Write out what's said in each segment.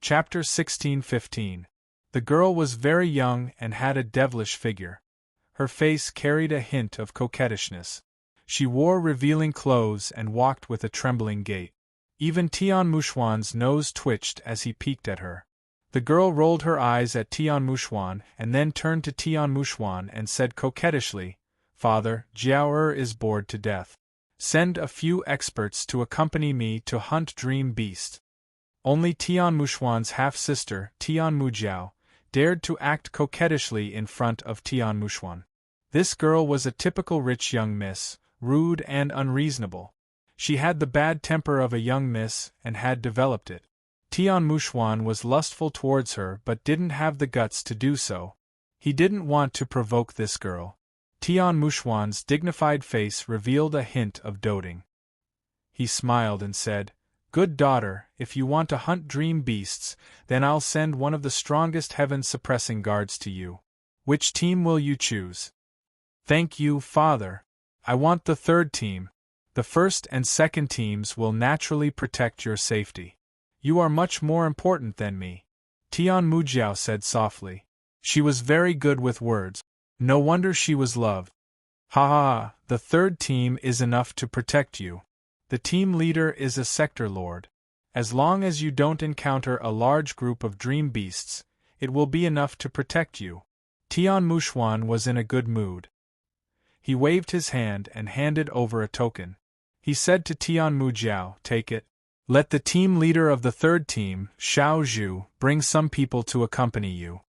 Chapter 16:15. The girl was very young and had a devilish figure. Her face carried a hint of coquettishness. She wore revealing clothes and walked with a trembling gait. Even Tian Mouchuan's nose twitched as he peeked at her. The girl rolled her eyes at Tian Mouchuan and then turned to Tian Mouchuan and said coquettishly, "Father, Jiao is bored to death. Send a few experts to accompany me to hunt dream beast." Only Tian Mouchuan's half-sister, Tian Mujiao, dared to act coquettishly in front of Tian Mouchuan. This girl was a typical rich young miss, rude and unreasonable. She had the bad temper of a young miss and had developed it. Tian Mouchuan was lustful towards her but didn't have the guts to do so. He didn't want to provoke this girl. Tian Mouchuan's dignified face revealed a hint of doting. He smiled and said, "Good daughter, if you want to hunt dream beasts, then I'll send one of the strongest heaven-suppressing guards to you. Which team will you choose?" "Thank you, father. I want the third team. The first and second teams will naturally protect your safety. You are much more important than me," Tian Mujiao said softly. She was very good with words. No wonder she was loved. "Ha ha, the third team is enough to protect you. The team leader is a sector lord. As long as you don't encounter a large group of dream beasts, it will be enough to protect you." Tian Mouchuan was in a good mood. He waved his hand and handed over a token. He said to Tian Mujiao, "Take it. Let the team leader of the third team, Xiao Zhu, bring some people to accompany you."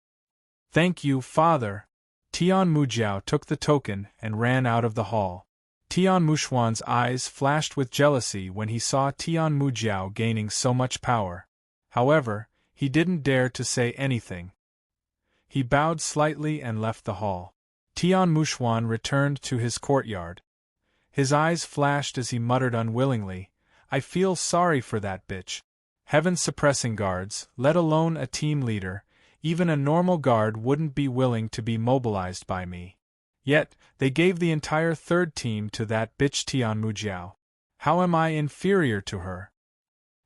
"Thank you, father." Tian Mujiao took the token and ran out of the hall. Tian Mouchuan's eyes flashed with jealousy when he saw Tian Mujiao gaining so much power. However, he didn't dare to say anything. He bowed slightly and left the hall. Tian Mouchuan returned to his courtyard. His eyes flashed as he muttered unwillingly, "I feel sorry for that bitch. Heaven-suppressing guards, let alone a team leader, even a normal guard wouldn't be willing to be mobilized by me. Yet, they gave the entire third team to that bitch Tian Mujiao. How am I inferior to her?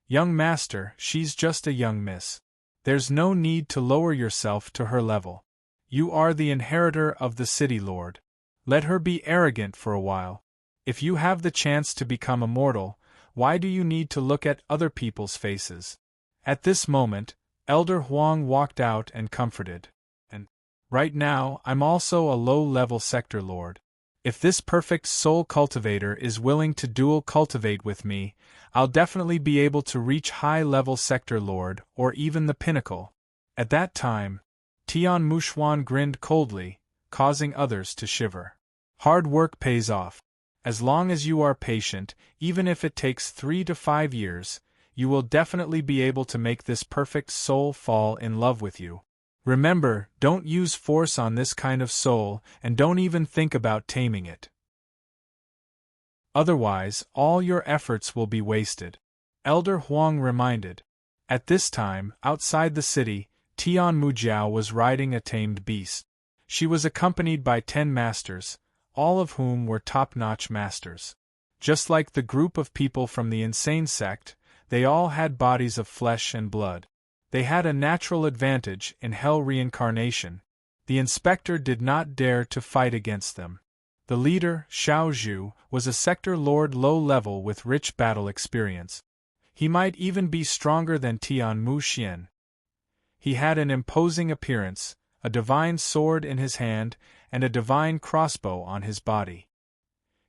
Young master, she's just a young miss. There's no need to lower yourself to her level. You are the inheritor of the city lord. Let her be arrogant for a while. If you have the chance to become immortal, why do you need to look at other people's faces?" At this moment, Elder Huang walked out and comforted. "And right now, I'm also a low-level sector lord. If this perfect soul cultivator is willing to dual cultivate with me, I'll definitely be able to reach high-level sector lord or even the pinnacle." At that time, Tian Mouchuan grinned coldly, causing others to shiver. Hard work pays off. As long as you are patient, even if it takes 3 to 5 years, you will definitely be able to make this perfect soul fall in love with you. Remember, don't use force on this kind of soul and don't even think about taming it. Otherwise, all your efforts will be wasted. Elder Huang reminded. At this time, outside the city, Tian Mujiao was riding a tamed beast. She was accompanied by 10 masters, all of whom were top-notch masters. Just like the group of people from the insane sect, they all had bodies of flesh and blood. They had a natural advantage in hell reincarnation. The inspector did not dare to fight against them. The leader, Xiao Zhu, was a sector lord low-level with rich battle experience. He might even be stronger than Tian Mouxian. He had an imposing appearance, a divine sword in his hand, and a divine crossbow on his body.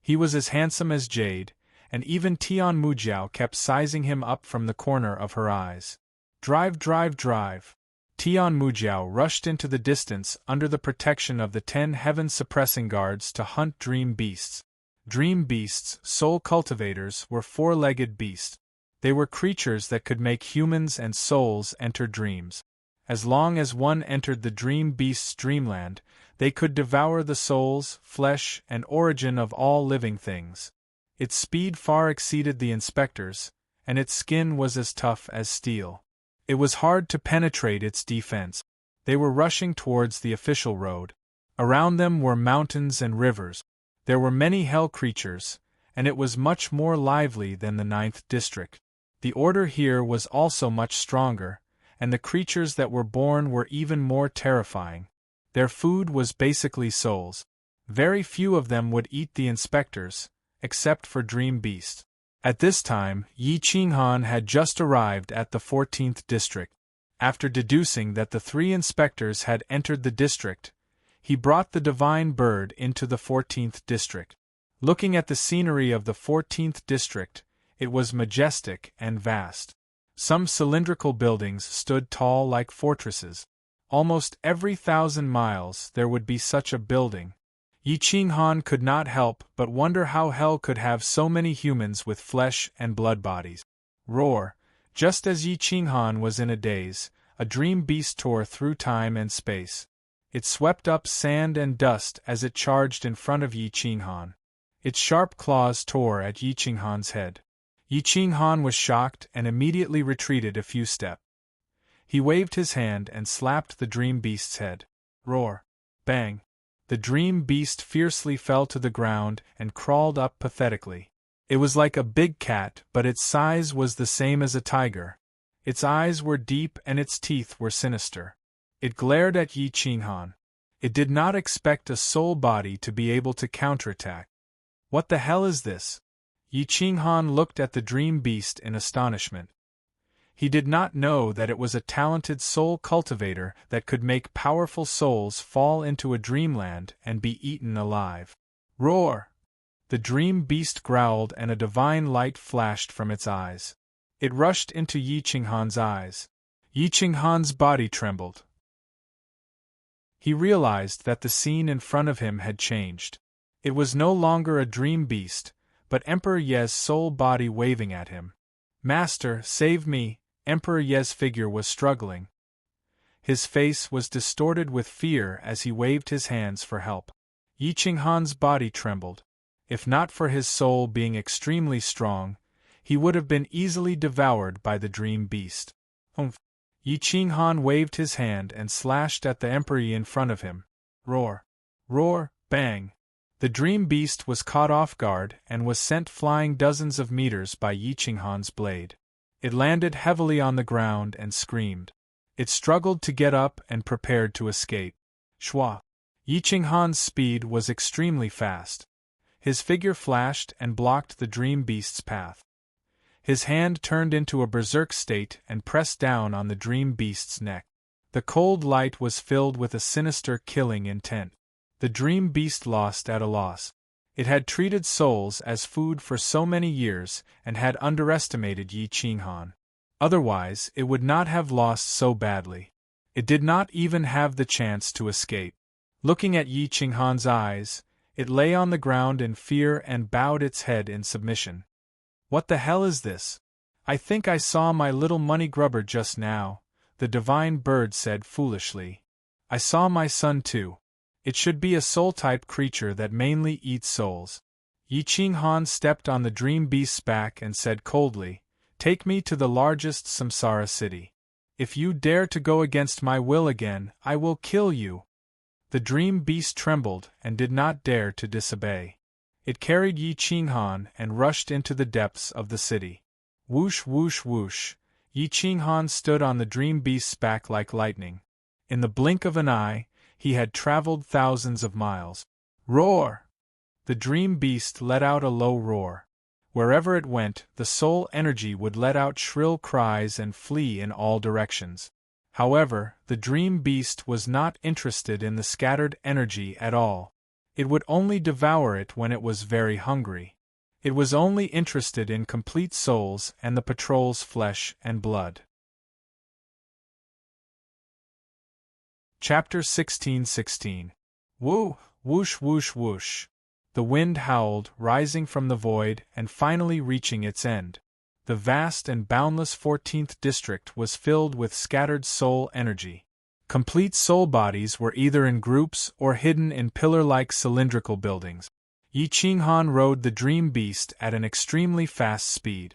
He was as handsome as jade, and even Tian Mujiao kept sizing him up from the corner of her eyes. "Drive, drive, drive!" Tian Mujiao rushed into the distance under the protection of the 10 heaven-suppressing guards to hunt dream beasts. Dream beasts, soul cultivators, were 4-legged beasts. They were creatures that could make humans and souls enter dreams. As long as one entered the dream beast's dreamland, they could devour the souls, flesh, and origin of all living things. Its speed far exceeded the inspector's, and its skin was as tough as steel. It was hard to penetrate its defense. They were rushing towards the official road. Around them were mountains and rivers. There were many hell creatures, and it was much more lively than the 9th district. The order here was also much stronger, and the creatures that were born were even more terrifying. Their food was basically souls. Very few of them would eat the inspectors, except for Dream Beast. At this time, Yi Qinghan had just arrived at the 14th district. After deducing that the 3 inspectors had entered the district, he brought the divine bird into the 14th district. Looking at the scenery of the 14th district, it was majestic and vast. Some cylindrical buildings stood tall like fortresses. Almost every 1,000 miles there would be such a building. Yi Qinghan could not help but wonder how hell could have so many humans with flesh and blood bodies. Roar! Just as Yi Qinghan was in a daze, a dream beast tore through time and space. It swept up sand and dust as it charged in front of Yi Qinghan. Its sharp claws tore at Yi Qinghan's head. Yi Qinghan was shocked and immediately retreated a few steps. He waved his hand and slapped the dream beast's head. Roar! Bang! The dream beast fiercely fell to the ground and crawled up pathetically. It was like a big cat, but its size was the same as a tiger. Its eyes were deep and its teeth were sinister. It glared at Yi Qinghan. It did not expect a soul body to be able to counterattack. What the hell is this? Yi Qinghan looked at the dream beast in astonishment. He did not know that it was a talented soul cultivator that could make powerful souls fall into a dreamland and be eaten alive. Roar! The dream beast growled and a divine light flashed from its eyes. It rushed into Yi Qinghan's eyes. Yi Qinghan's body trembled. He realized that the scene in front of him had changed. It was no longer a dream beast, but Emperor Ye's soul body waving at him. "Master, save me!" Emperor Ye's figure was struggling. His face was distorted with fear as he waved his hands for help. Yi Qinghan's body trembled. If not for his soul being extremely strong, he would have been easily devoured by the dream beast. Humph! Yi Qinghan waved his hand and slashed at the Emperor Yi in front of him. Roar! Roar! Bang! The dream beast was caught off guard and was sent flying dozens of meters by Yi Qinghan's blade. It landed heavily on the ground and screamed. It struggled to get up and prepared to escape. Shwa! Yi Qinghan's speed was extremely fast. His figure flashed and blocked the dream beast's path. His hand turned into a berserk state and pressed down on the dream beast's neck. The cold light was filled with a sinister killing intent. The dream beast lost at a loss. It had treated souls as food for so many years and had underestimated Yi Qinghan. Otherwise, it would not have lost so badly. It did not even have the chance to escape. Looking at Yi Qinghan's eyes, it lay on the ground in fear and bowed its head in submission. "What the hell is this? I think I saw my little money grubber just now," the divine bird said foolishly. "I saw my son too. It should be a soul-type creature that mainly eats souls." Yi Qinghan stepped on the dream beast's back and said coldly, "Take me to the largest samsara city. If you dare to go against my will again, I will kill you." The dream beast trembled and did not dare to disobey. It carried Yi Qinghan and rushed into the depths of the city. Whoosh whoosh whoosh, Yi Qinghan stood on the dream beast's back like lightning. In the blink of an eye, he had traveled thousands of miles. Roar! The dream beast let out a low roar. Wherever it went, the soul energy would let out shrill cries and flee in all directions. However, the dream beast was not interested in the scattered energy at all. It would only devour it when it was very hungry. It was only interested in complete souls and the patrol's flesh and blood. Chapter 16:16. Woo! Whoosh whoosh whoosh. The wind howled, rising from the void and finally reaching its end. The vast and boundless 14th district was filled with scattered soul energy. Complete soul bodies were either in groups or hidden in pillar-like cylindrical buildings. Yi Qinghan rode the dream beast at an extremely fast speed.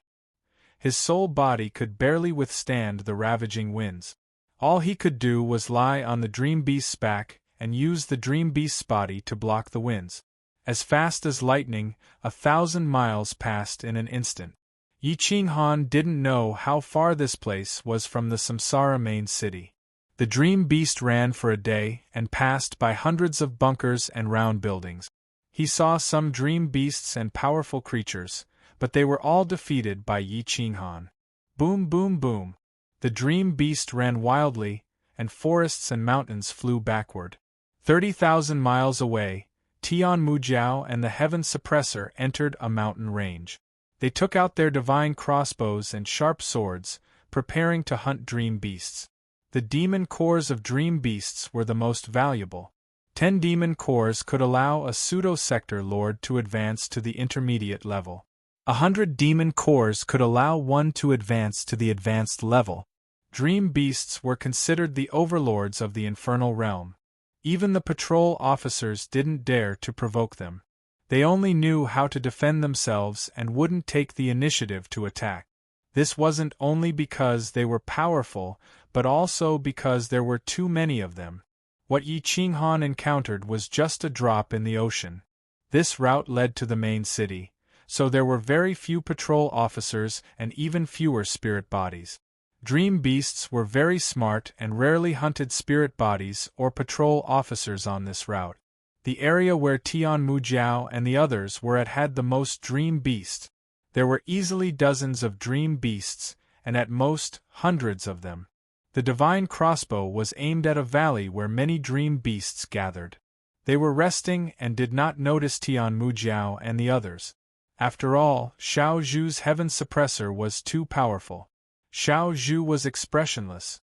His soul body could barely withstand the ravaging winds. All he could do was lie on the dream beast's back and use the dream beast's body to block the winds. As fast as lightning, 1,000 miles passed in an instant. Yi Qinghan didn't know how far this place was from the Samsara main city. The dream beast ran for a day and passed by hundreds of bunkers and round buildings. He saw some dream beasts and powerful creatures, but they were all defeated by Yi Qinghan. Boom, boom, boom. The dream beast ran wildly, and forests and mountains flew backward. 30,000 miles away, Tian Mujiao and the Heaven Suppressor entered a mountain range. They took out their divine crossbows and sharp swords, preparing to hunt dream beasts. The demon cores of dream beasts were the most valuable. 10 demon cores could allow a pseudo-sector lord to advance to the intermediate level. 100 demon cores could allow one to advance to the advanced level. Dream beasts were considered the overlords of the infernal realm. Even the patrol officers didn't dare to provoke them. They only knew how to defend themselves and wouldn't take the initiative to attack. This wasn't only because they were powerful, but also because there were too many of them. What Yi Qinghan encountered was just a drop in the ocean. This route led to the main city, so there were very few patrol officers and even fewer spirit bodies. Dream beasts were very smart and rarely hunted spirit bodies or patrol officers on this route. The area where Tian Mujiao and the others were at had the most dream beasts. There were easily dozens of dream beasts, and at most, hundreds of them. The divine crossbow was aimed at a valley where many dream beasts gathered. They were resting and did not notice Tian Mujiao and the others. After all, Xiao Zhu's Heaven Suppressor was too powerful. Xiao Zhu was expressionless.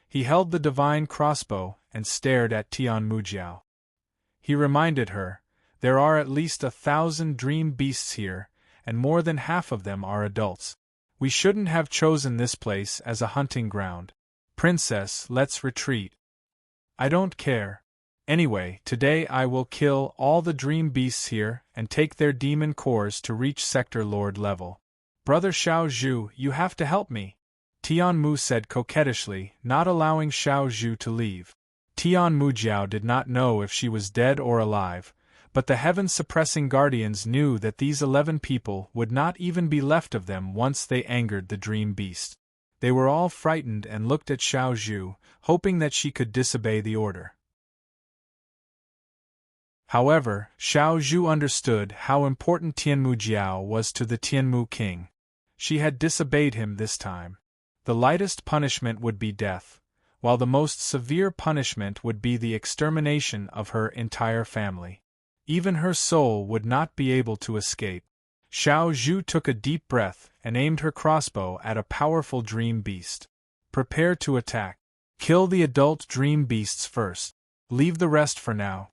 He held the divine crossbow and stared at Tian Mujiao. He reminded her, "There are at least 1,000 dream beasts here, and more than half of them are adults. We shouldn't have chosen this place as a hunting ground. Princess, let's retreat." "I don't care. Anyway, today I will kill all the dream beasts here and take their demon cores to reach Sector Lord level." "Brother Xiao Zhu, you have to help me," Tian Mu said coquettishly, not allowing Xiao Zhu to leave. Tian Mujiao did not know if she was dead or alive, but the heaven-suppressing guardians knew that these 11 people would not even be left of them once they angered the dream beast. They were all frightened and looked at Xiao Zhu, hoping that she could disobey the order. However, Xiao Zhu understood how important Tian Mujiao was to the Tianmu king. She had disobeyed him this time. The lightest punishment would be death, while the most severe punishment would be the extermination of her entire family. Even her soul would not be able to escape. Xiao Zhu took a deep breath and aimed her crossbow at a powerful dream beast. "Prepare to attack. Kill the adult dream beasts first. Leave the rest for now.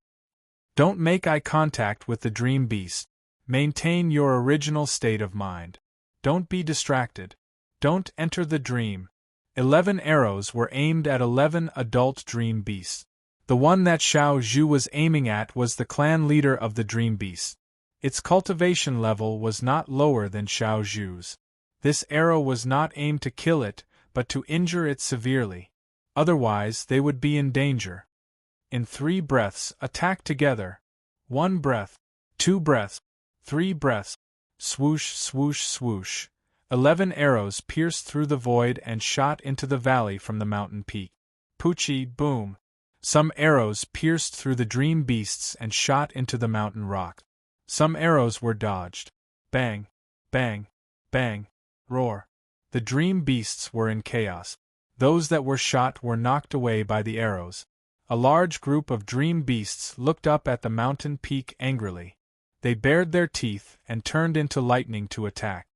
Don't make eye contact with the dream beast. Maintain your original state of mind. Don't be distracted. Don't enter the dream." 11 arrows were aimed at 11 adult dream beasts. The one that Xiao Zhu was aiming at was the clan leader of the dream beast. Its cultivation level was not lower than Xiao Zhu's. This arrow was not aimed to kill it, but to injure it severely. Otherwise, they would be in danger. In 3 breaths, attack together. 1 breath, 2 breaths, 3 breaths. Swoosh, swoosh, swoosh. 11 arrows pierced through the void and shot into the valley from the mountain peak. Poochie, boom. Some arrows pierced through the dream beasts and shot into the mountain rock. Some arrows were dodged. Bang, bang, bang, roar. The dream beasts were in chaos. Those that were shot were knocked away by the arrows. A large group of dream beasts looked up at the mountain peak angrily. They bared their teeth and turned into lightning to attack.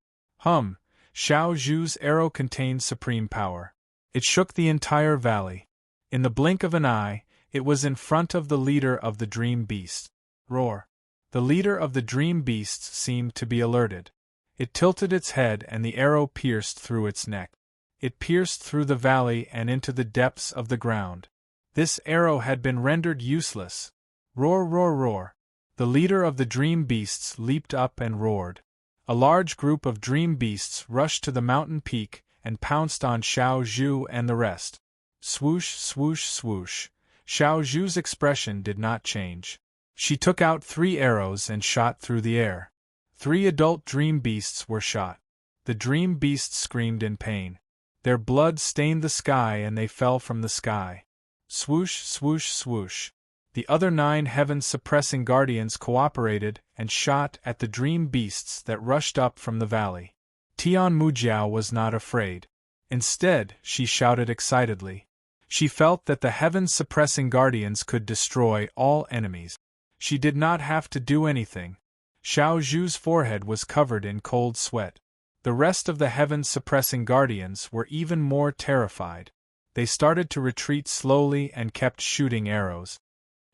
Xiao Zhu's arrow contained supreme power. It shook the entire valley. In the blink of an eye, it was in front of the leader of the dream beast. Roar. The leader of the dream beasts seemed to be alerted. It tilted its head and the arrow pierced through its neck. It pierced through the valley and into the depths of the ground. This arrow had been rendered useless. Roar, roar, roar. The leader of the dream beasts leaped up and roared. A large group of dream beasts rushed to the mountain peak and pounced on Xiao Zhu and the rest. Swoosh, swoosh, swoosh. Xiao Zhu's expression did not change. She took out 3 arrows and shot through the air. 3 adult dream beasts were shot. The dream beasts screamed in pain. Their blood stained the sky and they fell from the sky. Swoosh, swoosh, swoosh. The other 9 heaven-suppressing guardians cooperated and shot at the dream beasts that rushed up from the valley. Tian Mujiao was not afraid. Instead, she shouted excitedly. She felt that the heaven-suppressing guardians could destroy all enemies. She did not have to do anything. Xiao Zhu's forehead was covered in cold sweat. The rest of the heaven-suppressing guardians were even more terrified. They started to retreat slowly and kept shooting arrows.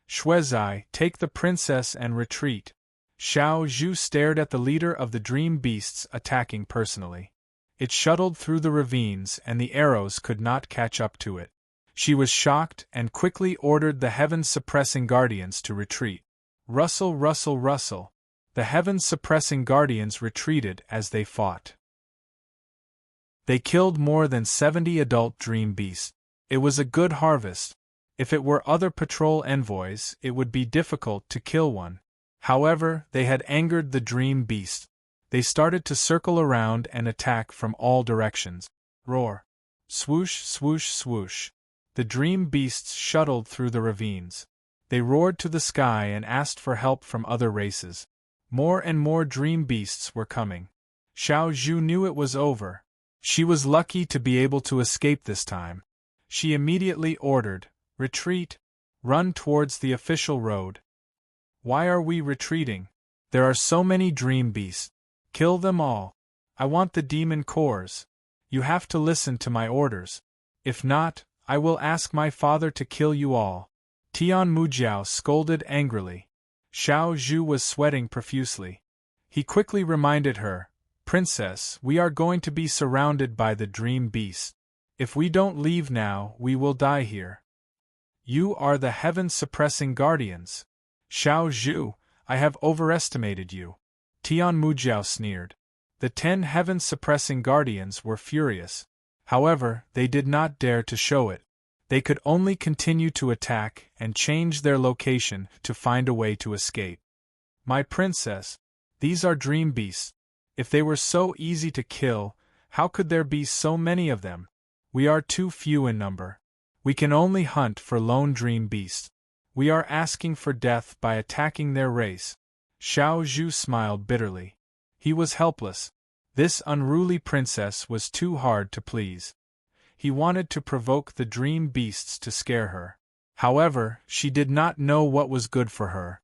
Shuezai, take the princess and retreat. Xiao Zhu stared at the leader of the dream beasts attacking personally. It shuttled through the ravines and the arrows could not catch up to it. She was shocked and quickly ordered the heaven-suppressing guardians to retreat. Rustle, rustle, rustle. The heaven-suppressing guardians retreated as they fought. They killed more than 70 adult dream beasts. It was a good harvest. If it were other patrol envoys, it would be difficult to kill one. However, they had angered the dream beast. They started to circle around and attack from all directions. Roar. Swoosh, swoosh, swoosh. The dream beasts shuttled through the ravines. They roared to the sky and asked for help from other races. More and more dream beasts were coming. Xiao Zhu knew it was over. She was lucky to be able to escape this time. She immediately ordered, retreat, run towards the official road. Why are we retreating? There are so many dream beasts. Kill them all. I want the demon cores. You have to listen to my orders. If not, I will ask my father to kill you all. Tian Mujiao scolded angrily. Xiao Zhu was sweating profusely. He quickly reminded her, Princess, we are going to be surrounded by the dream beast. If we don't leave now, we will die here. You are the heaven-suppressing guardians. Xiao Zhu, I have overestimated you. Tian Mujiao sneered. The 10 heaven-suppressing guardians were furious. However, they did not dare to show it. They could only continue to attack and change their location to find a way to escape. My princess, these are dream beasts. If they were so easy to kill, how could there be so many of them? We are too few in number. We can only hunt for lone dream beasts. We are asking for death by attacking their race. Xiao Zhu smiled bitterly. He was helpless. This unruly princess was too hard to please. He wanted to provoke the dream beasts to scare her. However, she did not know what was good for her.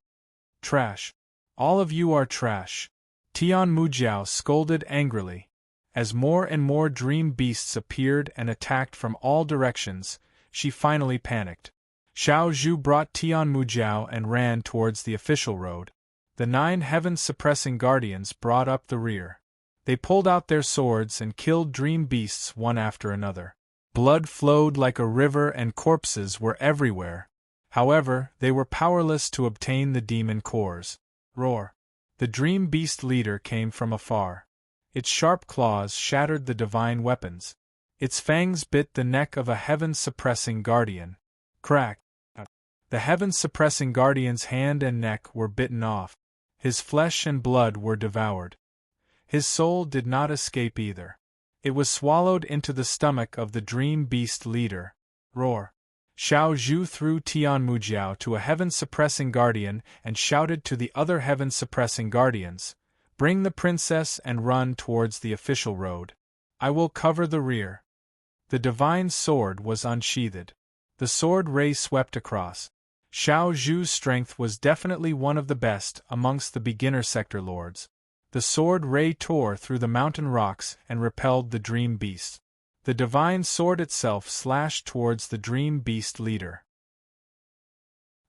Trash. All of you are trash. Tian Mujiao scolded angrily. As more and more dream beasts appeared and attacked from all directions, she finally panicked. Xiao Zhu brought Tian Mujiao and ran towards the official road. The 9 heaven-suppressing guardians brought up the rear. They pulled out their swords and killed dream beasts one after another. Blood flowed like a river and corpses were everywhere. However, they were powerless to obtain the demon cores. Roar. The dream beast leader came from afar. Its sharp claws shattered the divine weapons. Its fangs bit the neck of a heaven-suppressing guardian. Crack. The heaven-suppressing guardian's hand and neck were bitten off. His flesh and blood were devoured. His soul did not escape either. It was swallowed into the stomach of the dream beast leader. Roar. Xiao Zhu threw Tian Mujiao to a heaven-suppressing guardian and shouted to the other heaven-suppressing guardians, "Bring the princess and run towards the official road. I will cover the rear." The divine sword was unsheathed. The sword ray swept across. Xiao Zhu's strength was definitely one of the best amongst the beginner sector lords. The sword ray tore through the mountain rocks and repelled the dream beast. The divine sword itself slashed towards the dream beast leader.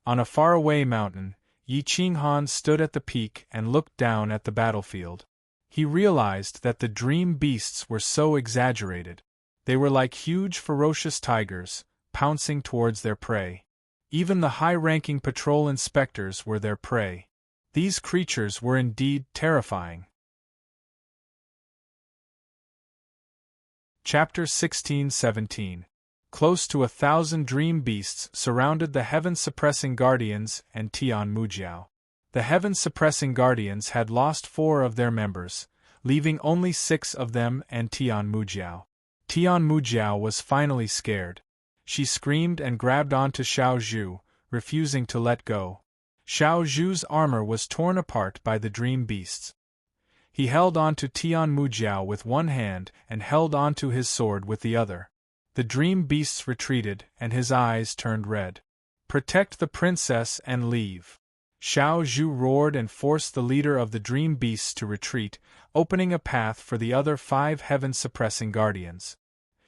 On a faraway mountain, Yi Qinghan stood at the peak and looked down at the battlefield. He realized that the dream beasts were so exaggerated. They were like huge ferocious tigers, pouncing towards their prey. Even the high-ranking patrol inspectors were their prey. These creatures were indeed terrifying. Chapter 16-17. Close to 1,000 dream beasts surrounded the heaven-suppressing guardians and Tian Mujiao. The heaven-suppressing guardians had lost 4 of their members, leaving only 6 of them and Tian Mujiao. Tian Mujiao was finally scared. She screamed and grabbed onto Xiao Zhu, refusing to let go. Xiao Zhu's armor was torn apart by the dream beasts. He held onto Tian Mujiao with one hand and held onto his sword with the other. The dream beasts retreated, and his eyes turned red. "Protect the princess and leave." Xiao Zhu roared and forced the leader of the dream beasts to retreat, opening a path for the other 5 heaven-suppressing guardians.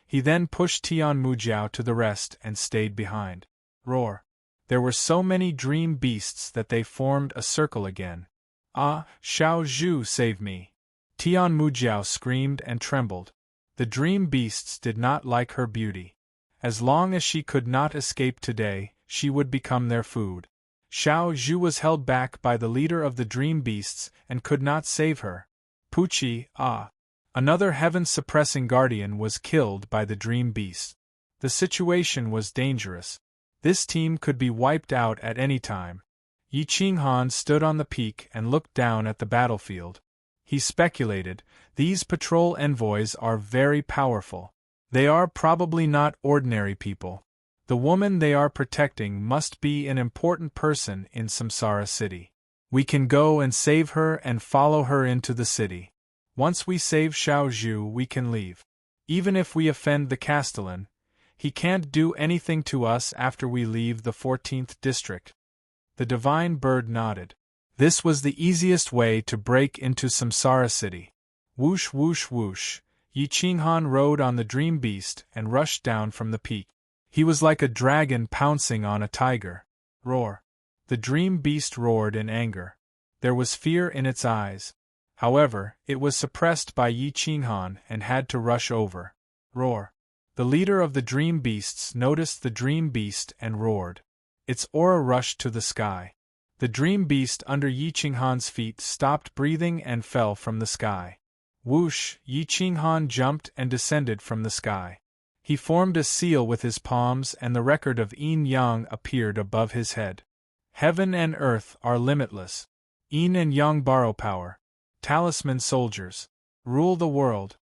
He then pushed Tian Mujiao to the rest and stayed behind. Roar! There were so many dream beasts that they formed a circle again. "Ah, Xiao Zhu, save me!" Tian Mujiao screamed and trembled. The dream beasts did not like her beauty. As long as she could not escape today, she would become their food. Xiao Zhu was held back by the leader of the dream beasts and could not save her. Puchi, ah! Another heaven-suppressing guardian was killed by the dream beast. The situation was dangerous. This team could be wiped out at any time. Yi Qinghan stood on the peak and looked down at the battlefield. He speculated, these patrol envoys are very powerful. They are probably not ordinary people. The woman they are protecting must be an important person in Samsara City. We can go and save her and follow her into the city. Once we save Xiao Zhu, we can leave. Even if we offend the Castellan, he can't do anything to us after we leave the 14th district. The divine bird nodded. This was the easiest way to break into Samsara City. Whoosh whoosh whoosh, Yi Qinghan rode on the dream beast and rushed down from the peak. He was like a dragon pouncing on a tiger. Roar! The dream beast roared in anger. There was fear in its eyes. However, it was suppressed by Yi Qinghan and had to rush over. Roar! The leader of the dream beasts noticed the dream beast and roared. Its aura rushed to the sky. The dream beast under Yi Qinghan's feet stopped breathing and fell from the sky. Whoosh! Yi Qinghan jumped and descended from the sky. He formed a seal with his palms and the record of Yin Yang appeared above his head. Heaven and earth are limitless. Yin and Yang borrow power. Talisman soldiers. Rule the world.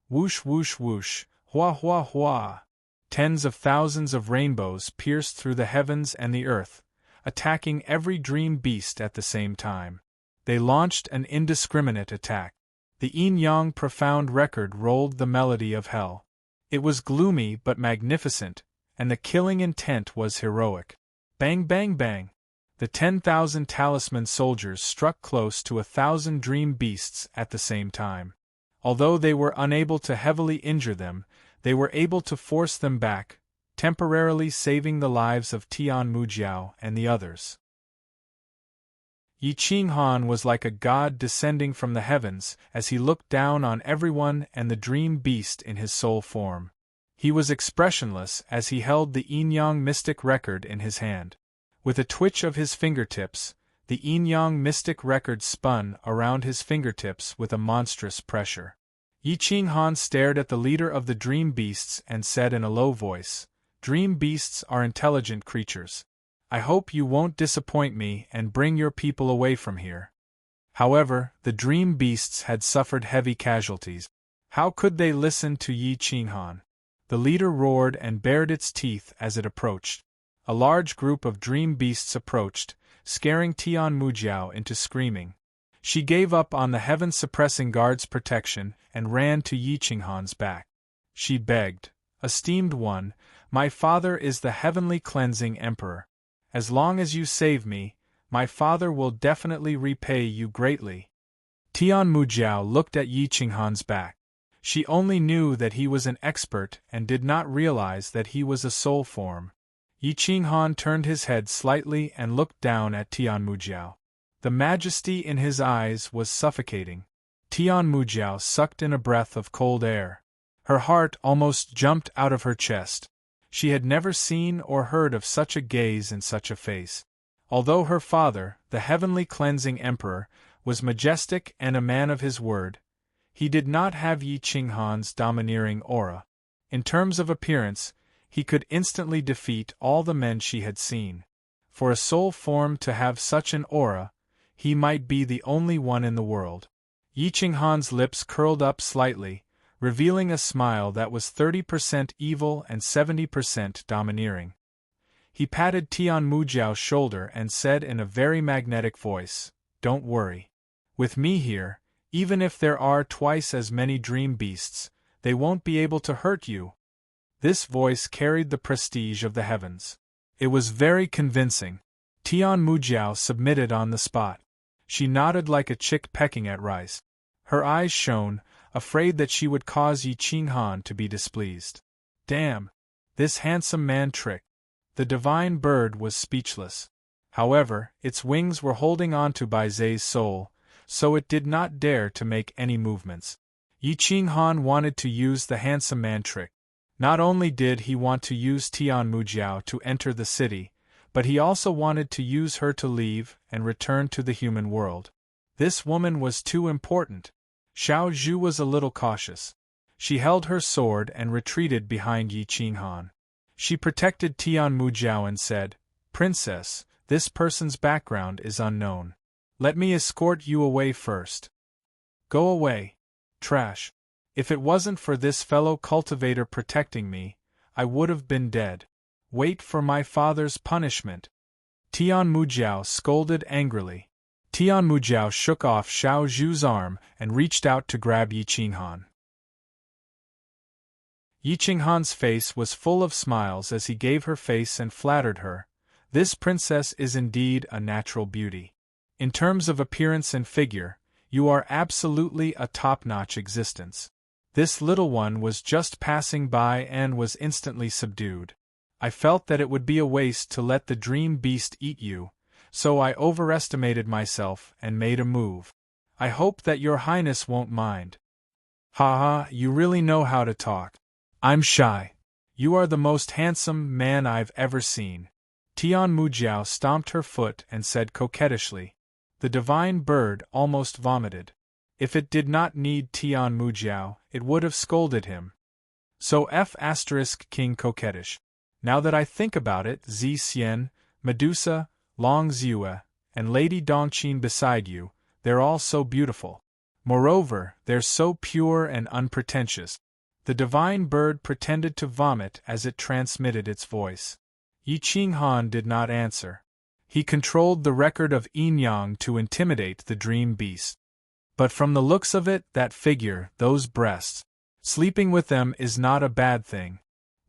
Whoosh whoosh whoosh, hua hua hua. Tens of thousands of rainbows pierced through the heavens and the earth, attacking every dream beast at the same time. They launched an indiscriminate attack. The Yin-Yang profound record rolled the melody of hell. It was gloomy but magnificent, and the killing intent was heroic. Bang bang bang! The 10,000 talisman soldiers struck close to 1,000 dream beasts at the same time. Although they were unable to heavily injure them, they were able to force them back, temporarily saving the lives of Tian Mujiao and the others. Yi Qinghan was like a god descending from the heavens as he looked down on everyone and the dream beast in his soul form. He was expressionless as he held the Yin-Yang mystic record in his hand. With a twitch of his fingertips, the Yin-Yang mystic record spun around his fingertips with a monstrous pressure. Yi Qinghan stared at the leader of the dream beasts and said in a low voice, "Dream beasts are intelligent creatures. I hope you won't disappoint me and bring your people away from here." However, the dream beasts had suffered heavy casualties. How could they listen to Yi Qinghan? The leader roared and bared its teeth as it approached. A large group of dream beasts approached, scaring Tian Mujiao into screaming. She gave up on the heaven-suppressing guard's protection and ran to Yi Qinghan's back. She begged, "Esteemed one, my father is the heavenly cleansing emperor. As long as you save me, my father will definitely repay you greatly." Tian Mujiao looked at Yi Qinghan's back. She only knew that he was an expert and did not realize that he was a soul form. Yi Qinghan turned his head slightly and looked down at Tian Mujiao. The majesty in his eyes was suffocating. Tian Mujiao sucked in a breath of cold air. Her heart almost jumped out of her chest. She had never seen or heard of such a gaze in such a face. Although her father, the heavenly cleansing emperor, was majestic and a man of his word, he did not have Yi Qinghan's domineering aura. In terms of appearance, he could instantly defeat all the men she had seen. For a soul form to have such an aura, he might be the only one in the world. Yi Qinghan's lips curled up slightly, revealing a smile that was 30% evil and 70% domineering. He patted Tian Mujiao's shoulder and said in a very magnetic voice, "Don't worry. With me here, even if there are twice as many dream beasts, they won't be able to hurt you." This voice carried the prestige of the heavens. It was very convincing. Tian Mujiao submitted on the spot. She nodded like a chick pecking at rice. Her eyes shone, afraid that she would cause Yi Qinghan to be displeased. Damn! This handsome man tricked. The divine bird was speechless. However, its wings were holding onto Bai Zai's soul, so it did not dare to make any movements. Yi Qinghan wanted to use the handsome man trick. Not only did he want to use Tian Mujiao to enter the city, but he also wanted to use her to leave and return to the human world. This woman was too important. Xiao Zhu was a little cautious. She held her sword and retreated behind Yi Qinghan. She protected Tian Mujiao and said, "Princess, this person's background is unknown. Let me escort you away first." "Go away. Trash. If it wasn't for this fellow cultivator protecting me, I would have been dead. Wait for my father's punishment." Tian Mujiao scolded angrily. Tian Mujiao shook off Xiao Zhu's arm and reached out to grab Yi Qinghan. Yi Qinghan's face was full of smiles as he gave her face and flattered her. This princess is indeed a natural beauty. In terms of appearance and figure, you are absolutely a top-notch existence. This little one was just passing by and was instantly subdued. I felt that it would be a waste to let the dream beast eat you, so I overestimated myself and made a move. I hope that your highness won't mind. Haha, you really know how to talk. I'm shy. You are the most handsome man I've ever seen. Tian Mujiao stomped her foot and said coquettishly. The divine bird almost vomited. If it did not need Tian Mujiao, it would have scolded him. So King coquettish. Now that I think about it, Zi Xian, Medusa, Long Ziyue, and Lady Dongqin beside you, they're all so beautiful. Moreover, they're so pure and unpretentious. The divine bird pretended to vomit as it transmitted its voice. Yi Qinghan did not answer. He controlled the record of yin yang to intimidate the dream beast. But from the looks of it, that figure, those breasts, sleeping with them is not a bad thing.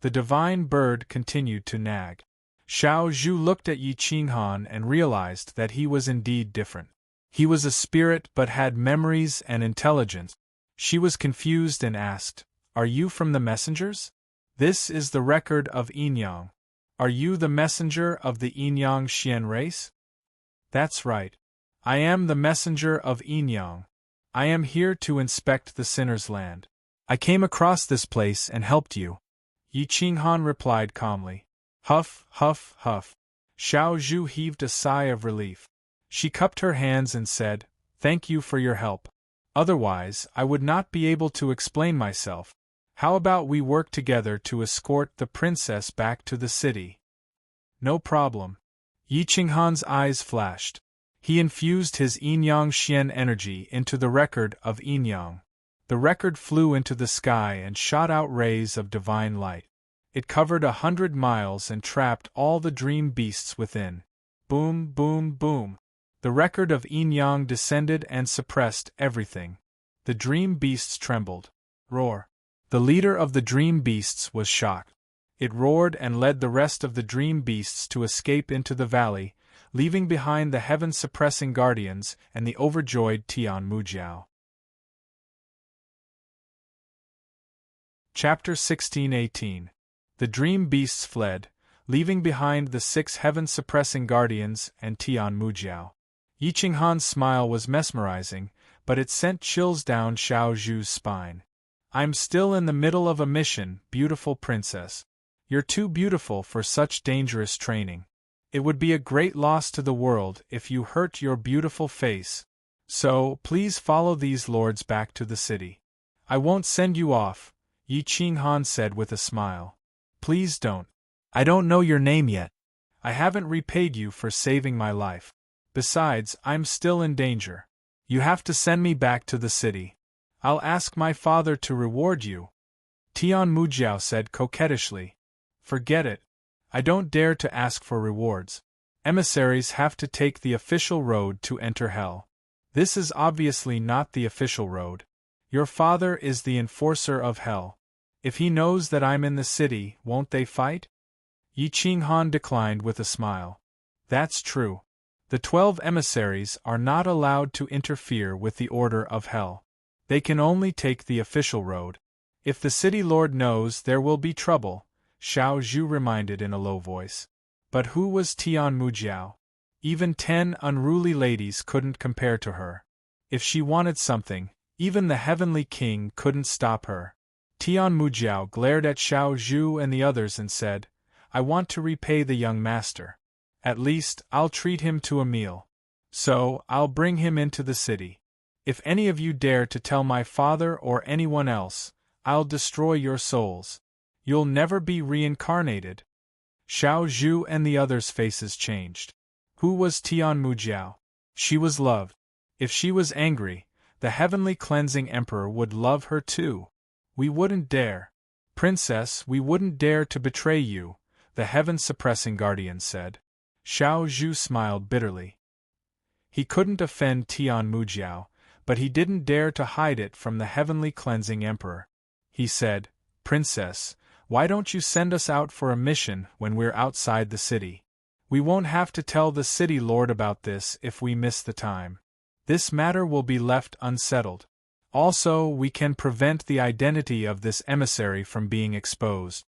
The divine bird continued to nag. Xiao Zhu looked at Yi Qinghan and realized that he was indeed different. He was a spirit but had memories and intelligence. She was confused and asked, "Are you from the messengers? This is the record of yin-yang. Are you the messenger of the yin-yang Xian race?" "That's right. I am the messenger of yin-yang. I am here to inspect the sinner's land. I came across this place and helped you." Yi Qinghan replied calmly. Huff, huff, huff. Xiao Zhu heaved a sigh of relief. She cupped her hands and said, "Thank you for your help. Otherwise, I would not be able to explain myself. How about we work together to escort the princess back to the city?" "No problem." Yi Qinghan's eyes flashed. He infused his yin-yang Xian energy into the record of yin-yang. The record flew into the sky and shot out rays of divine light. It covered 100 miles and trapped all the dream beasts within. Boom, boom, boom. The record of yin-yang descended and suppressed everything. The dream beasts trembled. Roar. The leader of the dream beasts was shocked. It roared and led the rest of the dream beasts to escape into the valley, leaving behind the heaven-suppressing guardians and the overjoyed Tian Mujiao. Chapter 16-18. The dream beasts fled, leaving behind the 6 heaven-suppressing guardians and Tian Mujiao. Yi Qinghan's smile was mesmerizing, but it sent chills down Xiao Zhu's spine. "I'm still in the middle of a mission, beautiful princess. You're too beautiful for such dangerous training. It would be a great loss to the world if you hurt your beautiful face. So, please follow these lords back to the city." "I won't send you off," Yi Qinghan said with a smile. "Please don't. I don't know your name yet. I haven't repaid you for saving my life. Besides, I'm still in danger." You have to send me back to the city. I'll ask my father to reward you. Tian Mujiao said coquettishly. Forget it. I don't dare to ask for rewards. Emissaries have to take the official road to enter hell. This is obviously not the official road. Your father is the enforcer of hell. If he knows that I'm in the city, won't they fight? Yi Qinghan declined with a smile. That's true. The 12 emissaries are not allowed to interfere with the order of hell. They can only take the official road. If the city lord knows, there will be trouble, Xiao Zhu reminded in a low voice. But who was Tian Mujiao? Even 10 unruly ladies couldn't compare to her. If she wanted something, even the heavenly king couldn't stop her. Tian Mujiao glared at Xiao Zhu and the others and said, I want to repay the young master. At least, I'll treat him to a meal. So, I'll bring him into the city. If any of you dare to tell my father or anyone else, I'll destroy your souls. You'll never be reincarnated. Xiao Zhu and the others' faces changed. Who was Tian Mujiao? She was loved. If she was angry, the heavenly cleansing emperor would love her too. We wouldn't dare. Princess, we wouldn't dare to betray you, the heaven-suppressing guardian said. Xiao Zhu smiled bitterly. He couldn't offend Tian Mujiao, but he didn't dare to hide it from the heavenly cleansing emperor. He said, Princess, why don't you send us out for a mission when we're outside the city? We won't have to tell the city lord about this if we miss the time. This matter will be left unsettled. Also, we can prevent the identity of this emissary from being exposed.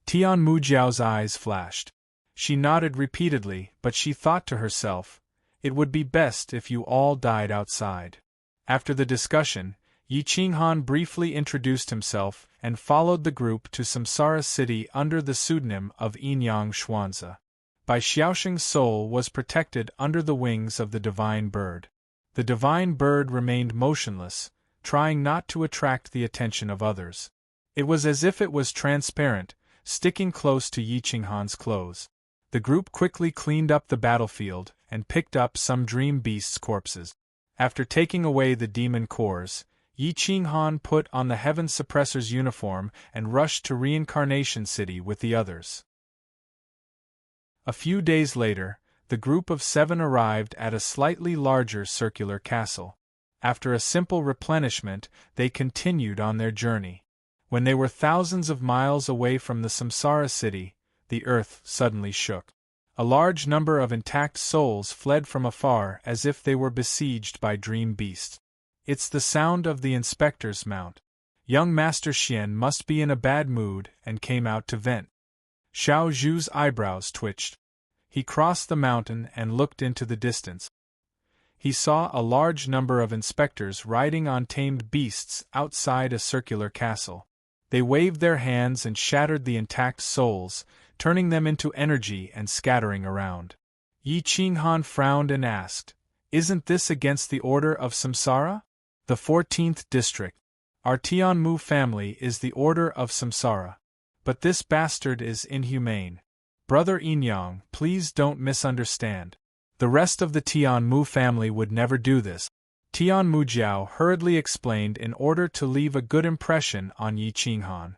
Tian Mujiao's eyes flashed. She nodded repeatedly, but she thought to herself, it would be best if you all died outside. After the discussion, Yi Qinghan briefly introduced himself and followed the group to Samsara city under the pseudonym of Yinyang Xuanzi. Bai Xiaoxing's soul was protected under the wings of the divine bird. The divine bird remained motionless, trying not to attract the attention of others. It was as if it was transparent, sticking close to Yi Qinghan's clothes. The group quickly cleaned up the battlefield and picked up some dream beasts' corpses. After taking away the demon cores, Yi Qinghan put on the Heaven Suppressor's uniform and rushed to Reincarnation City with the others. A few days later, the group of 7 arrived at a slightly larger circular castle. After a simple replenishment, they continued on their journey. When they were thousands of miles away from the Samsara city, the earth suddenly shook. A large number of intact souls fled from afar as if they were besieged by dream beasts. It's the sound of the inspector's mount. Young Master Xian must be in a bad mood and came out to vent. Xiao Zhu's eyebrows twitched. He crossed the mountain and looked into the distance. He saw a large number of inspectors riding on tamed beasts outside a circular castle. They waved their hands and shattered the intact souls, turning them into energy and scattering around. Yi Qinghan frowned and asked, Isn't this against the order of Samsara? The 14th district. Our Tianmu family is the order of Samsara. But this bastard is inhumane. Brother Yinyang, please don't misunderstand. The rest of the Tianmu family would never do this. Tian Mujiao hurriedly explained in order to leave a good impression on Yi Qinghan.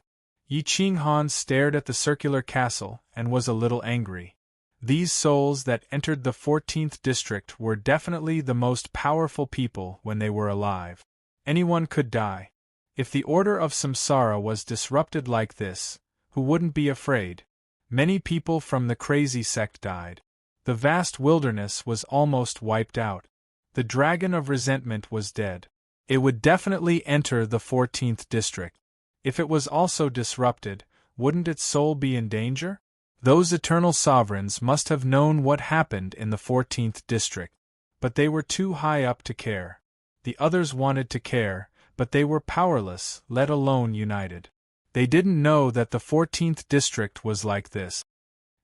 Yi Qinghan stared at the circular castle and was a little angry. These souls that entered the 14th district were definitely the most powerful people when they were alive. Anyone could die. If the order of Samsara was disrupted like this, who wouldn't be afraid? Many people from the crazy sect died. The vast wilderness was almost wiped out. The dragon of resentment was dead. It would definitely enter the 14th district. If it was also disrupted, wouldn't its soul be in danger? Those eternal sovereigns must have known what happened in the 14th district. But they were too high up to care. The others wanted to care, but they were powerless, let alone united. They didn't know that the 14th district was like this.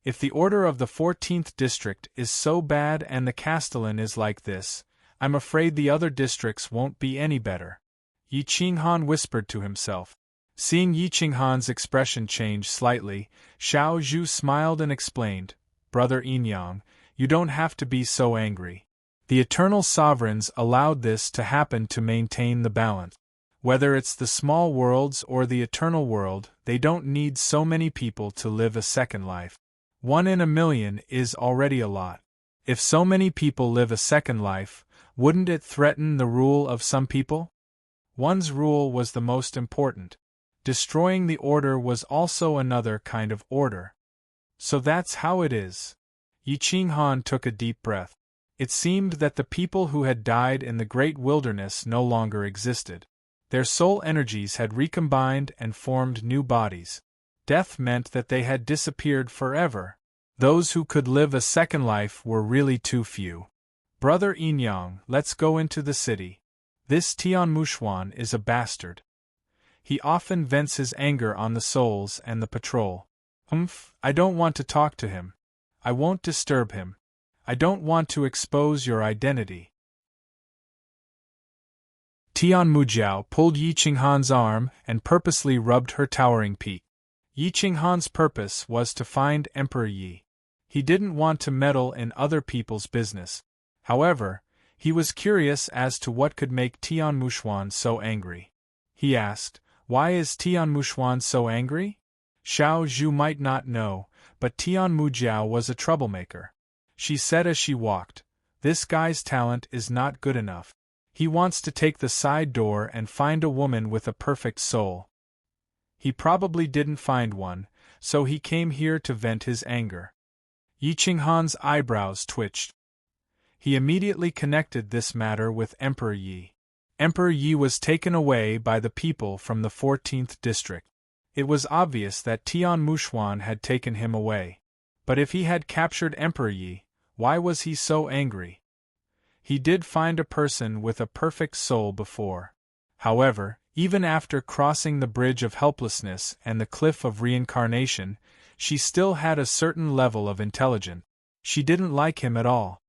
If the order of the 14th district is so bad and the Castellan is like this, I'm afraid the other districts won't be any better. Yi Qinghan whispered to himself. Seeing Yi Qinghan's expression change slightly, Xiao Zhu smiled and explained, Brother Yinyang, you don't have to be so angry. The eternal sovereigns allowed this to happen to maintain the balance. Whether it's the small worlds or the eternal world, they don't need so many people to live a second life. 1 in a million is already a lot. If so many people live a second life, wouldn't it threaten the rule of some people? One's rule was the most important. Destroying the order was also another kind of order. So that's how it is. Yi Qinghan took a deep breath. It seemed that the people who had died in the great wilderness no longer existed. Their soul energies had recombined and formed new bodies. Death meant that they had disappeared forever. Those who could live a second life were really too few. Brother Yinyang, let's go into the city. This Tian Mushuan is a bastard. He often vents his anger on the souls and the patrol. I don't want to talk to him. I won't disturb him. I don't want to expose your identity. Tian Mujiao pulled Yi Qinghan's arm and purposely rubbed her towering peak. Yi Qinghan's purpose was to find Emperor Yi. He didn't want to meddle in other people's business. However, he was curious as to what could make Tian Mushuan so angry. He asked, "Why is Tian Mushuan so angry?" Xiao Zhu might not know, but Tian Mujiao was a troublemaker. She said as she walked, "This guy's talent is not good enough. He wants to take the side door and find a woman with a perfect soul. He probably didn't find one, so he came here to vent his anger." Yi Qinghan's eyebrows twitched. He immediately connected this matter with Emperor Yi. Emperor Yi was taken away by the people from the 14th district. It was obvious that Tian Mushuan had taken him away. But if he had captured Emperor Yi, why was he so angry? He did find a person with a perfect soul before. However, even after crossing the bridge of helplessness and the cliff of reincarnation, she still had a certain level of intelligence. She didn't like him at all.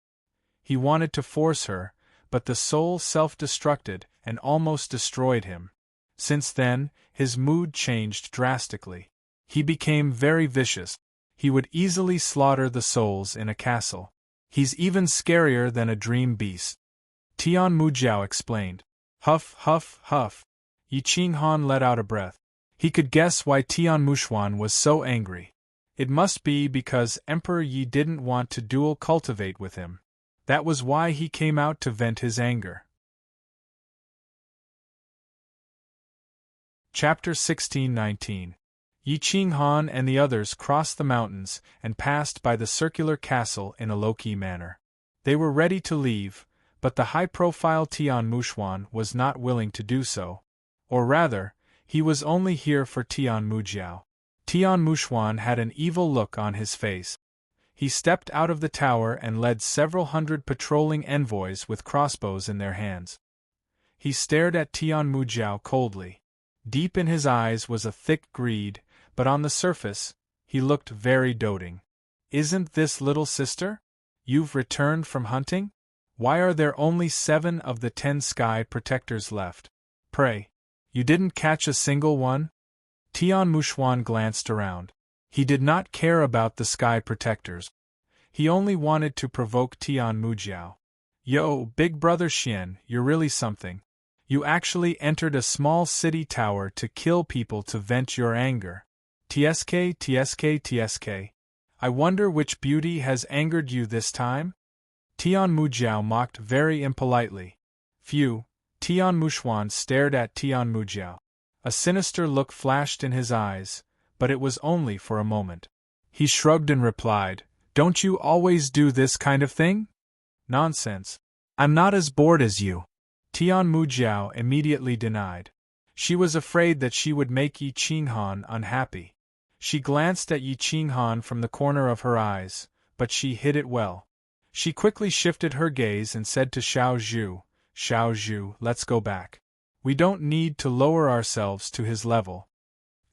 He wanted to force her, but the soul self-destructed and almost destroyed him. Since then, his mood changed drastically. He became very vicious. He would easily slaughter the souls in a castle. He's even scarier than a dream beast. Tian Mujiao explained. Huff, huff, huff. Yi Qinghan let out a breath. He could guess why Tian Mushuan was so angry. It must be because Emperor Yi didn't want to dual cultivate with him. That was why he came out to vent his anger. Chapter 16-19. Yi Qinghan and the others crossed the mountains and passed by the circular castle in a low-key manner. They were ready to leave, but the high-profile Tian Mushuan was not willing to do so. Or rather, he was only here for Tian Mujiao. Tian Mushuan had an evil look on his face. He stepped out of the tower and led several hundred patrolling envoys with crossbows in their hands. He stared at Tian Mujiao coldly. Deep in his eyes was a thick greed, but on the surface, he looked very doting. "Isn't this little sister? You've returned from hunting? Why are there only 7 of the 10 sky protectors left? Pray, you didn't catch a single one?" Tian Mushuan glanced around. He did not care about the sky protectors. He only wanted to provoke Tian Mujiao. "Yo, big brother Xian, you're really something. You actually entered a small city tower to kill people to vent your anger. TSK, TSK, TSK. I wonder which beauty has angered you this time?" Tian Mujiao mocked very impolitely. Phew, Tian Mushuan stared at Tian Mujiao. A sinister look flashed in his eyes, but it was only for a moment. He shrugged and replied, "Don't you always do this kind of thing?" "Nonsense. I'm not as bored as you." Tian Mujiao immediately denied. She was afraid that she would make Yi Qinghan unhappy. She glanced at Yi Qinghan from the corner of her eyes, but she hid it well. She quickly shifted her gaze and said to Xiao Zhu, "Xiao Zhu, let's go back. We don't need to lower ourselves to his level."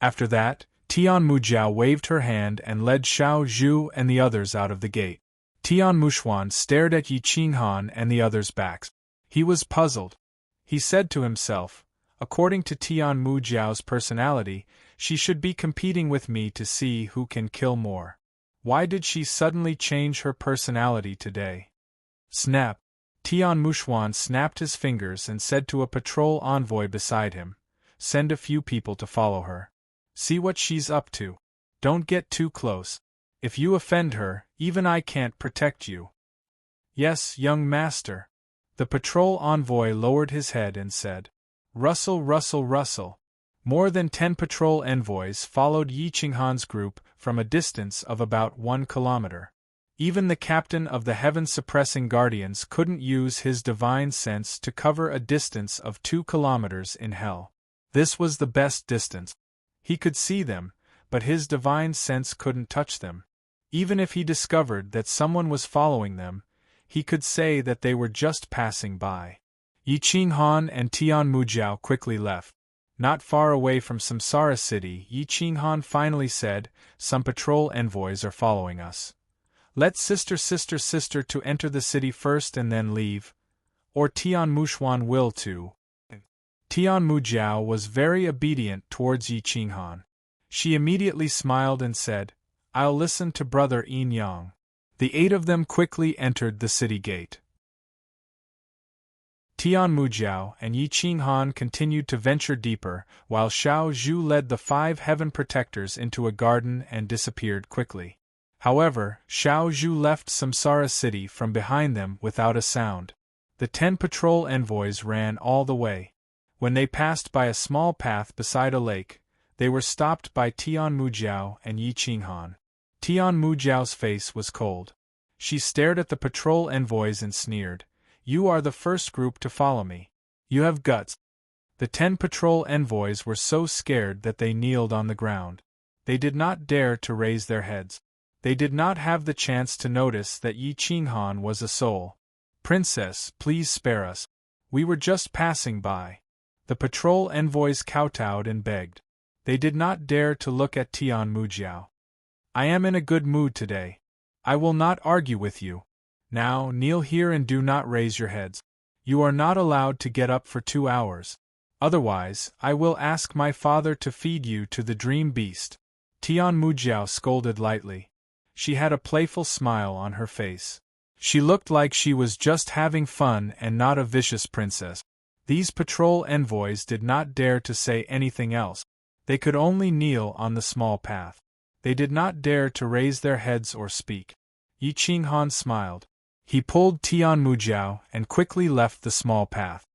After that, Tian Mujiao waved her hand and led Xiao Zhu and the others out of the gate. Tian Mushuan stared at Yi Qinghan and the others' backs. He was puzzled. He said to himself, "According to Tian Mujiao's personality, she should be competing with me to see who can kill more. Why did she suddenly change her personality today?" Snap! Tian Muxuan snapped his fingers and said to a patrol envoy beside him, "Send a few people to follow her. See what she's up to. Don't get too close. If you offend her, even I can't protect you." "Yes, young master." The patrol envoy lowered his head and said, "Rustle, rustle, rustle." More than 10 patrol envoys followed Yi Qinghan's group from a distance of about 1 kilometer. Even the captain of the heaven-suppressing guardians couldn't use his divine sense to cover a distance of 2 kilometers in hell. This was the best distance. He could see them, but his divine sense couldn't touch them. Even if he discovered that someone was following them, he could say that they were just passing by. Yi Qinghan and Tian Mujiao quickly left. Not far away from Samsara City, Yi Qinghan finally said, "Some patrol envoys are following us. Let sister to enter the city first and then leave, or Tian Muxuan will too." Tian Mujiao was very obedient towards Yi Qinghan. She immediately smiled and said, "I'll listen to brother Yin Yang." The 8 of them quickly entered the city gate. Tian Mujiao and Yi Qinghan continued to venture deeper, while Xiao Zhu led the 5 heaven protectors into a garden and disappeared quickly. However, Xiao Zhu left Samsara City from behind them without a sound. The 10 patrol envoys ran all the way. When they passed by a small path beside a lake, they were stopped by Tian Mujiao and Yi Qinghan. Tian Mujiao's face was cold. She stared at the patrol envoys and sneered, "You are the first group to follow me. You have guts." The 10 patrol envoys were so scared that they kneeled on the ground. They did not dare to raise their heads. They did not have the chance to notice that Yi Qinghan was a soul. "Princess, please spare us. We were just passing by." The patrol envoys kowtowed and begged. They did not dare to look at Tian Mujiao. "I am in a good mood today. I will not argue with you. Now, kneel here and do not raise your heads. You are not allowed to get up for 2 hours. Otherwise, I will ask my father to feed you to the dream beast." Tian Mujiao scolded lightly. She had a playful smile on her face. She looked like she was just having fun and not a vicious princess. These patrol envoys did not dare to say anything else. They could only kneel on the small path. They did not dare to raise their heads or speak. Yi Qinghan smiled. He pulled Tian Mujiao and quickly left the small path.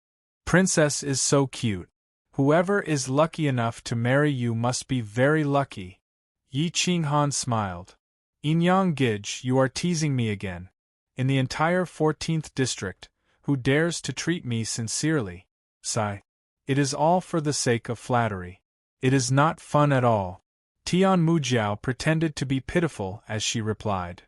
"Princess is so cute. Whoever is lucky enough to marry you must be very lucky." Yi Qinghan smiled. "Inyang Gij, you are teasing me again. In the entire 14th district, who dares to treat me sincerely? Sigh. It is all for the sake of flattery. It is not fun at all." Tian Mujiao pretended to be pitiful as she replied,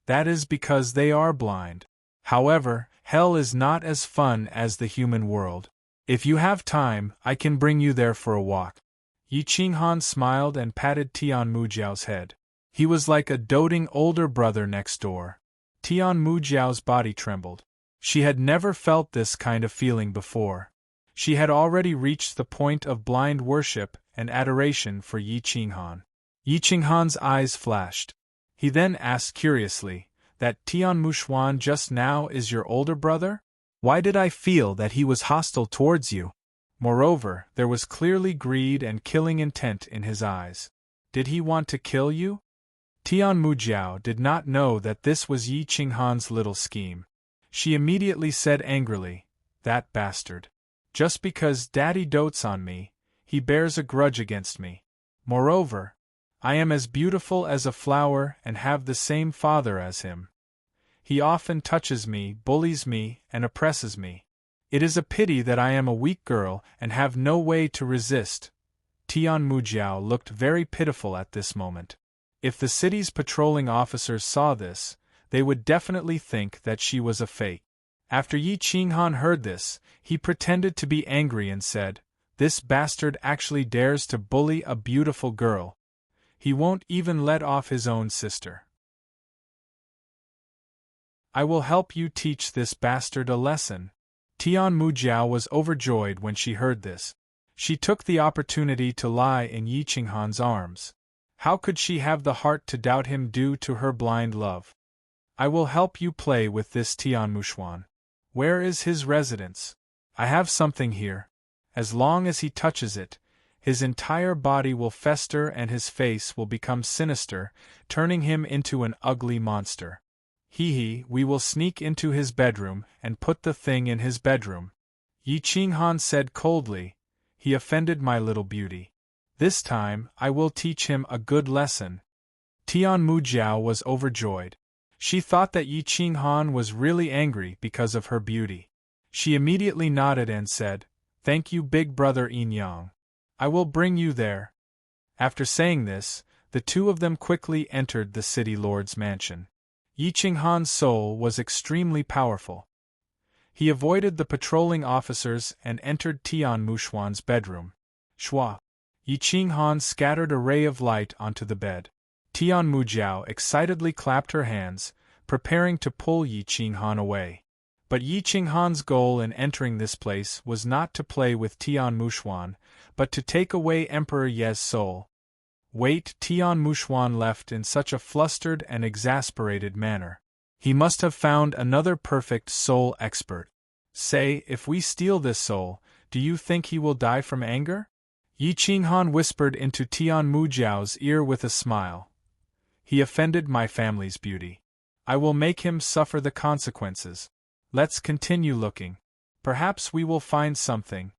"That is because they are blind. However, hell is not as fun as the human world. If you have time, I can bring you there for a walk." Yi Qinghan smiled and patted Tian Mujiao's head. He was like a doting older brother next door. Tian Mujiao's body trembled. She had never felt this kind of feeling before. She had already reached the point of blind worship and adoration for Yi Qinghan. Yi Qinghan's eyes flashed. He then asked curiously, "That Tian Muxuan just now is your older brother? Why did I feel that he was hostile towards you?" Moreover, there was clearly greed and killing intent in his eyes. Did he want to kill you? Tian Mujiao did not know that this was Yi Qinghan's little scheme. She immediately said angrily, "That bastard. Just because daddy dotes on me, he bears a grudge against me. Moreover, I am as beautiful as a flower and have the same father as him. He often touches me, bullies me, and oppresses me. It is a pity that I am a weak girl and have no way to resist." Tian Mujiao looked very pitiful at this moment. If the city's patrolling officers saw this, they would definitely think that she was a fake. After Yi Qinghan heard this, he pretended to be angry and said, "This bastard actually dares to bully a beautiful girl. He won't even let off his own sister. I will help you teach this bastard a lesson." Tian Mujiao was overjoyed when she heard this. She took the opportunity to lie in Yi Qinghan's arms. How could she have the heart to doubt him due to her blind love? "I will help you play with this Tian Muxuan. Where is his residence? I have something here. As long as he touches it, his entire body will fester and his face will become sinister, turning him into an ugly monster. We will sneak into his bedroom and put the thing in his bedroom. Yi Qinghan said coldly, he offended my little beauty. This time, I will teach him a good lesson. Tian Mujiao was overjoyed. She thought that Yi Qinghan was really angry because of her beauty. She immediately nodded and said, Thank you, big brother Yin Yang. I will bring you there. After saying this, the two of them quickly entered the city lord's mansion. Yi Qinghan's soul was extremely powerful. He avoided the patrolling officers and entered Tian Mushuan's bedroom. Shua! Yi Qinghan scattered a ray of light onto the bed. Tian Mujiao excitedly clapped her hands, preparing to pull Yi Qinghan away. But Yi Qinghan's goal in entering this place was not to play with Tian Mushuan, but to take away Emperor Ye's soul. Wait, Tian Mushuan left in such a flustered and exasperated manner. He must have found another perfect soul expert. Say, if we steal this soul, do you think he will die from anger? Yi Qinghan whispered into Tian Mujiao's ear with a smile. He offended my family's beauty. I will make him suffer the consequences. Let's continue looking. Perhaps we will find something.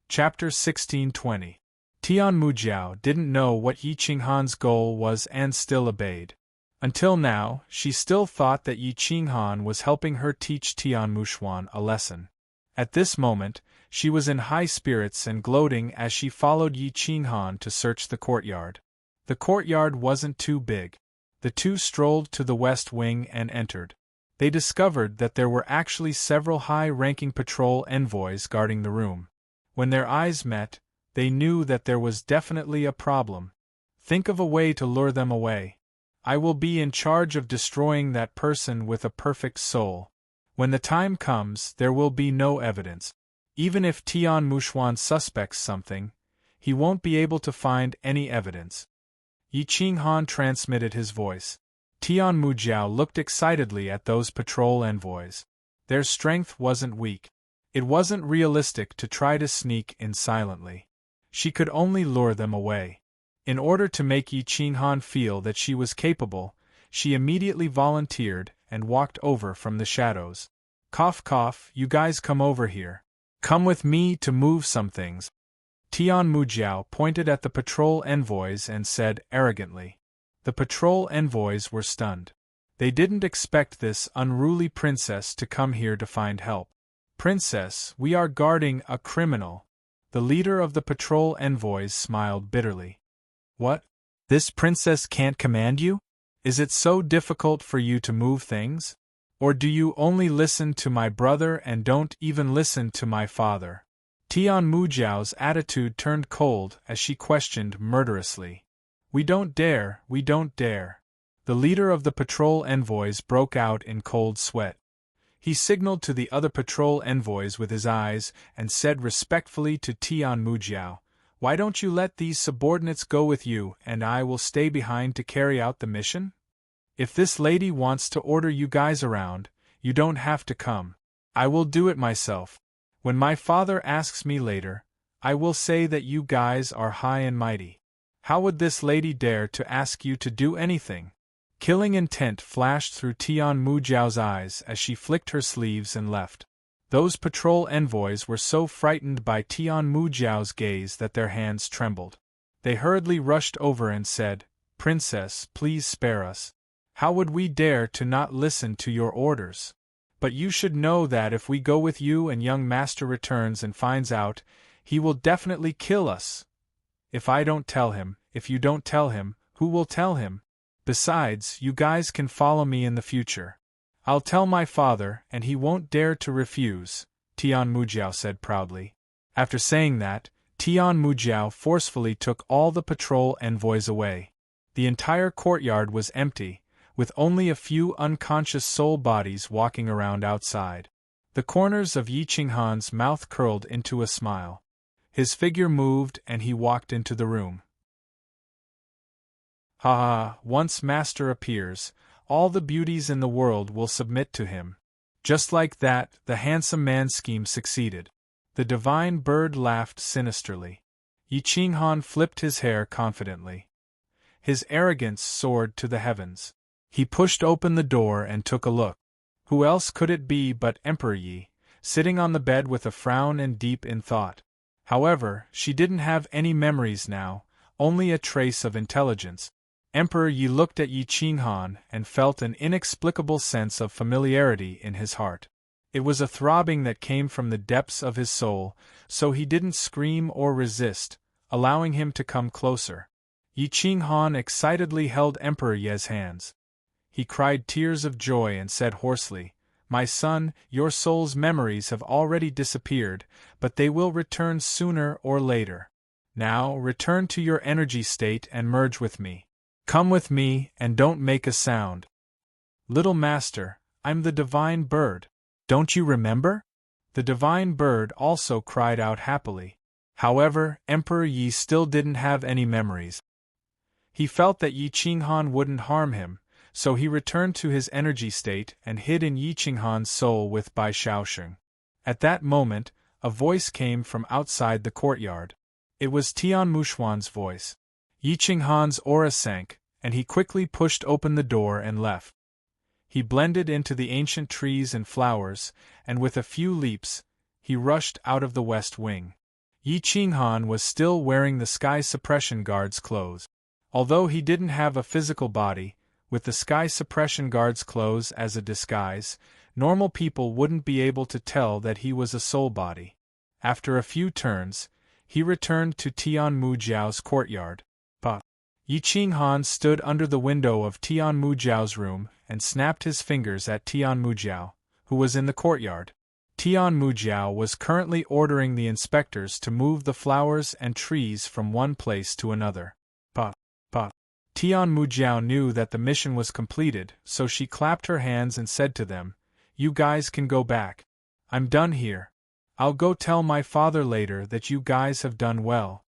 Chapter 1620. Tian Mujiao didn't know what Yi Qinghan's goal was and still obeyed. Until now, she still thought that Yi Qinghan was helping her teach Tian Mushuan a lesson. At this moment, she was in high spirits and gloating as she followed Yi Qinghan to search the courtyard. The courtyard wasn't too big. The two strolled to the west wing and entered. They discovered that there were actually several high-ranking patrol envoys guarding the room. When their eyes met, they knew that there was definitely a problem. Think of a way to lure them away. I will be in charge of destroying that person with a perfect soul. When the time comes, there will be no evidence. Even if Tian Mushuan suspects something, he won't be able to find any evidence. Yi Qinghan transmitted his voice. Tian Mujiao looked excitedly at those patrol envoys. Their strength wasn't weak. It wasn't realistic to try to sneak in silently. She could only lure them away. In order to make Yi Qinghan feel that she was capable, she immediately volunteered and walked over from the shadows. Cough cough, you guys come over here. Come with me to move some things. Tian Mujiao pointed at the patrol envoys and said arrogantly. The patrol envoys were stunned. They didn't expect this unruly princess to come here to find help. Princess, we are guarding a criminal. The leader of the patrol envoys smiled bitterly. What? This princess can't command you? Is it so difficult for you to move things? Or do you only listen to my brother and don't even listen to my father? Tian Mujiao's attitude turned cold as she questioned murderously. We don't dare, we don't dare. The leader of the patrol envoys broke out in cold sweat. He signaled to the other patrol envoys with his eyes and said respectfully to Tian Mujiao, Why don't you let these subordinates go with you and I will stay behind to carry out the mission? If this lady wants to order you guys around, you don't have to come. I will do it myself. When my father asks me later, I will say that you guys are high and mighty. How would this lady dare to ask you to do anything? Killing intent flashed through Tian Mujiao's eyes as she flicked her sleeves and left. Those patrol envoys were so frightened by Tian Mujiao's gaze that their hands trembled. They hurriedly rushed over and said, Princess, please spare us. How would we dare to not listen to your orders? But you should know that if we go with you and young master returns and finds out, he will definitely kill us. If I don't tell him, if you don't tell him, who will tell him? Besides, you guys can follow me in the future. I'll tell my father and he won't dare to refuse, Tian Mujiao said proudly. After saying that, Tian Mujiao forcefully took all the patrol envoys away. The entire courtyard was empty, with only a few unconscious soul bodies walking around outside. The corners of Yi Qinghan's mouth curled into a smile. His figure moved and he walked into the room. Ha ha, once master appears, all the beauties in the world will submit to him. Just like that, the handsome man's scheme succeeded. The divine bird laughed sinisterly. Yi Qinghan flipped his hair confidently. His arrogance soared to the heavens. He pushed open the door and took a look. Who else could it be but Emperor Yi, sitting on the bed with a frown and deep in thought. However, she didn't have any memories now, only a trace of intelligence. Emperor Yi looked at Yi Qinghan and felt an inexplicable sense of familiarity in his heart. It was a throbbing that came from the depths of his soul, so he didn't scream or resist, allowing him to come closer. Yi Qinghan excitedly held Emperor Ye's hands. He cried tears of joy and said hoarsely, "My son, your soul's memories have already disappeared, but they will return sooner or later. Now, return to your energy state and merge with me. Come with me and don't make a sound." "Little master, I'm the divine bird. Don't you remember?" The divine bird also cried out happily. However, Emperor Yi still didn't have any memories. He felt that Yi Qinghan wouldn't harm him, so he returned to his energy state and hid in Yi Qinghan's soul with Bai Shaosheng. At that moment, a voice came from outside the courtyard. It was Tian Mushuan's voice. Yi Qinghan's aura sank, and he quickly pushed open the door and left. He blended into the ancient trees and flowers, and with a few leaps, he rushed out of the west wing. Yi Qinghan was still wearing the Sky Suppression Guard's clothes. Although he didn't have a physical body, with the Sky Suppression Guard's clothes as a disguise, normal people wouldn't be able to tell that he was a soul body. After a few turns, he returned to Tian Mujiao's courtyard. Yi Qinghan stood under the window of Tian Mujiao's room and snapped his fingers at Tian Mujiao, who was in the courtyard. Tian Mujiao was currently ordering the inspectors to move the flowers and trees from one place to another. Tian Mujiao knew that the mission was completed, so she clapped her hands and said to them, "You guys can go back. I'm done here. I'll go tell my father later that you guys have done well."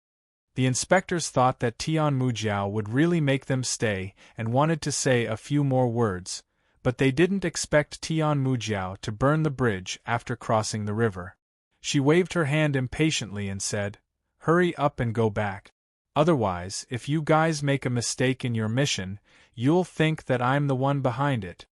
The inspectors thought that Tian Mujiao would really make them stay and wanted to say a few more words, but they didn't expect Tian Mujiao to burn the bridge after crossing the river. She waved her hand impatiently and said, "Hurry up and go back. Otherwise, if you guys make a mistake in your mission, you'll think that I'm the one behind it."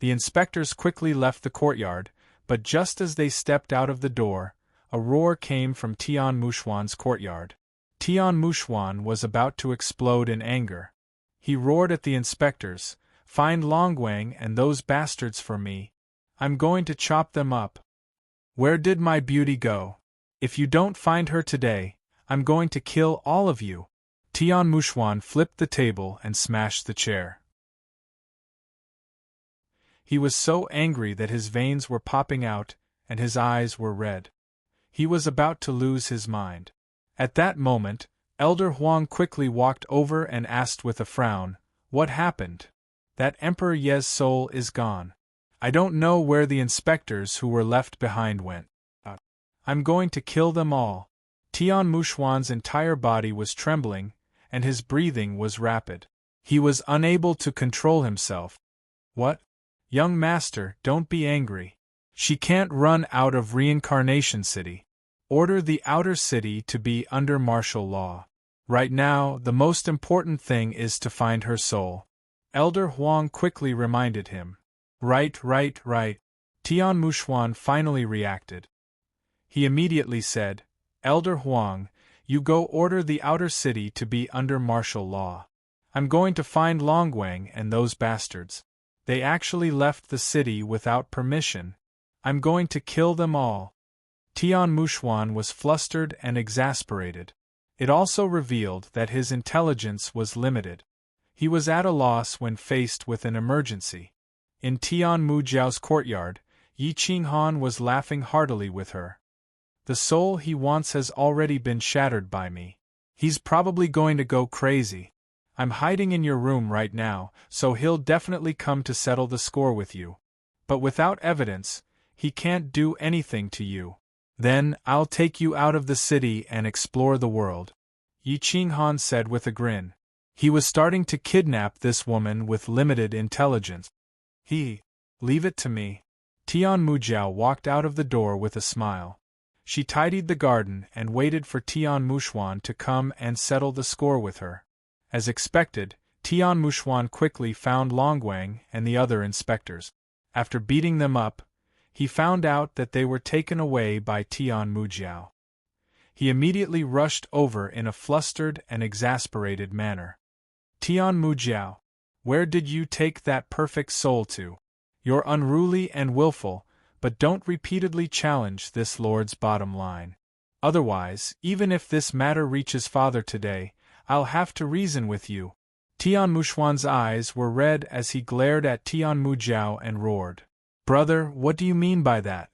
The inspectors quickly left the courtyard, but just as they stepped out of the door, a roar came from Tian Mushuan's courtyard. Tian Mushuan was about to explode in anger. He roared at the inspectors, "Find Longwang and those bastards for me. I'm going to chop them up. Where did my beauty go? If you don't find her today, I'm going to kill all of you." Tian Mushuan flipped the table and smashed the chair. He was so angry that his veins were popping out and his eyes were red. He was about to lose his mind. At that moment, Elder Huang quickly walked over and asked with a frown, "What happened? That Emperor Ye's soul is gone. I don't know where the inspectors who were left behind went. I'm going to kill them all." Tian Mushuan's entire body was trembling, and his breathing was rapid. He was unable to control himself. "What? Young master, don't be angry. She can't run out of Reincarnation City. Order the outer city to be under martial law. Right now, the most important thing is to find her soul." Elder Huang quickly reminded him. Right. Tian Mushuan finally reacted. He immediately said, "Elder Huang, you go order the outer city to be under martial law. I'm going to find Longwang and those bastards. They actually left the city without permission. I'm going to kill them all." Tian Mushuan was flustered and exasperated. It also revealed that his intelligence was limited. He was at a loss when faced with an emergency. In Tian Mujiao's courtyard, Yi Qinghan was laughing heartily with her. "The soul he wants has already been shattered by me. He's probably going to go crazy. I'm hiding in your room right now, so he'll definitely come to settle the score with you. But without evidence, he can't do anything to you. Then, I'll take you out of the city and explore the world," Yi Qinghan said with a grin. He was starting to kidnap this woman with limited intelligence. Leave it to me. Tian Mujiao walked out of the door with a smile. She tidied the garden and waited for Tian Mushuan to come and settle the score with her. As expected, Tian Mushuan quickly found Longguang and the other inspectors. After beating them up, he found out that they were taken away by Tian Mujiao. He immediately rushed over in a flustered and exasperated manner. Tian Mujiao, where did you take that perfect soul to? You're unruly and willful, but don't repeatedly challenge this lord's bottom line. Otherwise, even if this matter reaches father today, I'll have to reason with you. Tian Mushuan's eyes were red as he glared at Tian Mujiao and roared. Brother, what do you mean by that?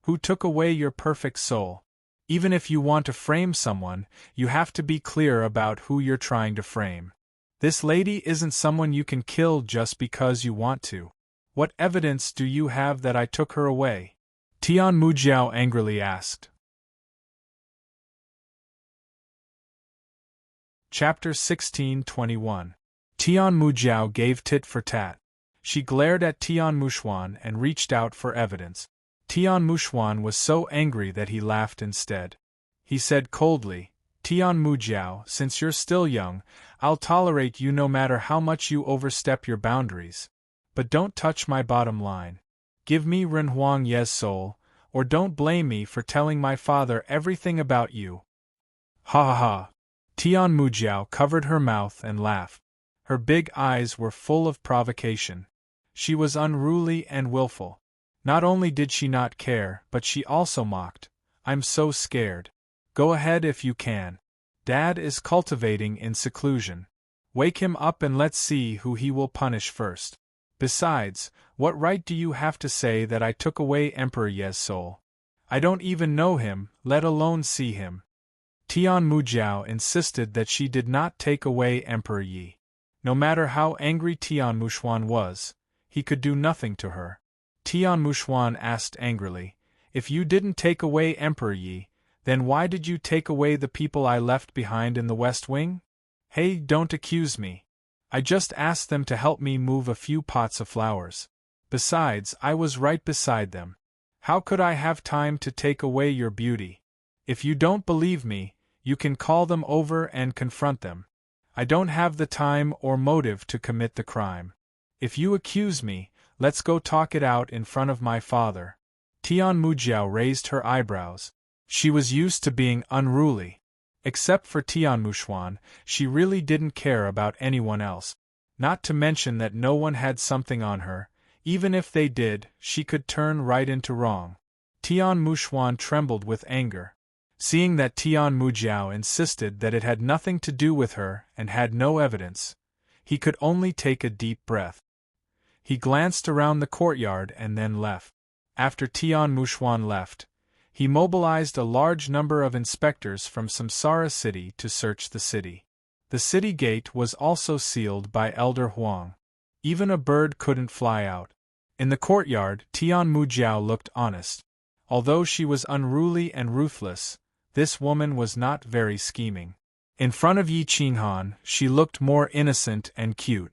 Who took away your perfect soul? Even if you want to frame someone, you have to be clear about who you're trying to frame. This lady isn't someone you can kill just because you want to. What evidence do you have that I took her away? Tian Mujiao angrily asked. Chapter 16:21. Tian Mujiao gave tit for tat. She glared at Tian Mushuan and reached out for evidence. Tian Mushuan was so angry that he laughed instead. He said coldly, Tian Mujiao, since you're still young, I'll tolerate you no matter how much you overstep your boundaries. But don't touch my bottom line. Give me Renhuang Ye's soul, or don't blame me for telling my father everything about you. Ha ha ha. Tian Mujiao covered her mouth and laughed. Her big eyes were full of provocation. She was unruly and willful. Not only did she not care, but she also mocked. I'm so scared. Go ahead if you can. Dad is cultivating in seclusion. Wake him up and let's see who he will punish first. Besides, what right do you have to say that I took away Emperor Ye's soul? I don't even know him, let alone see him. Tian Mujiao insisted that she did not take away Emperor Yi. No matter how angry Tian Mushuan was, he could do nothing to her. Tian Mushuan asked angrily, if you didn't take away Emperor Yi, then why did you take away the people I left behind in the West Wing? Hey, don't accuse me. I just asked them to help me move a few pots of flowers. Besides, I was right beside them. How could I have time to take away your beauty? If you don't believe me, you can call them over and confront them. I don't have the time or motive to commit the crime. If you accuse me, let's go talk it out in front of my father. Tian Mujiao raised her eyebrows. She was used to being unruly. Except for Tian Mushuan, she really didn't care about anyone else. Not to mention that no one had something on her. Even if they did, she could turn right into wrong. Tian Mushuan trembled with anger. Seeing that Tian Mujiao insisted that it had nothing to do with her and had no evidence, he could only take a deep breath. He glanced around the courtyard and then left. After Tian Mushuan left, he mobilized a large number of inspectors from Samsara City to search the city. The city gate was also sealed by Elder Huang. Even a bird couldn't fly out. In the courtyard, Tian Mujiao looked honest. Although she was unruly and ruthless, this woman was not very scheming. In front of Yi Qinghan, she looked more innocent and cute.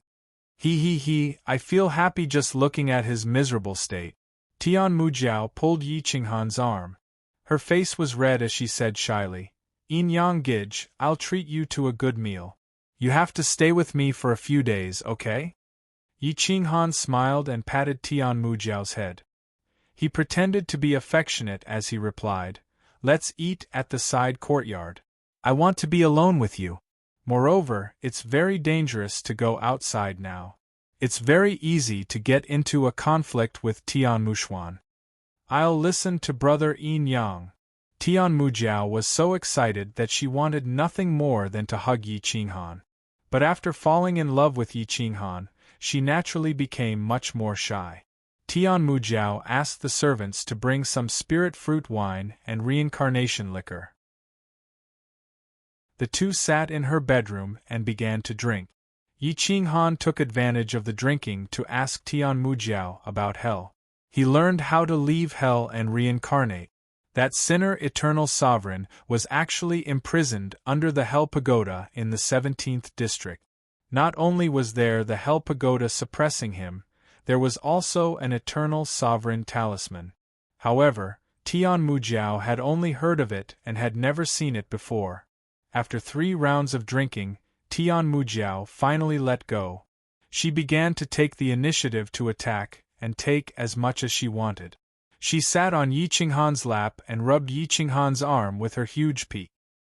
I feel happy just looking at his miserable state. Tian Mujiao pulled Yi Qinghan's arm. Her face was red as she said shyly, Yin Yang Gij, I'll treat you to a good meal. You have to stay with me for a few days, okay? Yi Qinghan smiled and patted Tian Mujiao's head. He pretended to be affectionate as he replied, let's eat at the side courtyard. I want to be alone with you. Moreover, it's very dangerous to go outside now. It's very easy to get into a conflict with Tian Mushuan. I'll listen to Brother Yin Yang. Tian Mujiao was so excited that she wanted nothing more than to hug Yi Qinghan. But after falling in love with Yi Qinghan, she naturally became much more shy. Tian Mujiao asked the servants to bring some spirit fruit wine and reincarnation liquor. The two sat in her bedroom and began to drink. Yi Qinghan took advantage of the drinking to ask Tian Mujiao about hell. He learned how to leave hell and reincarnate. That sinner eternal sovereign was actually imprisoned under the Hell Pagoda in the 17th district. Not only was there the Hell Pagoda suppressing him, there was also an eternal sovereign talisman. However, Tian Mujiao had only heard of it and had never seen it before. After 3 rounds of drinking, Tian Mujiao finally let go. She began to take the initiative to attack, and take as much as she wanted. She sat on Yi Qinghan's lap and rubbed Yi Qinghan's arm with her huge beak.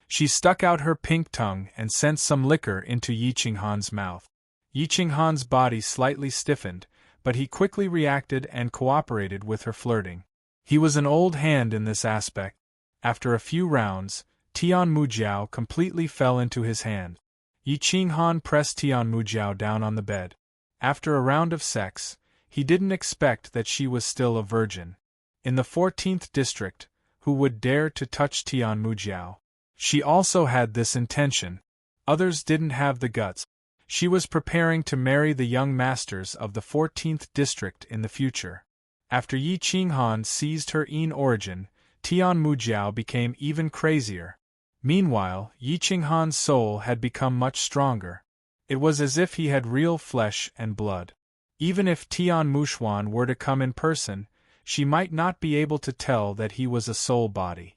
She stuck out her pink tongue and sent some liquor into Yi Qinghan's mouth. Yi Qinghan's body slightly stiffened, but he quickly reacted and cooperated with her flirting. He was an old hand in this aspect. After a few rounds, Tian Mujiao completely fell into his hand. Yi Qinghan pressed Tian Mujiao down on the bed. After a round of sex, he didn't expect that she was still a virgin. In the 14th district, who would dare to touch Tian Mujiao? She also had this intention. Others didn't have the guts. She was preparing to marry the young masters of the 14th district in the future. After Yi Qinghan seized her Yin origin, Tian Mujiao became even crazier. Meanwhile, Yi Qinghan's soul had become much stronger. It was as if he had real flesh and blood. Even if Tian Muxuan were to come in person, she might not be able to tell that he was a soul body.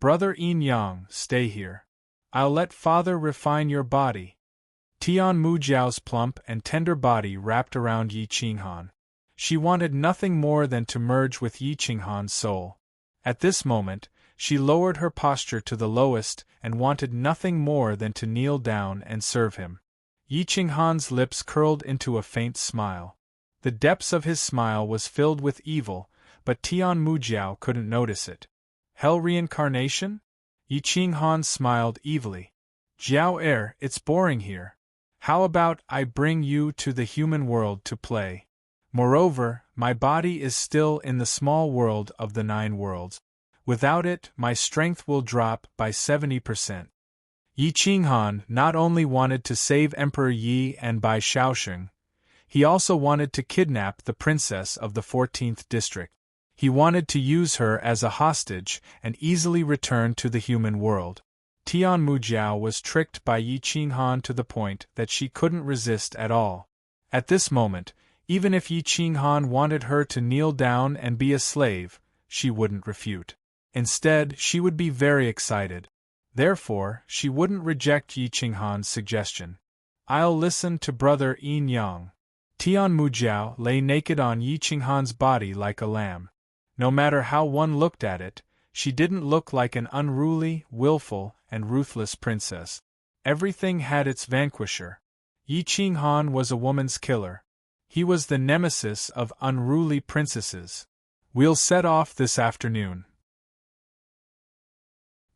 Brother Yin Yang, stay here. I'll let father refine your body. Tian Mujiao's plump and tender body wrapped around Yi Qinghan. She wanted nothing more than to merge with Yi Qinghan's soul. At this moment, she lowered her posture to the lowest and wanted nothing more than to kneel down and serve him. Yi Qinghan's lips curled into a faint smile. The depths of his smile was filled with evil, but Tian Mujiao couldn't notice it. Hell reincarnation? Yi Qinghan smiled evilly. Jiao Er, it's boring here. How about I bring you to the human world to play? Moreover, my body is still in the small world of the 9 worlds. Without it, my strength will drop by 70%. Yi Qinghan not only wanted to save Emperor Yi and Bai Shaoxing, he also wanted to kidnap the princess of the 14th district. He wanted to use her as a hostage and easily return to the human world. Tian Mujiao was tricked by Yi Qinghan to the point that she couldn't resist at all. At this moment, even if Yi Qinghan wanted her to kneel down and be a slave, she wouldn't refute. Instead, she would be very excited. Therefore, she wouldn't reject Yi Qinghan's suggestion. I'll listen to brother Yin Yang. Tian Mujiao lay naked on Yi Qinghan's body like a lamb. No matter how one looked at it, she didn't look like an unruly, willful, and ruthless princess. Everything had its vanquisher. Yi Qinghan was a woman's killer. He was the nemesis of unruly princesses. We'll set off this afternoon.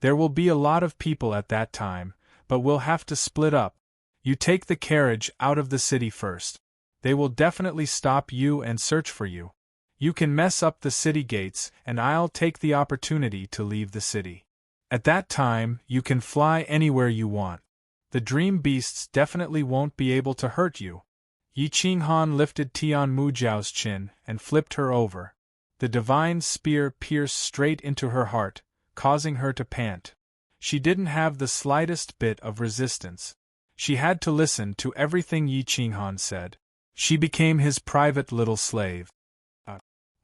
There will be a lot of people at that time, but we'll have to split up. You take the carriage out of the city first. They will definitely stop you and search for you. You can mess up the city gates, and I'll take the opportunity to leave the city. At that time, you can fly anywhere you want. The dream beasts definitely won't be able to hurt you. Yi Qinghan lifted Tian Mujiao's chin and flipped her over. The divine spear pierced straight into her heart, causing her to pant. She didn't have the slightest bit of resistance. She had to listen to everything Yi Qinghan said. She became his private little slave.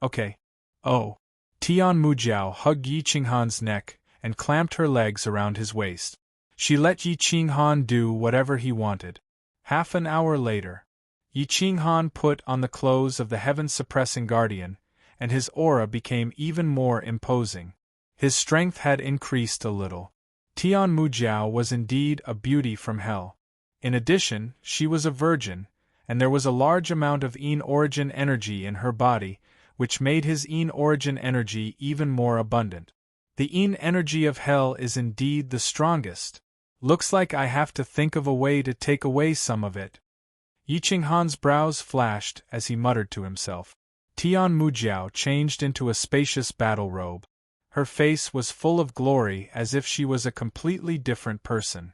Okay. Oh. Tian Mujiao hugged Yi Qinghan's neck and clamped her legs around his waist. She let Yi Qinghan do whatever he wanted. Half an hour later, Yi Qinghan put on the clothes of the heaven-suppressing guardian, and his aura became even more imposing. His strength had increased a little. Tian Mujiao was indeed a beauty from hell. In addition, she was a virgin, and there was a large amount of Yin origin energy in her body, which made his Yin origin energy even more abundant. The Yin energy of hell is indeed the strongest. Looks like I have to think of a way to take away some of it. Yi Qinghan's brows flashed as he muttered to himself. Tian Mujiao changed into a spacious battle robe. Her face was full of glory as if she was a completely different person.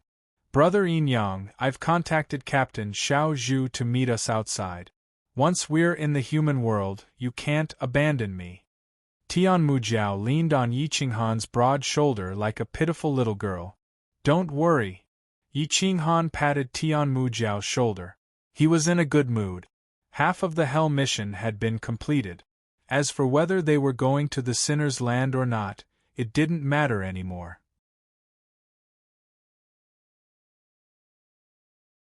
Brother Yin Yang, I've contacted Captain Xiao Zhu to meet us outside. Once we're in the human world, you can't abandon me. Tian Mujiao leaned on Yi Qinghan's broad shoulder like a pitiful little girl. Don't worry. Yi Qinghan patted Tian Mujiao's shoulder. He was in a good mood. Half of the Hell mission had been completed. As for whether they were going to the Sinner's Land or not, it didn't matter anymore.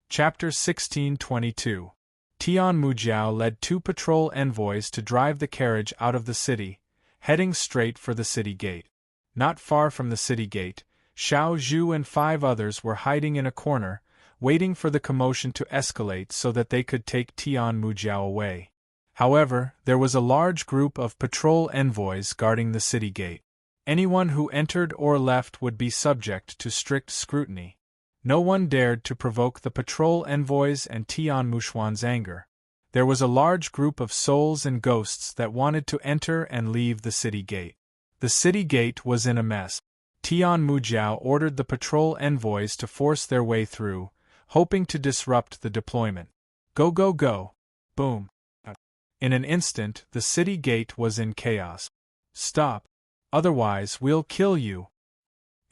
Chapter 1622. Tian Mujiao led 2 patrol envoys to drive the carriage out of the city, heading straight for the city gate. Not far from the city gate, Xiao Zhu and 5 others were hiding in a corner, waiting for the commotion to escalate so that they could take Tian Mujiao away. However, there was a large group of patrol envoys guarding the city gate. Anyone who entered or left would be subject to strict scrutiny. No one dared to provoke the patrol envoys and Tian Muxuan's anger. There was a large group of souls and ghosts that wanted to enter and leave the city gate. The city gate was in a mess. Tian Mujiao ordered the patrol envoys to force their way through, hoping to disrupt the deployment. Go go go! Boom! In an instant, the city gate was in chaos. Stop! Otherwise we'll kill you!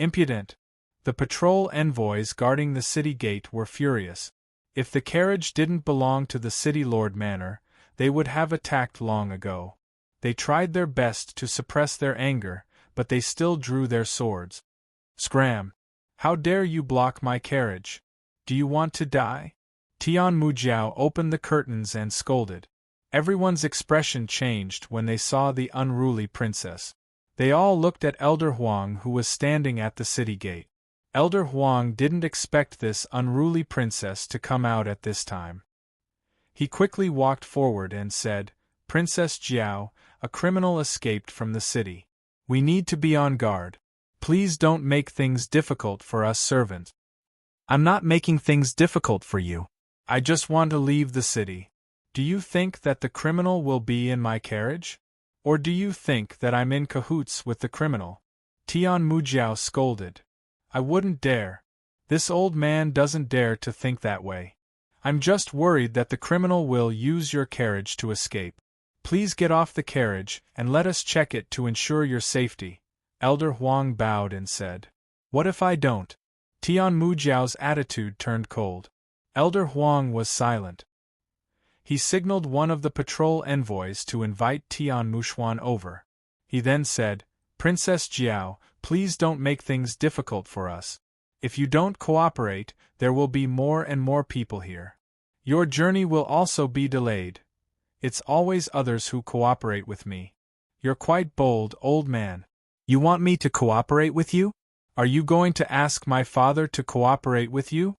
Impudent! The patrol envoys guarding the city gate were furious. If the carriage didn't belong to the city lord manor, they would have attacked long ago. They tried their best to suppress their anger, but they still drew their swords. Scram! How dare you block my carriage? Do you want to die? Tian Mujiao opened the curtains and scolded. Everyone's expression changed when they saw the unruly princess. They all looked at Elder Huang, who was standing at the city gate. Elder Huang didn't expect this unruly princess to come out at this time. He quickly walked forward and said, "Princess Jiao, a criminal escaped from the city. We need to be on guard. Please don't make things difficult for us servants." "I'm not making things difficult for you. I just want to leave the city. Do you think that the criminal will be in my carriage? Or do you think that I'm in cahoots with the criminal?" Tian Mujiao scolded. "I wouldn't dare. This old man doesn't dare to think that way. I'm just worried that the criminal will use your carriage to escape. Please get off the carriage and let us check it to ensure your safety." Elder Huang bowed and said, "What if I don't?" Tian Mujiao's attitude turned cold. Elder Huang was silent. He signaled one of the patrol envoys to invite Tian Muxuan over. He then said, "Princess Jiao, please don't make things difficult for us. If you don't cooperate, there will be more and more people here. Your journey will also be delayed. It's always others who cooperate with me. You're quite bold, old man. You want me to cooperate with you? Are you going to ask my father to cooperate with you?"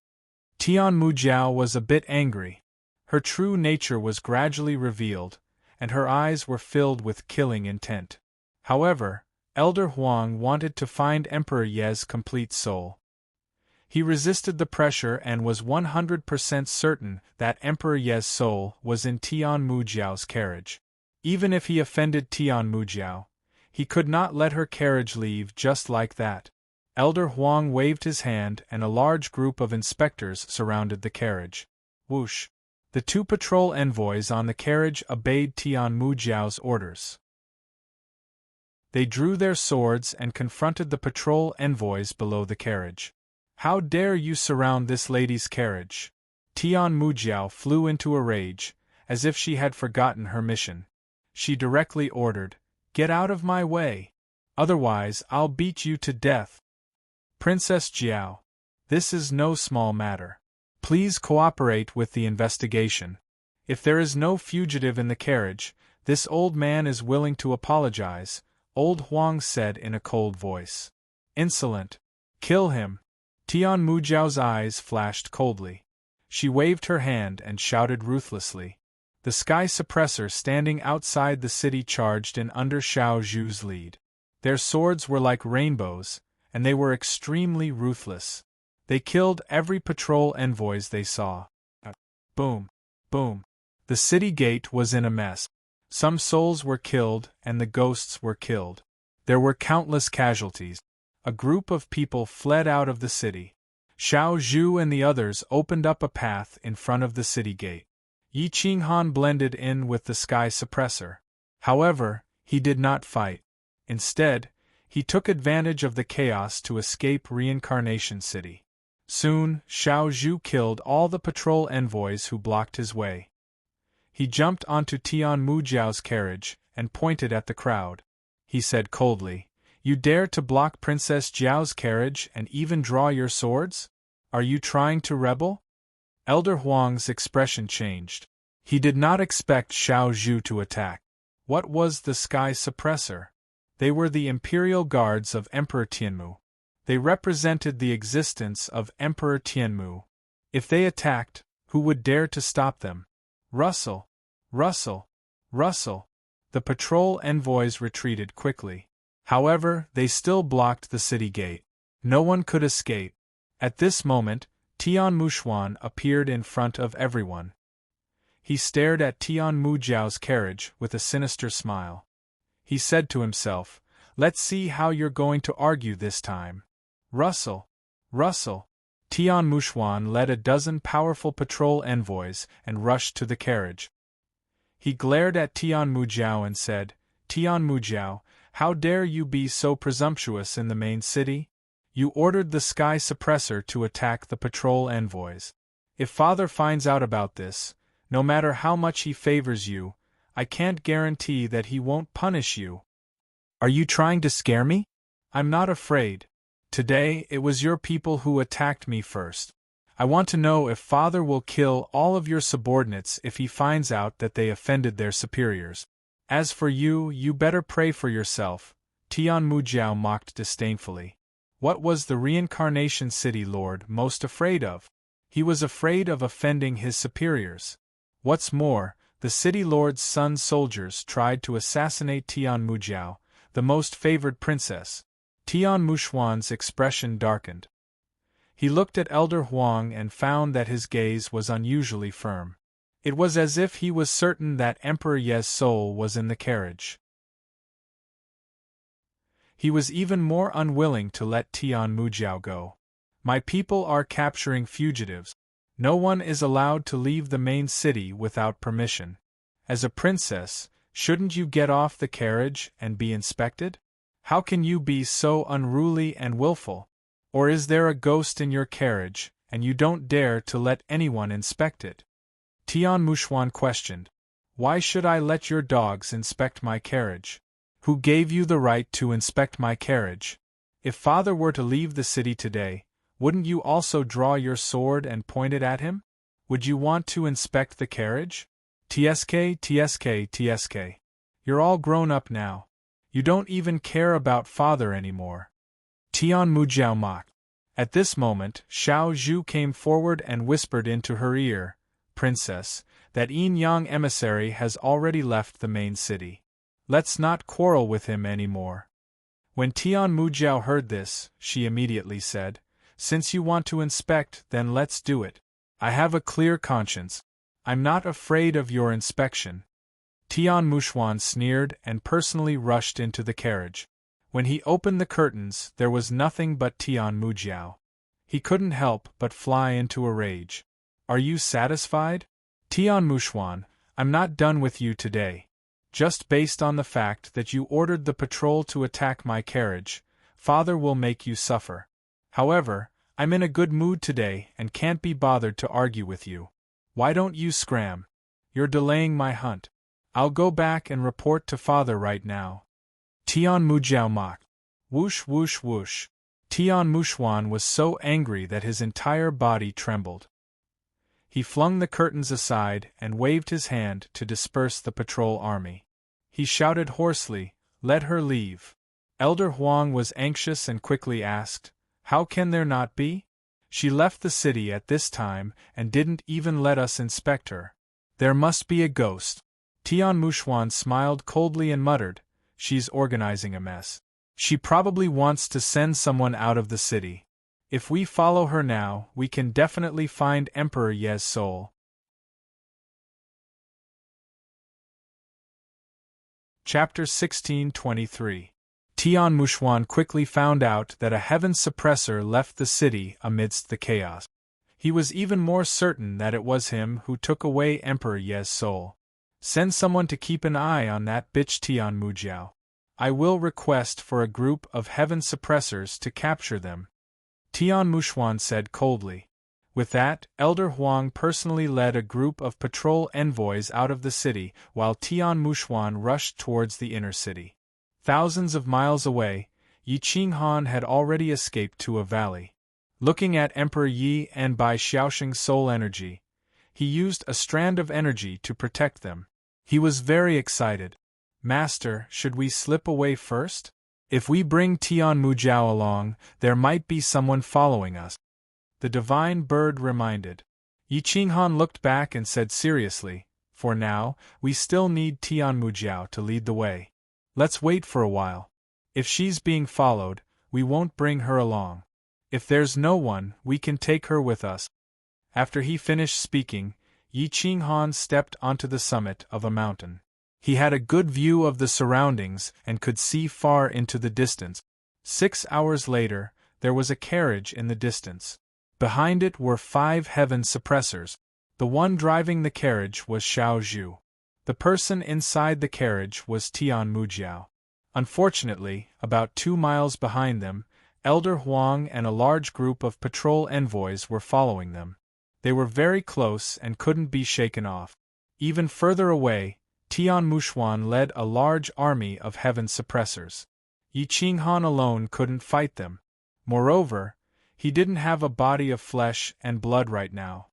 Tian Mujiao was a bit angry. Her true nature was gradually revealed, and her eyes were filled with killing intent. However, Elder Huang wanted to find Emperor Ye's complete soul. He resisted the pressure and was 100% certain that Emperor Ye's soul was in Tian Mujiao's carriage. Even if he offended Tian Mujiao, he could not let her carriage leave just like that. Elder Huang waved his hand and a large group of inspectors surrounded the carriage. Whoosh! The 2 patrol envoys on the carriage obeyed Tian Mujiao's orders. They drew their swords and confronted the patrol envoys below the carriage. "How dare you surround this lady's carriage?" Tian Mujiao flew into a rage, as if she had forgotten her mission. She directly ordered, "Get out of my way! Otherwise I'll beat you to death." "Princess Jiao, this is no small matter. Please cooperate with the investigation. If there is no fugitive in the carriage, this old man is willing to apologize," Old Huang said in a cold voice. "Insolent! Kill him!" Tian Mujiao's eyes flashed coldly. She waved her hand and shouted ruthlessly. The sky suppressor standing outside the city charged in under Xiao Zhu's lead. Their swords were like rainbows, and they were extremely ruthless. They killed every patrol envoys they saw. Boom! Boom! The city gate was in a mess. Some souls were killed and the ghosts were killed. There were countless casualties. A group of people fled out of the city. Xiao Zhu and the others opened up a path in front of the city gate. Yi Qinghan blended in with the sky suppressor. However, he did not fight. Instead, he took advantage of the chaos to escape Reincarnation City. Soon, Xiao Zhu killed all the patrol envoys who blocked his way. He jumped onto Tian Mujiao's carriage and pointed at the crowd. He said coldly, "You dare to block Princess Jiao's carriage and even draw your swords? Are you trying to rebel?" Elder Huang's expression changed. He did not expect Xiao Zhu to attack. What was the sky suppressor? They were the imperial guards of Emperor Tianmu. They represented the existence of Emperor Tianmu. If they attacked, who would dare to stop them? Rustle! Rustle! Rustle! The patrol envoys retreated quickly. However, they still blocked the city gate. No one could escape. At this moment, Tian Muxuan appeared in front of everyone. He stared at Tian Mujiao's carriage with a sinister smile. He said to himself, "Let's see how you're going to argue this time." Rustle! Rustle! Tian Muxuan led a dozen powerful patrol envoys and rushed to the carriage. He glared at Tian Mujiao and said, "Tian Mujiao, how dare you be so presumptuous in the main city? You ordered the sky suppressor to attack the patrol envoys. If father finds out about this, no matter how much he favors you, I can't guarantee that he won't punish you." "Are you trying to scare me?" "I'm not afraid. Today, it was your people who attacked me first. I want to know if father will kill all of your subordinates if he finds out that they offended their superiors. As for you, you better pray for yourself," Tian Mujiao mocked disdainfully. What was the reincarnation city lord most afraid of? He was afraid of offending his superiors. What's more, the city lord's son's soldiers tried to assassinate Tian Mujiao, the most favored princess. Tian Muxuan's expression darkened. He looked at Elder Huang and found that his gaze was unusually firm. It was as if he was certain that Emperor Ye's soul was in the carriage. He was even more unwilling to let Tian Mujiao go. "My people are capturing fugitives. No one is allowed to leave the main city without permission. As a princess, shouldn't you get off the carriage and be inspected? How can you be so unruly and willful? Or is there a ghost in your carriage, and you don't dare to let anyone inspect it?" Tian Muxuan questioned. "Why should I let your dogs inspect my carriage? Who gave you the right to inspect my carriage? If father were to leave the city today, wouldn't you also draw your sword and point it at him? Would you want to inspect the carriage? TSK, TSK, TSK. You're all grown up now. You don't even care about father anymore." Tian Mujiao mocked. At this moment, Xiao Zhu came forward and whispered into her ear, "Princess, that Yin-Yang emissary has already left the main city. Let's not quarrel with him anymore." When Tian Mujiao heard this, she immediately said, "Since you want to inspect, then let's do it. I have a clear conscience. I'm not afraid of your inspection." Tian Muxuan sneered and personally rushed into the carriage. When he opened the curtains, there was nothing but Tian Mujiao. He couldn't help but fly into a rage. "Are you satisfied? Tian Muxuan, I'm not done with you today. Just based on the fact that you ordered the patrol to attack my carriage, father will make you suffer. However, I'm in a good mood today and can't be bothered to argue with you. Why don't you scram? You're delaying my hunt. I'll go back and report to father right now." Tian Mujiao mocked. Whoosh whoosh whoosh. Tian Muxuan was so angry that his entire body trembled. He flung the curtains aside and waved his hand to disperse the patrol army. He shouted hoarsely, "Let her leave." Elder Huang was anxious and quickly asked, "How can there not be? She left the city at this time and didn't even let us inspect her. There must be a ghost." Tian Muxuan smiled coldly and muttered, "She's organizing a mess. She probably wants to send someone out of the city. If we follow her now, we can definitely find Emperor Ye's soul." Chapter 1623. Tian Muxuan quickly found out that a heaven suppressor left the city amidst the chaos. He was even more certain that it was him who took away Emperor Ye's soul. "Send someone to keep an eye on that bitch Tian Mujiao. I will request for a group of heaven suppressors to capture them." Tian Muxuan said coldly. With that, Elder Huang personally led a group of patrol envoys out of the city, while Tian Muxuan rushed towards the inner city. Thousands of miles away, Yi Qinghan had already escaped to a valley. Looking at Emperor Yi and Bai Xiaoxing's soul energy, he used a strand of energy to protect them. He was very excited. Master, should we slip away first? If we bring Tian Mujiao along, there might be someone following us. The divine bird reminded. Yi Qinghan looked back and said seriously, for now, we still need Tian Mujiao to lead the way. Let's wait for a while. If she's being followed, we won't bring her along. If there's no one, we can take her with us. After he finished speaking, Yi Qinghan stepped onto the summit of a mountain. He had a good view of the surroundings and could see far into the distance. 6 hours later, there was a carriage in the distance. Behind it were 5 heaven suppressors. The one driving the carriage was Xiao Zhu. The person inside the carriage was Tian Mujiao. Unfortunately, about 2 miles behind them, Elder Huang and a large group of patrol envoys were following them. They were very close and couldn't be shaken off. Even further away, Tian Muxuan led a large army of heaven suppressors. Yi Qinghan alone couldn't fight them. Moreover, he didn't have a body of flesh and blood right now.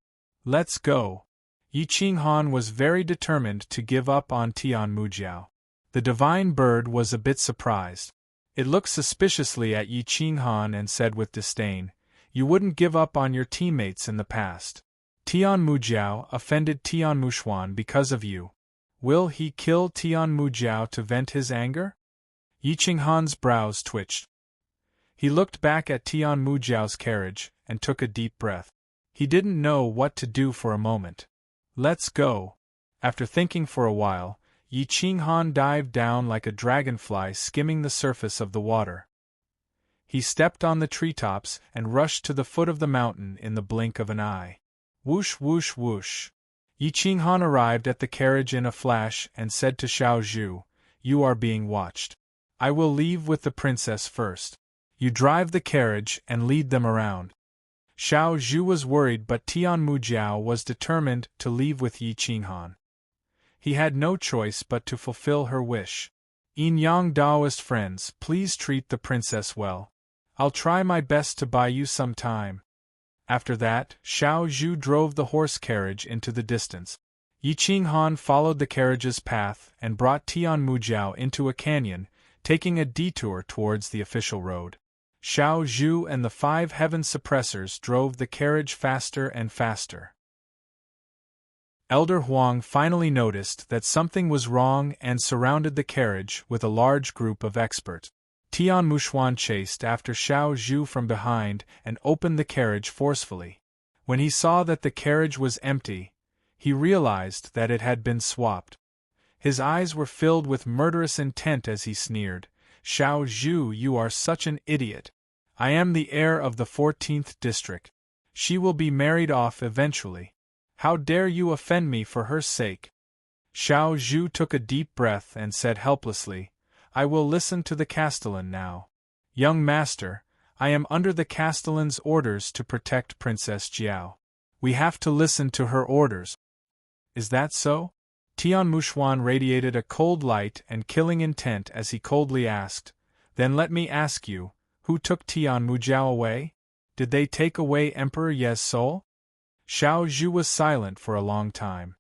Let's go. Yi Qinghan was very determined to give up on Tian Mujiao. The divine bird was a bit surprised. It looked suspiciously at Yi Qinghan and said with disdain, "You wouldn't give up on your teammates in the past. Tian Mujiao offended Tian Muxuan because of you. Will he kill Tian Mujiao to vent his anger?" Yi Qinghan's brows twitched. He looked back at Tian Mujiao's carriage and took a deep breath. He didn't know what to do for a moment. Let's go. After thinking for a while, Yi Qinghan dived down like a dragonfly skimming the surface of the water. He stepped on the treetops and rushed to the foot of the mountain in the blink of an eye. Whoosh whoosh whoosh. Yi Qinghan arrived at the carriage in a flash and said to Xiao Zhu, "You are being watched. I will leave with the princess first. You drive the carriage and lead them around." Xiao Zhu was worried, but Tian Mujiao was determined to leave with Yi Qinghan. He had no choice but to fulfill her wish. "Yin Yang Daoist friends, please treat the princess well. I'll try my best to buy you some time." After that, Xiao Zhu drove the horse carriage into the distance. Yi Qinghan followed the carriage's path and brought Tian Mujiao into a canyon, taking a detour towards the official road. Xiao Zhu and the 5 heaven suppressors drove the carriage faster and faster. Elder Huang finally noticed that something was wrong and surrounded the carriage with a large group of experts. Tian Muxuan chased after Xiao Zhu from behind and opened the carriage forcefully. When he saw that the carriage was empty, he realized that it had been swapped. His eyes were filled with murderous intent as he sneered, "Xiao Zhu, you are such an idiot. I am the heir of the 14th district. She will be married off eventually. How dare you offend me for her sake?" Xiao Zhu took a deep breath and said helplessly, "I will listen to the Castellan now. Young master, I am under the Castellan's orders to protect Princess Jiao. We have to listen to her orders." "Is that so?" Tian Muxuan radiated a cold light and killing intent as he coldly asked, "Then let me ask you, who took Tian Mujiao away? Did they take away Emperor Ye's soul?" Xiao Zhu was silent for a long time.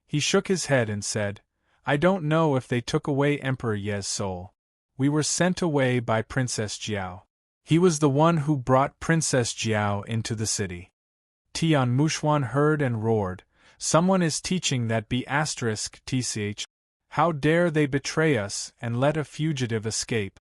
He shook his head and said, "I don't know if they took away Emperor Ye's soul. We were sent away by Princess Jiao. He was the one who brought Princess Jiao into the city." Tian Muxuan heard and roared, "Someone is teaching that B***tch. How dare they betray us and let a fugitive escape?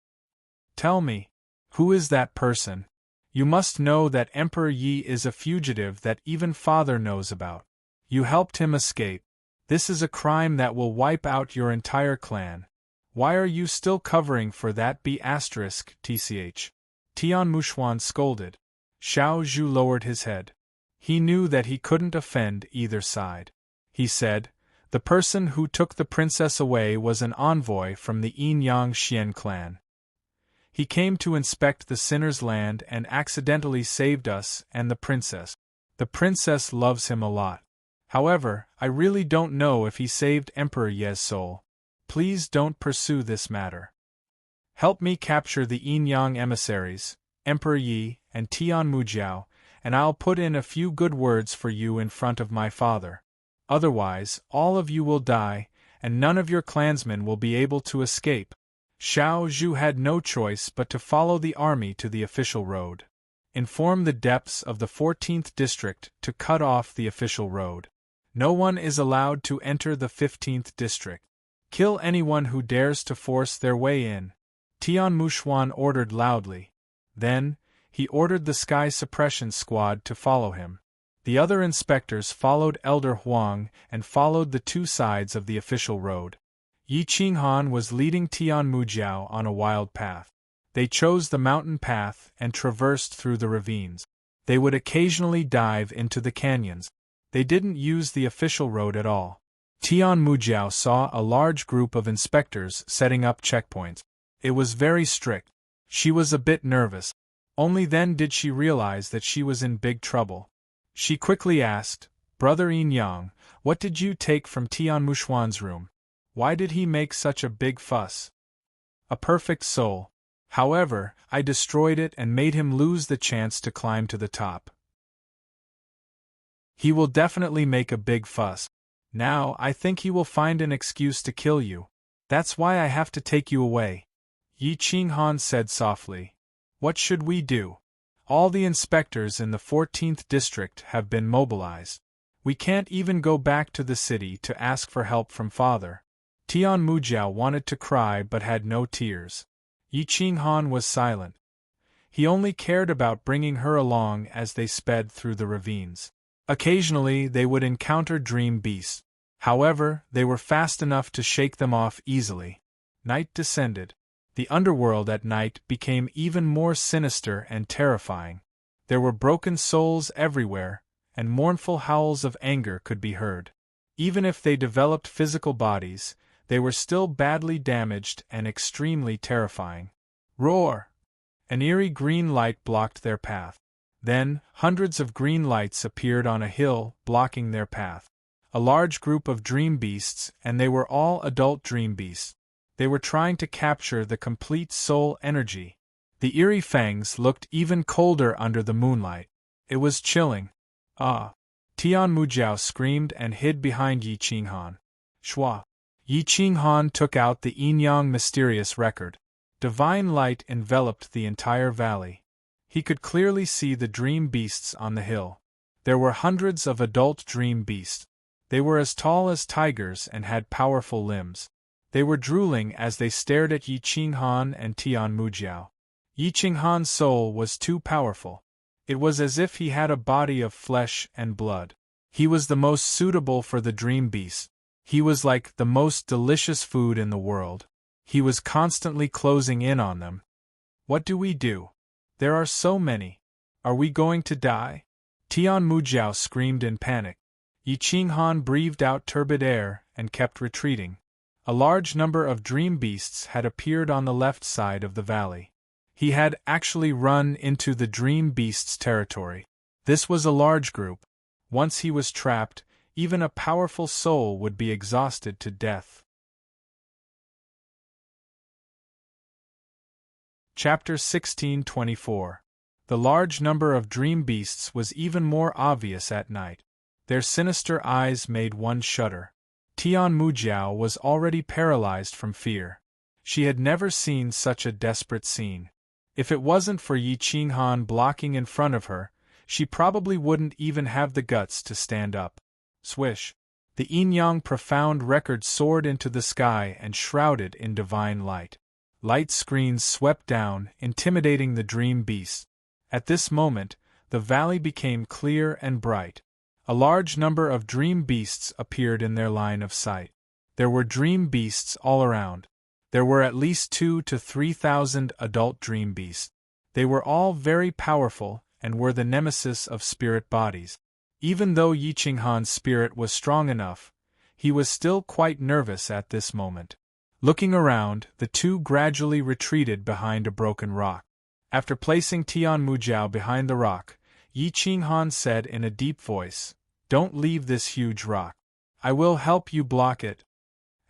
Tell me, who is that person? You must know that Emperor Yi is a fugitive that even father knows about. You helped him escape. This is a crime that will wipe out your entire clan. Why are you still covering for that B***tch? Tian Muxuan scolded. Xiao Zhu lowered his head. He knew that he couldn't offend either side. He said, "The person who took the princess away was an envoy from the Yin Yang Xian clan. He came to inspect the sinner's land and accidentally saved us and the princess. The princess loves him a lot. However, I really don't know if he saved Emperor Ye's soul. Please don't pursue this matter. Help me capture the Yin-Yang emissaries, Emperor Yi and Tian Mujiao, and I'll put in a few good words for you in front of my father. Otherwise, all of you will die, and none of your clansmen will be able to escape. Xiao Zhu had no choice but to follow the army to the official road. Inform the depths of the 14th district to cut off the official road. No one is allowed to enter the 15th district. Kill anyone who dares to force their way in. Tian Mushuan ordered loudly. Then, he ordered the Sky Suppression Squad to follow him. The other inspectors followed Elder Huang and followed the two sides of the official road. Yi Qinghan was leading Tian Mujiao on a wild path. They chose the mountain path and traversed through the ravines. They would occasionally dive into the canyons. They didn't use the official road at all. Tian Mujiao saw a large group of inspectors setting up checkpoints. It was very strict. She was a bit nervous. Only then did she realize that she was in big trouble. She quickly asked, "Brother Yin-Yang, what did you take from Tian Mushuan's room? Why did he make such a big fuss?" "A perfect soul. However, I destroyed it and made him lose the chance to climb to the top. He will definitely make a big fuss. Now I think he will find an excuse to kill you. That's why I have to take you away," Yi Qinghan said softly. "What should we do? All the inspectors in the 14th district have been mobilized. We can't even go back to the city to ask for help from father." Tian Mujiao wanted to cry but had no tears. Yi Qinghan was silent. He only cared about bringing her along as they sped through the ravines. Occasionally they would encounter dream beasts. However, they were fast enough to shake them off easily. Night descended. The underworld at night became even more sinister and terrifying. There were broken souls everywhere, and mournful howls of anger could be heard. Even if they developed physical bodies, they were still badly damaged and extremely terrifying. Roar! An eerie green light blocked their path. Then, hundreds of green lights appeared on a hill, blocking their path. A large group of dream beasts, and they were all adult dream beasts. They were trying to capture the complete soul energy. The eerie fangs looked even colder under the moonlight. It was chilling. "Ah!" Tian Mujiao screamed and hid behind Yi Qinghan. "Shua!" Yi Qinghan took out the Yin-Yang mysterious record. Divine light enveloped the entire valley. He could clearly see the dream beasts on the hill. There were hundreds of adult dream beasts. They were as tall as tigers and had powerful limbs. They were drooling as they stared at Yi Qinghan and Tian Mujiao. Yi Qinghan's soul was too powerful. It was as if he had a body of flesh and blood. He was the most suitable for the dream beasts. He was like the most delicious food in the world. He was constantly closing in on them. "What do we do? There are so many. Are we going to die?" Tian Mujiao screamed in panic. Yi Qinghan breathed out turbid air and kept retreating. A large number of dream beasts had appeared on the left side of the valley. He had actually run into the dream beasts' territory. This was a large group. Once he was trapped, even a powerful soul would be exhausted to death. Chapter 1624. The large number of dream beasts was even more obvious at night. Their sinister eyes made one shudder. Tian Mujiao was already paralyzed from fear. She had never seen such a desperate scene. If it wasn't for Yi Qinghan blocking in front of her, she probably wouldn't even have the guts to stand up. Swish! The Yin-Yang profound record soared into the sky and shrouded in divine light. Light screens swept down, intimidating the dream beasts. At this moment, the valley became clear and bright. A large number of dream beasts appeared in their line of sight. There were dream beasts all around. There were at least 2,000 to 3,000 adult dream beasts. They were all very powerful and were the nemesis of spirit bodies. Even though Yi Qinghan's spirit was strong enough, he was still quite nervous at this moment. Looking around, the two gradually retreated behind a broken rock. After placing Tian Mujiao behind the rock, Yi Qinghan said in a deep voice, "Don't leave this huge rock. I will help you block it."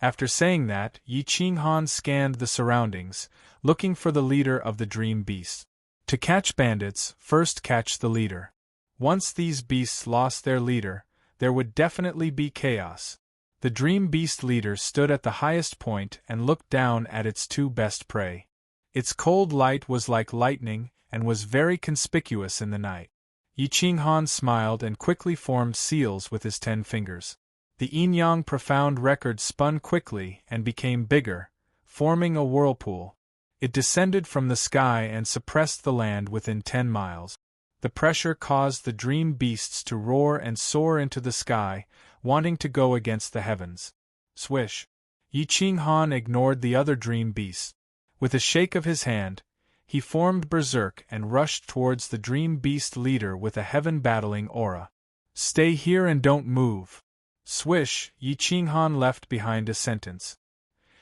After saying that, Yi Qinghan scanned the surroundings, looking for the leader of the dream beasts. To catch bandits, first catch the leader. Once these beasts lost their leader, there would definitely be chaos. The dream beast leader stood at the highest point and looked down at its two best prey. Its cold light was like lightning and was very conspicuous in the night. Yi Qinghan smiled and quickly formed seals with his 10 fingers. The yin-yang profound record spun quickly and became bigger, forming a whirlpool. It descended from the sky and suppressed the land within 10 miles. The pressure caused the dream beasts to roar and soar into the sky, wanting to go against the heavens. Swish! Yi Qinghan ignored the other dream beasts. With a shake of his hand, he formed berserk and rushed towards the dream beast leader with a heaven-battling aura. "Stay here and don't move." Swish! Yi Qinghan left behind a sentence.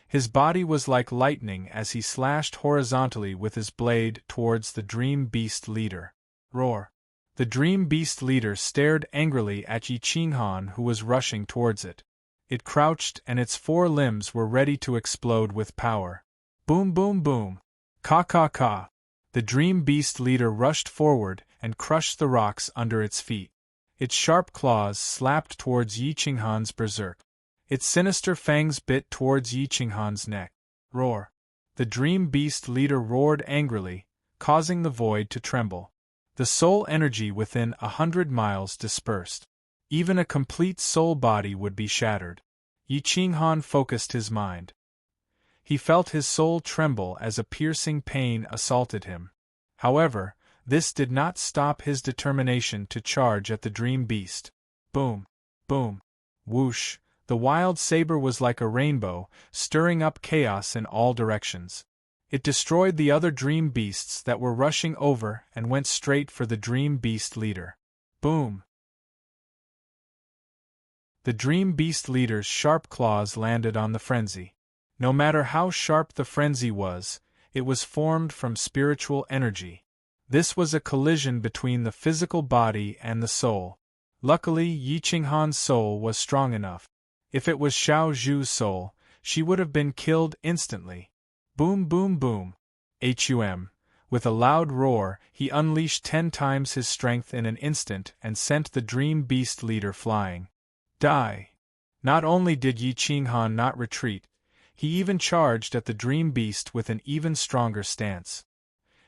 His body was like lightning as he slashed horizontally with his blade towards the dream beast leader. Roar! The dream beast leader stared angrily at Yi Qinghan, who was rushing towards it. It crouched and its 4 limbs were ready to explode with power. Boom boom boom! Ka ka ka! The dream beast leader rushed forward and crushed the rocks under its feet. Its sharp claws slapped towards Yi Qinghan's berserk. Its sinister fangs bit towards Yi Qinghan's neck. Roar! The dream beast leader roared angrily, causing the void to tremble. The soul energy within 100 miles dispersed. Even a complete soul body would be shattered. Yi Qinghan focused his mind. He felt his soul tremble as a piercing pain assaulted him. However, this did not stop his determination to charge at the dream beast. Boom! Boom! Whoosh! The wild saber was like a rainbow, stirring up chaos in all directions. It destroyed the other dream beasts that were rushing over and went straight for the dream beast leader. Boom! The dream beast leader's sharp claws landed on the frenzy. No matter how sharp the frenzy was, it was formed from spiritual energy. This was a collision between the physical body and the soul. Luckily, Yi Qinghan's soul was strong enough. If it was Xiao Zhu's soul, she would have been killed instantly. Boom boom boom! With a loud roar, he unleashed 10 times his strength in an instant and sent the dream beast leader flying. Die! Not only did Yi Qinghan not retreat, he even charged at the dream beast with an even stronger stance.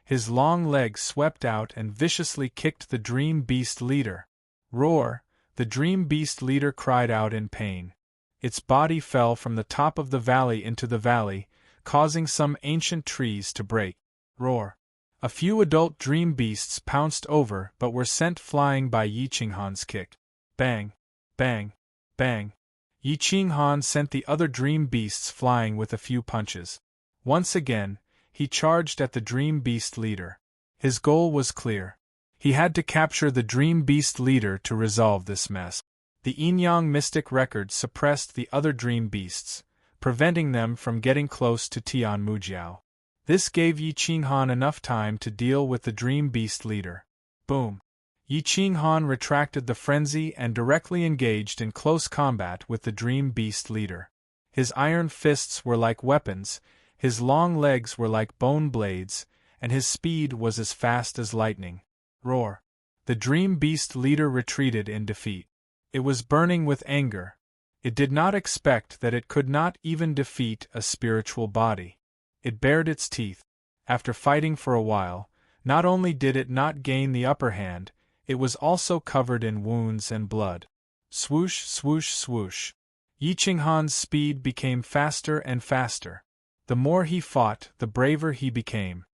His long legs swept out and viciously kicked the dream beast leader. Roar! The dream beast leader cried out in pain. Its body fell from the top of the valley into the valley, causing some ancient trees to break. Roar! A few adult dream beasts pounced over but were sent flying by Yi Qinghan's kick. Bang! Bang! Bang! Yi Qinghan sent the other dream beasts flying with a few punches. Once again, he charged at the dream beast leader. His goal was clear. He had to capture the dream beast leader to resolve this mess. The yin-yang mystic record suppressed the other dream beasts, preventing them from getting close to Tian Mujiao. This gave Yi Qinghan enough time to deal with the dream beast leader. Boom! Yi Qinghan retracted the frenzy and directly engaged in close combat with the dream beast leader. His iron fists were like weapons, his long legs were like bone blades, and his speed was as fast as lightning. Roar! The dream beast leader retreated in defeat. It was burning with anger. It did not expect that it could not even defeat a spiritual body. It bared its teeth. After fighting for a while, not only did it not gain the upper hand, it was also covered in wounds and blood. Swoosh, swoosh, swoosh. Yi Qinghan's speed became faster and faster. The more he fought, the braver he became.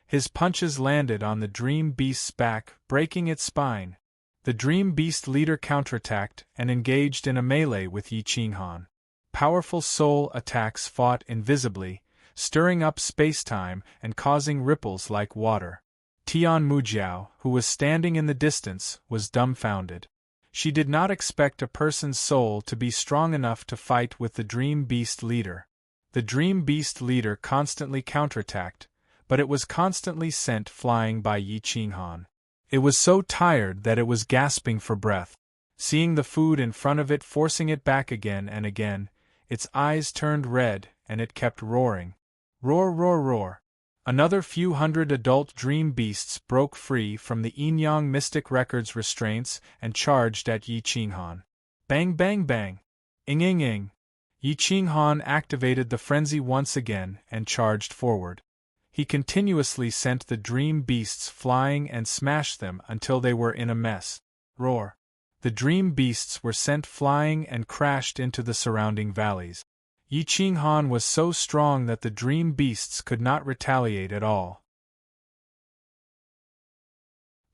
His punches landed on the dream beast's back, breaking its spine. The dream beast leader counterattacked and engaged in a melee with Yi Qinghan. Powerful soul attacks fought invisibly, stirring up space-time and causing ripples like water. Tian Mujiao, who was standing in the distance, was dumbfounded. She did not expect a person's soul to be strong enough to fight with the dream beast leader. The dream beast leader constantly counterattacked, but it was constantly sent flying by Yi Qinghan. It was so tired that it was gasping for breath. Seeing the food in front of it forcing it back again and again, its eyes turned red and it kept roaring. Roar, roar, roar. Another few hundred adult dream beasts broke free from the Yin-Yang Mystic Record's restraints and charged at Yi Qinghan. Bang, bang, bang. Ing, ing, ing. Yi Qinghan activated the frenzy once again and charged forward. He continuously sent the dream beasts flying and smashed them until they were in a mess. Roar. The dream beasts were sent flying and crashed into the surrounding valleys. Yi Qinghan was so strong that the dream beasts could not retaliate at all.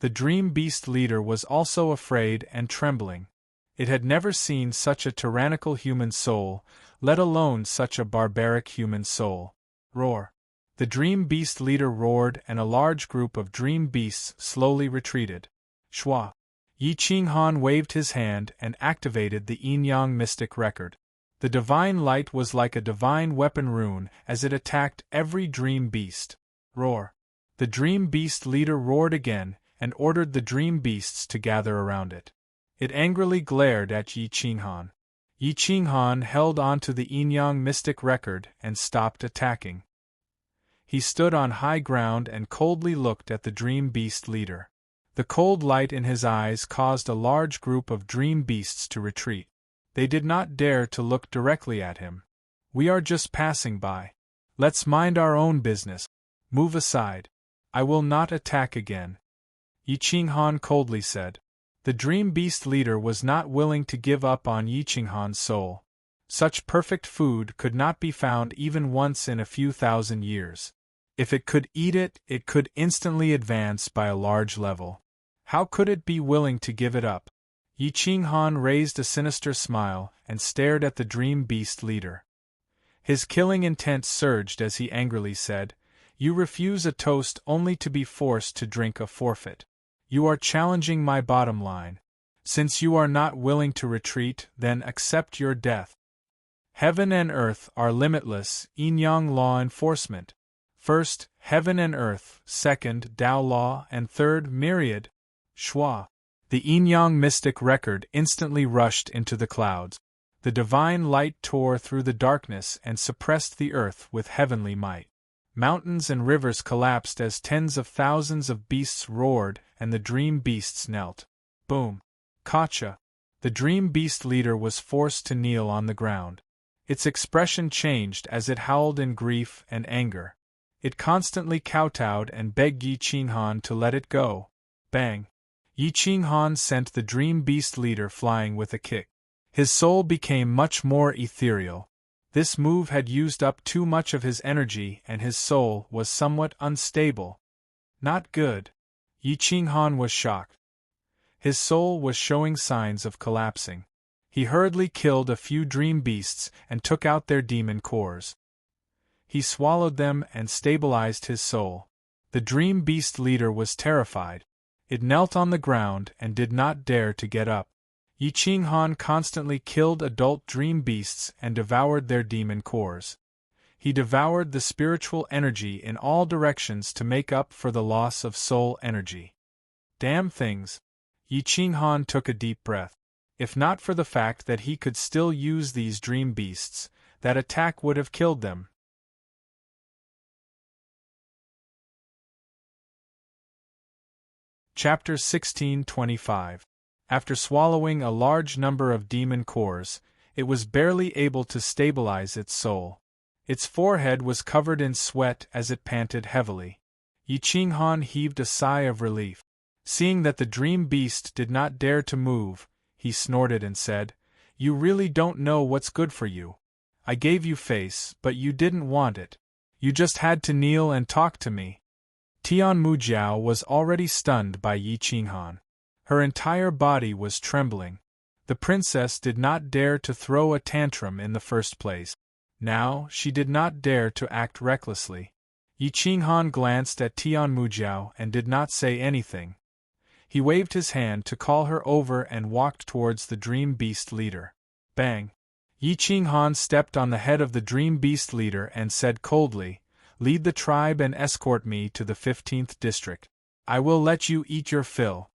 The dream beast leader was also afraid and trembling. It had never seen such a tyrannical human soul, let alone such a barbaric human soul. Roar. The dream beast leader roared and a large group of dream beasts slowly retreated. Shwa. Yi Qinghan waved his hand and activated the Yin-Yang Mystic Record. The divine light was like a divine weapon rune as it attacked every dream beast. Roar. The dream beast leader roared again and ordered the dream beasts to gather around it. It angrily glared at Yi Qinghan. Yi Qinghan held on to the Yin-Yang Mystic Record and stopped attacking. He stood on high ground and coldly looked at the dream beast leader. The cold light in his eyes caused a large group of dream beasts to retreat. They did not dare to look directly at him. We are just passing by. Let's mind our own business. Move aside. I will not attack again. Yi Qinghan coldly said. The dream beast leader was not willing to give up on Yi Qinghan's soul. Such perfect food could not be found even once in a few thousand years. If it could eat it, it could instantly advance by a large level. How could it be willing to give it up? Yi Qinghan raised a sinister smile and stared at the dream beast leader. His killing intent surged as he angrily said, "You refuse a toast only to be forced to drink a forfeit. You are challenging my bottom line. Since you are not willing to retreat, then accept your death. Heaven and earth are limitless, Yin-Yang law enforcement. First, heaven and earth, second, Tao law, and third, myriad. Shwa." The Yin-Yang Mystic Record instantly rushed into the clouds. The divine light tore through the darkness and suppressed the earth with heavenly might. Mountains and rivers collapsed as tens of thousands of beasts roared and the dream beasts knelt. Boom. Kacha. The dream beast leader was forced to kneel on the ground. Its expression changed as it howled in grief and anger. It constantly kowtowed and begged Yi Qinghan to let it go. Bang. Yi Qinghan sent the dream beast leader flying with a kick. His soul became much more ethereal. This move had used up too much of his energy and his soul was somewhat unstable. Not good. Yi Qinghan was shocked. His soul was showing signs of collapsing. He hurriedly killed a few dream beasts and took out their demon cores. He swallowed them and stabilized his soul. The dream beast leader was terrified. It knelt on the ground and did not dare to get up. Yi Qinghan constantly killed adult dream beasts and devoured their demon cores. He devoured the spiritual energy in all directions to make up for the loss of soul energy. Damn things! Yi Qinghan took a deep breath. If not for the fact that he could still use these dream beasts, that attack would have killed them. Chapter 1625. After swallowing a large number of demon cores, it was barely able to stabilize its soul. Its forehead was covered in sweat as it panted heavily. Yi Qinghan heaved a sigh of relief. Seeing that the dream beast did not dare to move, he snorted and said, "You really don't know what's good for you. I gave you face, but you didn't want it. You just had to kneel and talk to me." Tian Mujiao was already stunned by Yi Qinghan. Her entire body was trembling. The princess did not dare to throw a tantrum in the first place. Now, she did not dare to act recklessly. Yi Qinghan glanced at Tian Mujiao and did not say anything. He waved his hand to call her over and walked towards the dream beast leader. Bang! Yi Qinghan stepped on the head of the Dream Beast leader and said coldly, "Lead the tribe and escort me to the 15th district. I will let you eat your fill."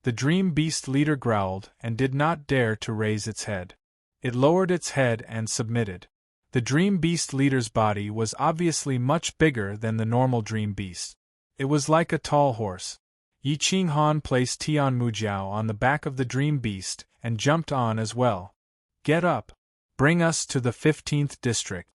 The Dream Beast leader growled and did not dare to raise its head. It lowered its head and submitted. The Dream Beast leader's body was obviously much bigger than the normal Dream Beast. It was like a tall horse. Yi Qinghan placed Tian Mujiao on the back of the Dream Beast and jumped on as well. "Get up! Bring us to the 15th district."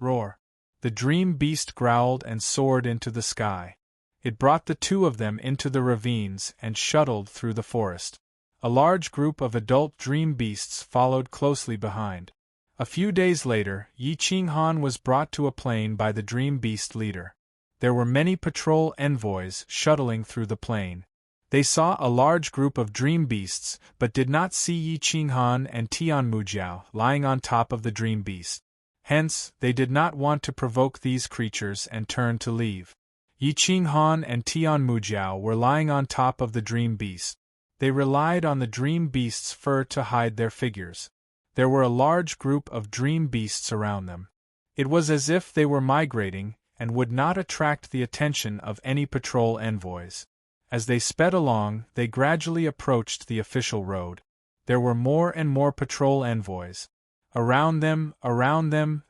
Roar! The Dream Beast growled and soared into the sky. It brought the two of them into the ravines and shuttled through the forest. A large group of adult Dream Beasts followed closely behind. A few days later, Yi Qinghan was brought to a plain by the Dream Beast leader. There were many patrol envoys shuttling through the plain. They saw a large group of Dream Beasts but did not see Yi Qinghan and Tian Mujiao lying on top of the Dream Beast. Hence, they did not want to provoke these creatures and turned to leave. Yi Qinghan and Tian Mujiao were lying on top of the Dream Beast. They relied on the Dream Beast's fur to hide their figures. There were a large group of Dream Beasts around them. It was as if they were migrating and would not attract the attention of any patrol envoys. As they sped along, they gradually approached the official road. There were more and more patrol envoys. Around them,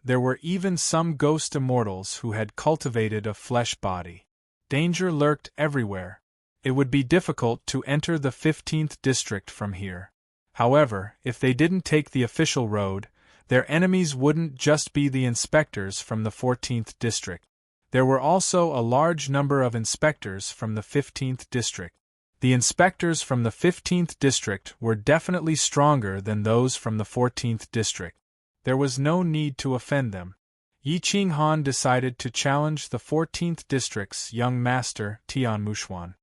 there were even some ghost immortals who had cultivated a flesh body. Danger lurked everywhere. It would be difficult to enter the 15th district from here. However, if they didn't take the official road, their enemies wouldn't just be the inspectors from the 14th district. There were also a large number of inspectors from the 15th district. The inspectors from the 15th district were definitely stronger than those from the 14th district. There was no need to offend them. Yi Qinghan decided to challenge the 14th district's young master, Tian Muxian.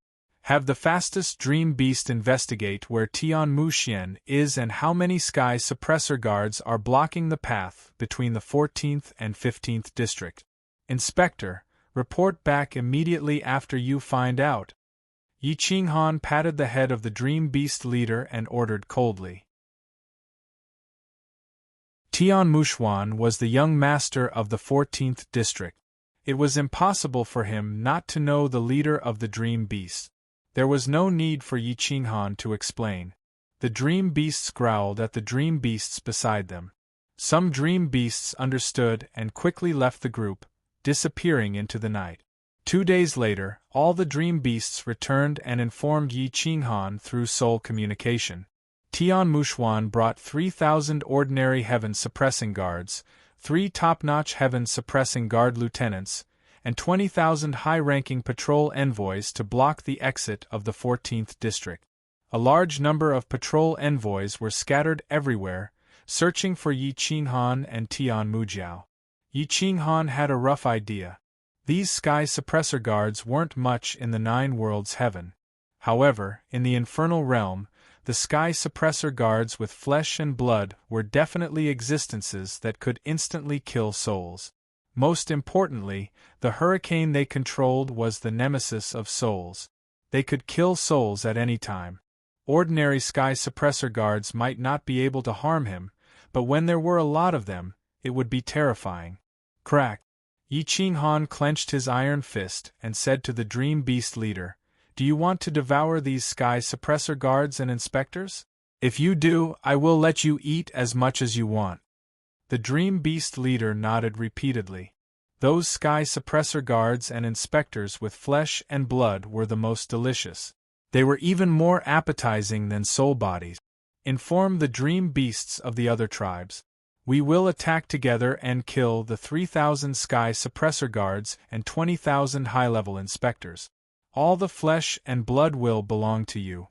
Have the fastest Dream Beast investigate where Tian Muxian is and how many sky suppressor guards are blocking the path between the 14th and 15th district. Inspector, report back immediately after you find out. Yi Qinghan patted the head of the Dream Beast leader and ordered coldly. Tian Muxian was the young master of the 14th district. It was impossible for him not to know the leader of the Dream Beasts. There was no need for Yi Qinghan to explain. The Dream Beasts growled at the Dream Beasts beside them. Some Dream Beasts understood and quickly left the group, disappearing into the night. 2 days later, all the Dream Beasts returned and informed Yi Qinghan through soul communication. Tian Muxian brought 3,000 ordinary heaven-suppressing guards, 3 top-notch heaven-suppressing guard lieutenants, and 20,000 high-ranking patrol envoys to block the exit of the 14th district. A large number of patrol envoys were scattered everywhere, searching for Yi Qinghan and Tian Mujiao. Yi Qinghan had a rough idea. These sky suppressor guards weren't much in the 9 worlds heaven. However, in the infernal realm, the sky suppressor guards with flesh and blood were definitely existences that could instantly kill souls. Most importantly, the hurricane they controlled was the nemesis of souls. They could kill souls at any time. Ordinary sky suppressor guards might not be able to harm him, but when there were a lot of them, it would be terrifying. Crack! Yi Qinghan clenched his iron fist and said to the Dream Beast leader, "Do you want to devour these sky suppressor guards and inspectors? If you do, I will let you eat as much as you want." The Dream Beast leader nodded repeatedly. Those sky suppressor guards and inspectors with flesh and blood were the most delicious. They were even more appetizing than soul bodies. Inform the Dream Beasts of the other tribes. We will attack together and kill the 3,000 sky suppressor guards and 20,000 high-level inspectors. All the flesh and blood will belong to you.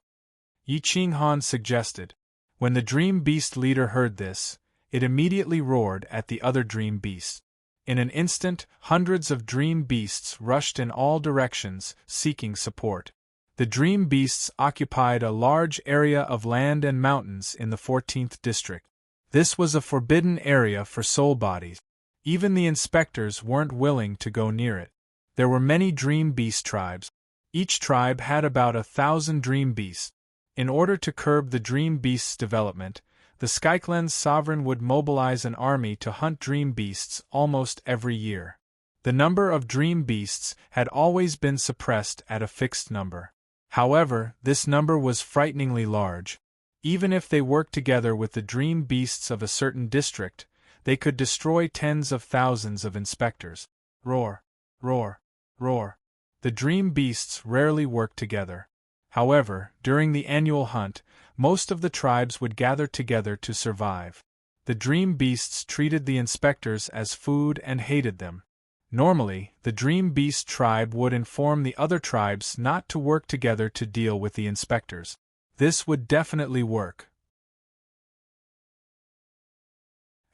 Yi Qinghan suggested. When the Dream Beast leader heard this, it immediately roared at the other Dream Beasts. In an instant, hundreds of Dream Beasts rushed in all directions, seeking support. The Dream Beasts occupied a large area of land and mountains in the 14th district. This was a forbidden area for soul bodies. Even the inspectors weren't willing to go near it. There were many Dream Beast tribes. Each tribe had about 1,000 Dream Beasts. In order to curb the Dream Beasts' development, The Skyclan's sovereign would mobilize an army to hunt dream beasts almost every year. The number of dream beasts had always been suppressed at a fixed number. However, this number was frighteningly large. Even if they worked together with the dream beasts of a certain district, they could destroy tens of thousands of inspectors. Roar, roar, roar. The dream beasts rarely worked together. However, during the annual hunt, most of the tribes would gather together to survive. The dream beasts treated the inspectors as food and hated them. Normally, the dream beast tribe would inform the other tribes not to work together to deal with the inspectors. This would definitely work.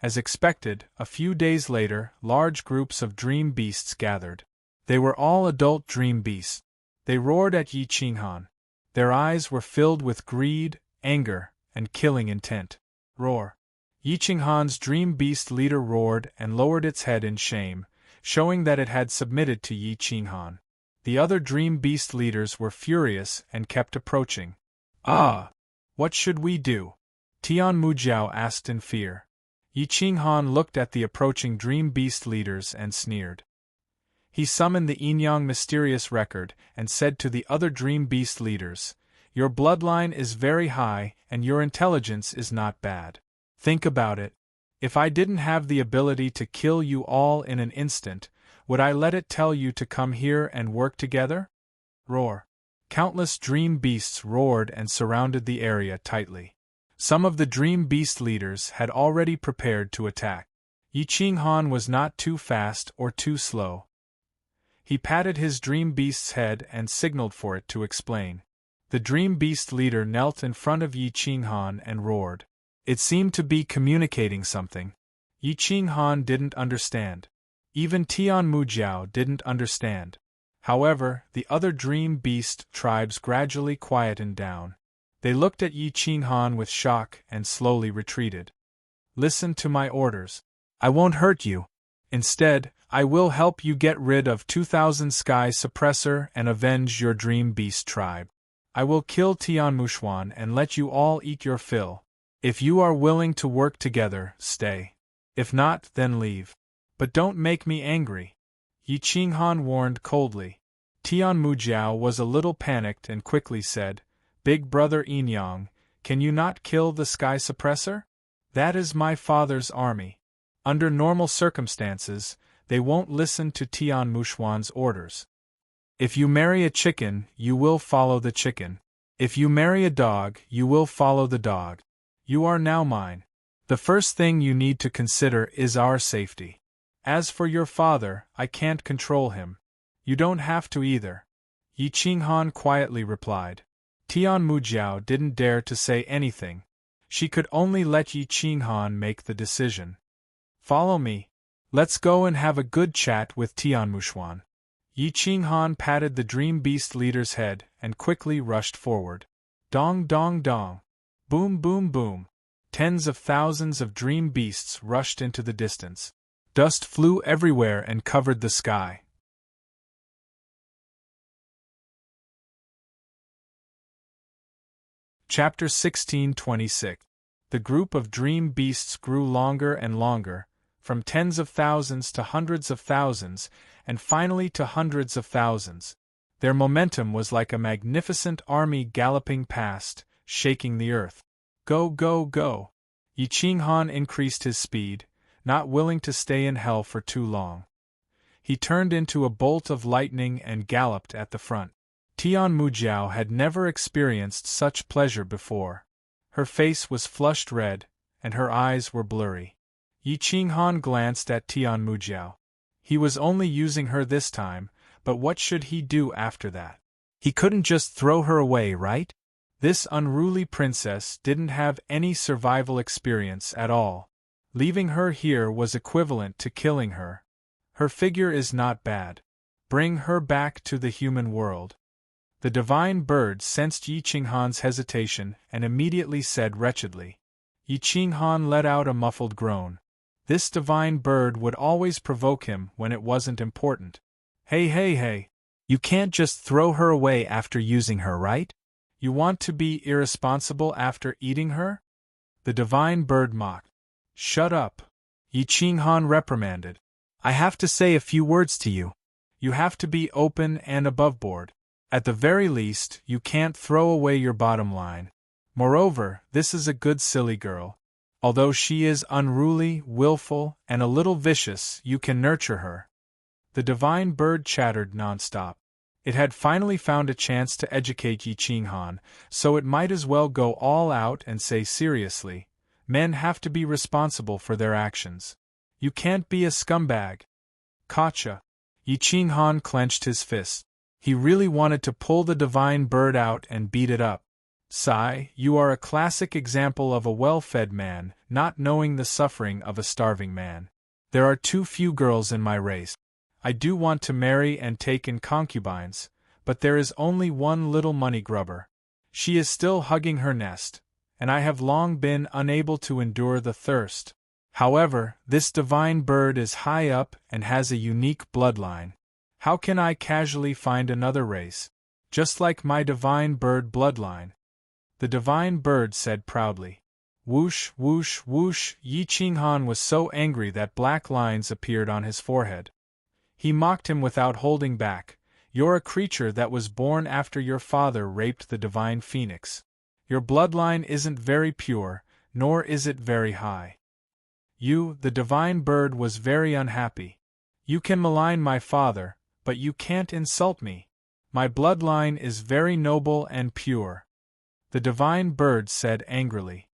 As expected, a few days later, large groups of dream beasts gathered. They were all adult dream beasts. They roared at Yi Qinghan. Their eyes were filled with greed, anger, and killing intent. Roar. Yi Qinghan's dream beast leader roared and lowered its head in shame, showing that it had submitted to Yi Qinghan. The other dream beast leaders were furious and kept approaching. Ah! What should we do? Tian Mujiao asked in fear. Yi Qinghan looked at the approaching dream beast leaders and sneered. He summoned the Yinyang mysterious record and said to the other dream beast leaders, "Your bloodline is very high and your intelligence is not bad. Think about it. If I didn't have the ability to kill you all in an instant, would I let it tell you to come here and work together?" Roar. Countless dream beasts roared and surrounded the area tightly. Some of the dream beast leaders had already prepared to attack. Yi Qinghan was not too fast or too slow. He patted his dream beast's head and signaled for it to explain. The dream beast leader knelt in front of Yi Qinghan and roared. It seemed to be communicating something. Yi Qinghan didn't understand. Even Tian Mujiao didn't understand. However, the other dream beast tribes gradually quietened down. They looked at Yi Qinghan with shock and slowly retreated. "Listen to my orders. I won't hurt you. Instead, I will help you get rid of 2,000 Sky Suppressor and avenge your dream beast tribe. I will kill Tian Muxuan and let you all eat your fill. If you are willing to work together, stay. If not, then leave. But don't make me angry," Yi Qinghan warned coldly. Tian Mujiao was a little panicked and quickly said, "Big brother Yinyang, can you not kill the Sky Suppressor? That is my father's army. Under normal circumstances, they won't listen to Tian Muxuan's orders. If you marry a chicken, you will follow the chicken. If you marry a dog, you will follow the dog. You are now mine. The first thing you need to consider is our safety. As for your father, I can't control him. You don't have to either," Yi Qinghan quietly replied. Tian Mujiao didn't dare to say anything. She could only let Yi Qinghan make the decision. "Follow me. Let's go and have a good chat with Tian Muxuan." Yi Qinghan patted the dream beast leader's head and quickly rushed forward. Dong dong dong. Boom boom boom. Tens of thousands of dream beasts rushed into the distance. Dust flew everywhere and covered the sky. Chapter 1626. The group of dream beasts grew longer and longer, from tens of thousands to hundreds of thousands, and finally to hundreds of thousands. Their momentum was like a magnificent army galloping past, shaking the earth. Go, go, go! Yi Qinghan increased his speed, not willing to stay in hell for too long. He turned into a bolt of lightning and galloped at the front. Tian Mujiao had never experienced such pleasure before. Her face was flushed red, and her eyes were blurry. Yi Qinghan glanced at Tian Mujiao. He was only using her this time, but what should he do after that? He couldn't just throw her away, right? This unruly princess didn't have any survival experience at all. Leaving her here was equivalent to killing her. Her figure is not bad. Bring her back to the human world. The divine bird sensed Yi Qinghan's hesitation and immediately said wretchedly. Yi Qinghan let out a muffled groan. This divine bird would always provoke him when it wasn't important. Hey, hey, hey! You can't just throw her away after using her, right? You want to be irresponsible after eating her? The divine bird mocked. Shut up. Yi Qinghan reprimanded. I have to say a few words to you. You have to be open and aboveboard. At the very least, you can't throw away your bottom line. Moreover, this is a good silly girl. Although she is unruly, willful, and a little vicious, you can nurture her. The divine bird chattered nonstop. It had finally found a chance to educate Yi Qinghan, so it might as well go all out and say seriously, men have to be responsible for their actions. You can't be a scumbag. Gotcha. Yi Qinghan clenched his fist. He really wanted to pull the divine bird out and beat it up. Sigh, you are a classic example of a well-fed man not knowing the suffering of a starving man. There are too few girls in my race. I do want to marry and take in concubines, but there is only one little money grubber. She is still hugging her nest, and I have long been unable to endure the thirst. However, this divine bird is high up and has a unique bloodline. How can I casually find another race, just like my divine bird bloodline? The divine bird said proudly. Whoosh, whoosh, whoosh. Yi Qinghan was so angry that black lines appeared on his forehead. He mocked him without holding back. You're a creature that was born after your father raped the divine phoenix. Your bloodline isn't very pure, nor is it very high. You, the divine bird, was very unhappy. You can malign my father, but you can't insult me. My bloodline is very noble and pure. The divine bird said angrily.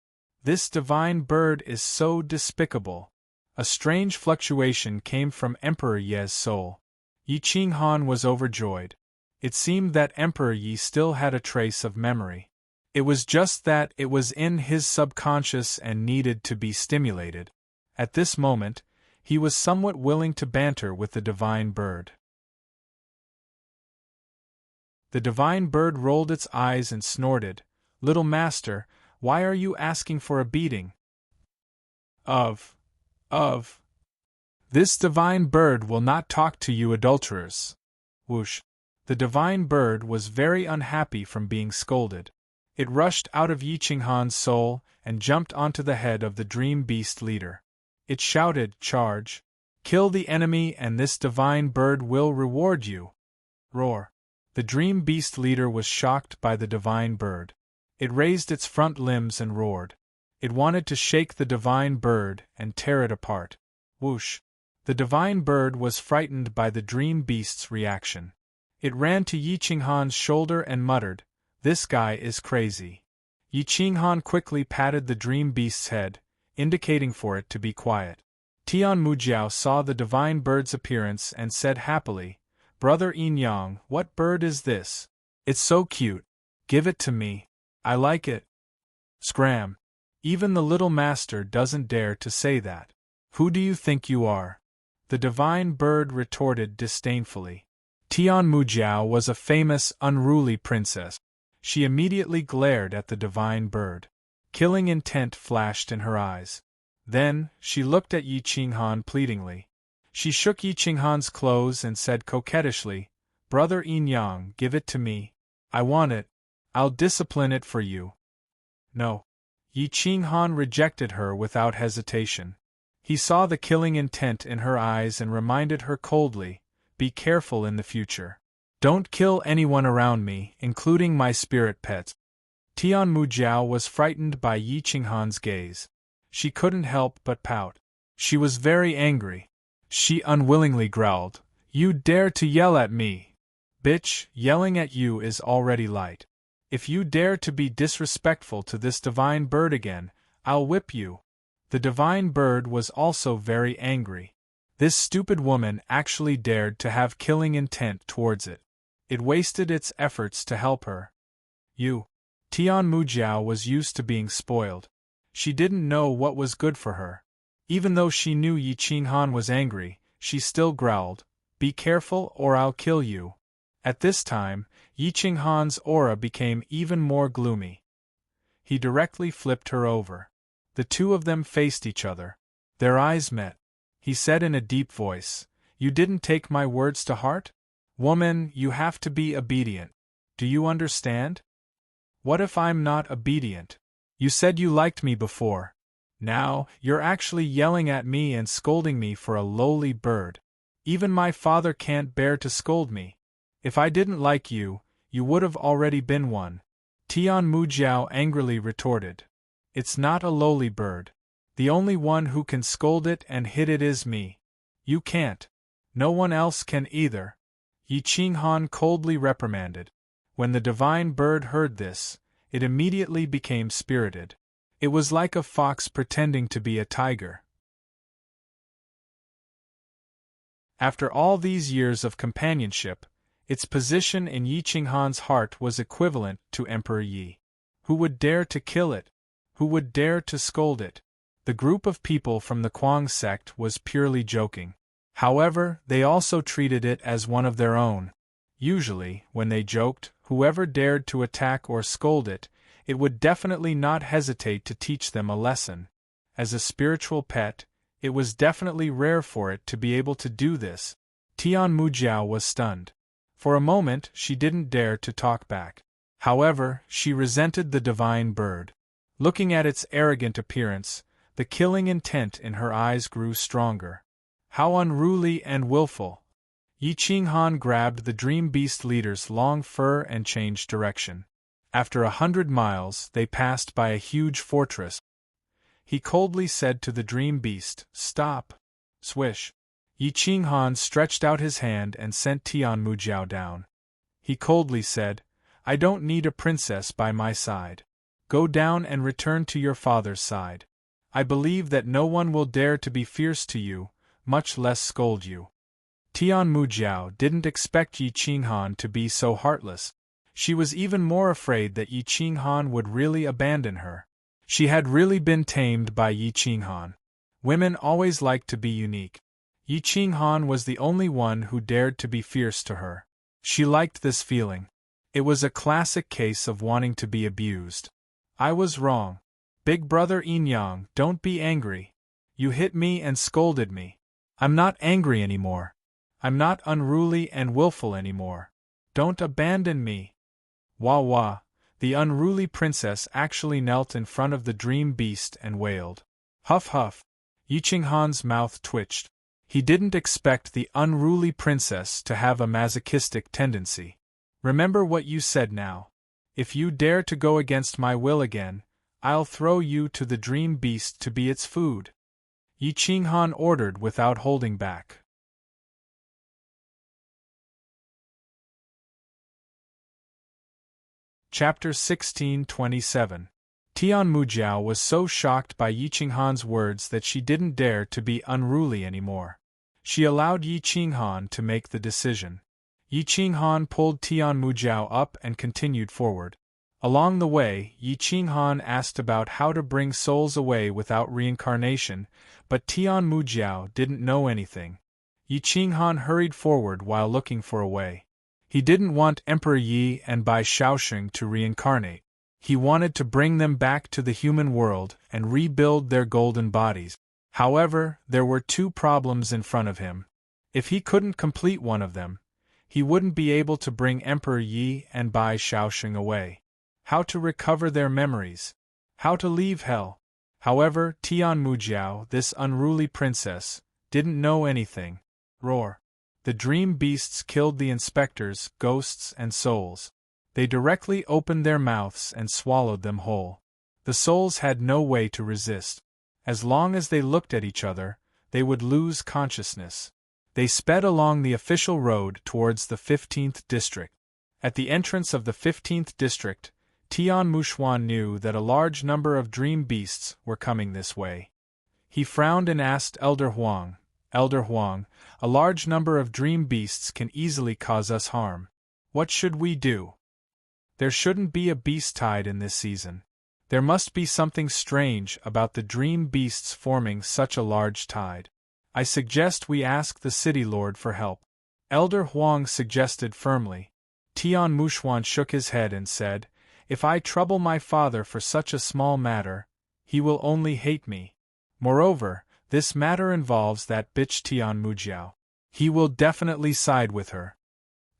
This divine bird is so despicable. A strange fluctuation came from Emperor Ye's soul. Yi Qinghan was overjoyed. It seemed that Emperor Yi still had a trace of memory. It was just that it was in his subconscious and needed to be stimulated. At this moment, he was somewhat willing to banter with the divine bird. The divine bird rolled its eyes and snorted. Little master, why are you asking for a beating? Of. This divine bird will not talk to you adulterers. Whoosh. The divine bird was very unhappy from being scolded. It rushed out of Yi Qinghan's soul and jumped onto the head of the dream beast leader. It shouted, charge! Kill the enemy and this divine bird will reward you! Roar! The dream beast leader was shocked by the divine bird. It raised its front limbs and roared. It wanted to shake the divine bird and tear it apart. Whoosh! The divine bird was frightened by the dream beast's reaction. It ran to Yi Qinghan's shoulder and muttered, "This guy is crazy." Yi Qinghan quickly patted the dream beast's head, indicating for it to be quiet. Tian Mujiao saw the divine bird's appearance and said happily, "Brother Yin Yang, what bird is this? It's so cute. Give it to me. I like it." Scram! Even the little master doesn't dare to say that. Who do you think you are? The divine bird retorted disdainfully. Tian Mujiao was a famous, unruly princess. She immediately glared at the divine bird. Killing intent flashed in her eyes. Then, she looked at Yi Qinghan pleadingly. She shook Yi Qinghan's clothes and said coquettishly, "Brother Yin Yang, give it to me. I want it. I'll discipline it for you." No. Yi Qinghan rejected her without hesitation. He saw the killing intent in her eyes and reminded her coldly, "Be careful in the future. Don't kill anyone around me, including my spirit pets." Tian Mujiao was frightened by Yi Qinghan's gaze. She couldn't help but pout. She was very angry. She unwillingly growled, "You dare to yell at me? Bitch, yelling at you is already light. If you dare to be disrespectful to this divine bird again, I'll whip you." The divine bird was also very angry. This stupid woman actually dared to have killing intent towards it. It wasted its efforts to help her. Tian Mujiao was used to being spoiled. She didn't know what was good for her. Even though she knew Yi Qinghan was angry, she still growled, "Be careful or I'll kill you." At this time, Yi Qinghan's aura became even more gloomy. He directly flipped her over. The two of them faced each other. Their eyes met. He said in a deep voice, "You didn't take my words to heart? Woman, you have to be obedient. Do you understand? What if I'm not obedient? You said you liked me before. Now, you're actually yelling at me and scolding me for a lowly bird. Even my father can't bear to scold me. If I didn't like you, you would have already been one. Tian Mujiao angrily retorted. It's not a lowly bird. The only one who can scold it and hit it is me. You can't. No one else can either. Yi Qinghan coldly reprimanded. When the divine bird heard this, it immediately became spirited. It was like a fox pretending to be a tiger. After all these years of companionship, its position in Yi Qinghan's heart was equivalent to Emperor Yi. Who would dare to kill it? Who would dare to scold it? The group of people from the Kuang sect was purely joking. However, they also treated it as one of their own. Usually, when they joked, whoever dared to attack or scold it, it would definitely not hesitate to teach them a lesson. As a spiritual pet, it was definitely rare for it to be able to do this. Tian Mujiao was stunned. For a moment, she didn't dare to talk back. However, she resented the divine bird. Looking at its arrogant appearance, the killing intent in her eyes grew stronger. How unruly and willful! Yi Qinghan grabbed the dream beast leader's long fur and changed direction. After 100 miles, they passed by a huge fortress. He coldly said to the dream beast, "Stop!" Swish! Yi Qinghan stretched out his hand and sent Tian Mujiao down. He coldly said, "I don't need a princess by my side. Go down and return to your father's side. I believe that no one will dare to be fierce to you, much less scold you." Tian Mujiao didn't expect Yi Qinghan to be so heartless. She was even more afraid that Yi Qinghan would really abandon her. She had really been tamed by Yi Qinghan. Women always like to be unique. Yi Qinghan was the only one who dared to be fierce to her. She liked this feeling. It was a classic case of wanting to be abused. I was wrong. Big brother Yinyang, don't be angry. You hit me and scolded me. I'm not angry anymore. I'm not unruly and willful anymore. Don't abandon me. Wah wah, the unruly princess actually knelt in front of the dream beast and wailed. Huff huff. Yi Qinghan's mouth twitched. He didn't expect the unruly princess to have a masochistic tendency. Remember what you said now. If you dare to go against my will again, I'll throw you to the dream beast to be its food. Yi Qinghan ordered without holding back. Chapter 1627. Tian Mujiao was so shocked by Yi Qinghan's words that she didn't dare to be unruly anymore. She allowed Yi Qinghan to make the decision. Yi Qinghan pulled Tian Mujiao up and continued forward. Along the way, Yi Qinghan asked about how to bring souls away without reincarnation, but Tian Mujiao didn't know anything. Yi Qinghan hurried forward while looking for a way. He didn't want Emperor Yi and Bai Shaoxing to reincarnate. He wanted to bring them back to the human world and rebuild their golden bodies. However, there were two problems in front of him. If he couldn't complete one of them, he wouldn't be able to bring Emperor Yi and Bai Shaoxing away. How to recover their memories. How to leave hell. However, Tian Mujiao, this unruly princess, didn't know anything. Roar. The dream beasts killed the inspectors, ghosts, and souls. They directly opened their mouths and swallowed them whole. The souls had no way to resist. As long as they looked at each other, they would lose consciousness. They sped along the official road towards the 15th district. At the entrance of the 15th district, Tian Muxuan knew that a large number of dream beasts were coming this way. He frowned and asked Elder Huang, "Elder Huang, a large number of dream beasts can easily cause us harm. What should we do?" There shouldn't be a beast tide in this season. There must be something strange about the dream beasts forming such a large tide. I suggest we ask the city lord for help. Elder Huang suggested firmly. Tian Muxuan shook his head and said, "If I trouble my father for such a small matter, he will only hate me. Moreover, this matter involves that bitch Tian Mujiao. He will definitely side with her."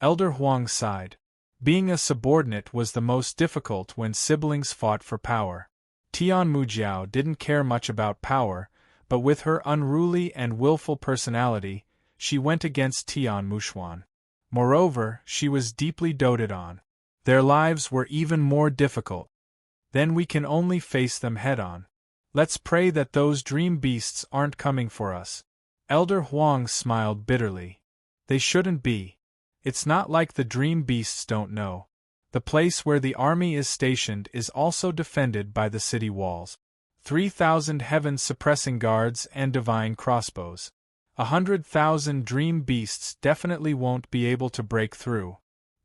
Elder Huang sighed. Being a subordinate was the most difficult when siblings fought for power. Tian Mujiao didn't care much about power, but with her unruly and willful personality, she went against Tian Muxuan. Moreover, she was deeply doted on. Their lives were even more difficult. Then we can only face them head-on. Let's pray that those dream beasts aren't coming for us. Elder Huang smiled bitterly. They shouldn't be. It's not like the dream beasts don't know. The place where the army is stationed is also defended by the city walls. 3,000 heaven-suppressing guards and divine crossbows. 100,000 dream beasts definitely won't be able to break through.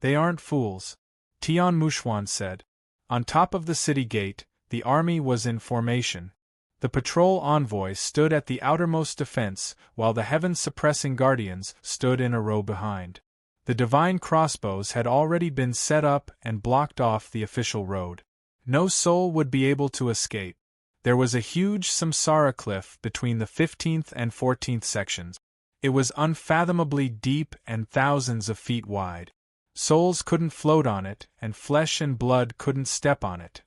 They aren't fools, Tian Muxuan said. On top of the city gate, the army was in formation. The patrol envoy stood at the outermost defense, while the heaven-suppressing guardians stood in a row behind. The divine crossbows had already been set up and blocked off the official road. No soul would be able to escape. There was a huge samsara cliff between the 15th and 14th sections. It was unfathomably deep and thousands of feet wide. Souls couldn't float on it, and flesh and blood couldn't step on it.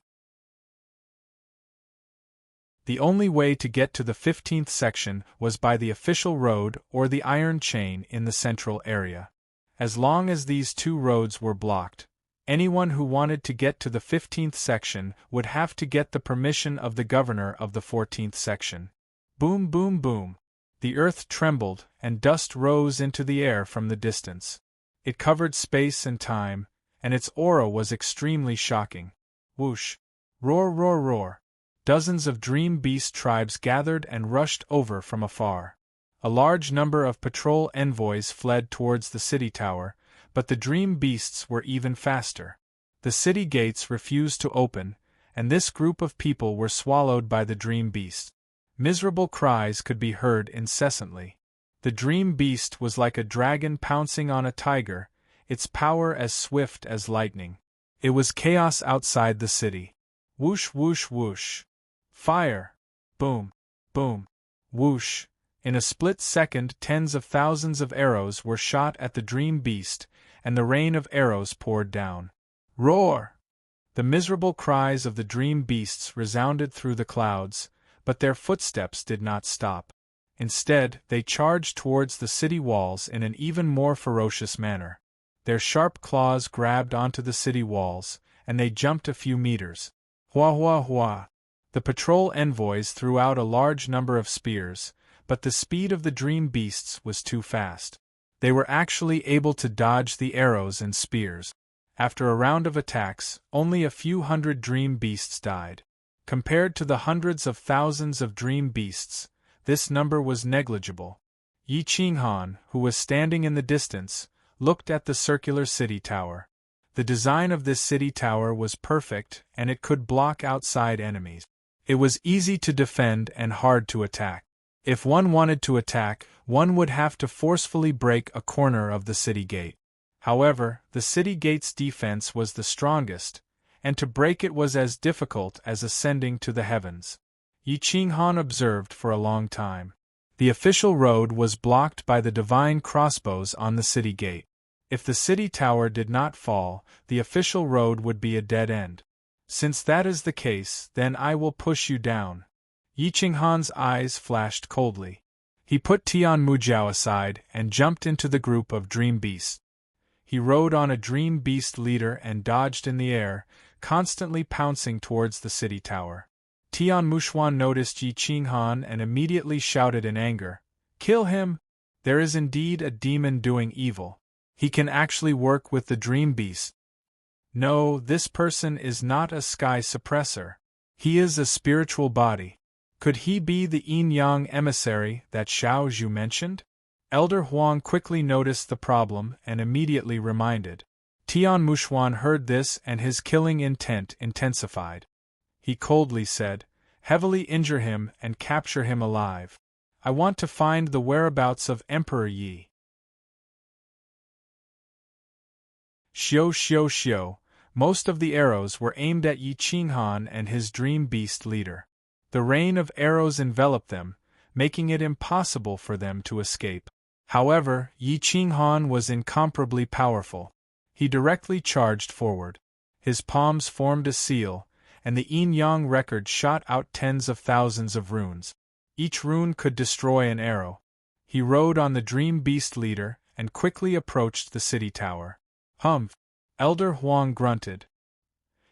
The only way to get to the 15th section was by the official road or the iron chain in the central area. As long as these two roads were blocked, anyone who wanted to get to the 15th section would have to get the permission of the governor of the 14th section. Boom, boom, boom. The earth trembled, and dust rose into the air from the distance. It covered space and time, and its aura was extremely shocking. Whoosh! Roar, roar, roar! Dozens of dream beast tribes gathered and rushed over from afar. A large number of patrol envoys fled towards the city tower, but the dream beasts were even faster. The city gates refused to open, and this group of people were swallowed by the dream beast. Miserable cries could be heard incessantly. The dream beast was like a dragon pouncing on a tiger, its power as swift as lightning. It was chaos outside the city. Whoosh, whoosh, whoosh. Fire! Boom! Boom! Whoosh! In a split second, tens of thousands of arrows were shot at the dream beast, and the rain of arrows poured down. Roar! The miserable cries of the dream beasts resounded through the clouds, but their footsteps did not stop. Instead, they charged towards the city walls in an even more ferocious manner. Their sharp claws grabbed onto the city walls, and they jumped a few meters. Hua hua hua! The patrol envoys threw out a large number of spears, but the speed of the dream beasts was too fast. They were actually able to dodge the arrows and spears. After a round of attacks, only a few hundred dream beasts died. Compared to the hundreds of thousands of dream beasts, this number was negligible. Yi Qinghan, who was standing in the distance, looked at the circular city tower. The design of this city tower was perfect, and it could block outside enemies. It was easy to defend and hard to attack. If one wanted to attack, one would have to forcefully break a corner of the city gate. However, the city gate's defense was the strongest, and to break it was as difficult as ascending to the heavens. Yi Qinghan observed for a long time. The official road was blocked by the divine crossbows on the city gate. If the city tower did not fall, the official road would be a dead end. Since that is the case, then I will push you down. Yi Qinghan's eyes flashed coldly. He put Tian Mujiao aside and jumped into the group of dream beasts. He rode on a dream beast leader and dodged in the air, constantly pouncing towards the city tower. Tian Muxuan noticed Yi Qinghan and immediately shouted in anger, "Kill him! There is indeed a demon doing evil. He can actually work with the dream beast. No, this person is not a sky suppressor. He is a spiritual body. Could he be the yin-yang emissary that Xiao Zhu mentioned?" Elder Huang quickly noticed the problem and immediately reminded. Tian Muxuan heard this and his killing intent intensified. He coldly said, "Heavily injure him and capture him alive. I want to find the whereabouts of Emperor Yi." Xiao xiao xiao. Most of the arrows were aimed at Yi Qinghan and his dream beast leader. The rain of arrows enveloped them, making it impossible for them to escape. However, Yi Qinghan was incomparably powerful. He directly charged forward. His palms formed a seal, and the yin-yang record shot out tens of thousands of runes. Each rune could destroy an arrow. He rode on the Dream Beast leader and quickly approached the city tower. Humph! Elder Huang grunted.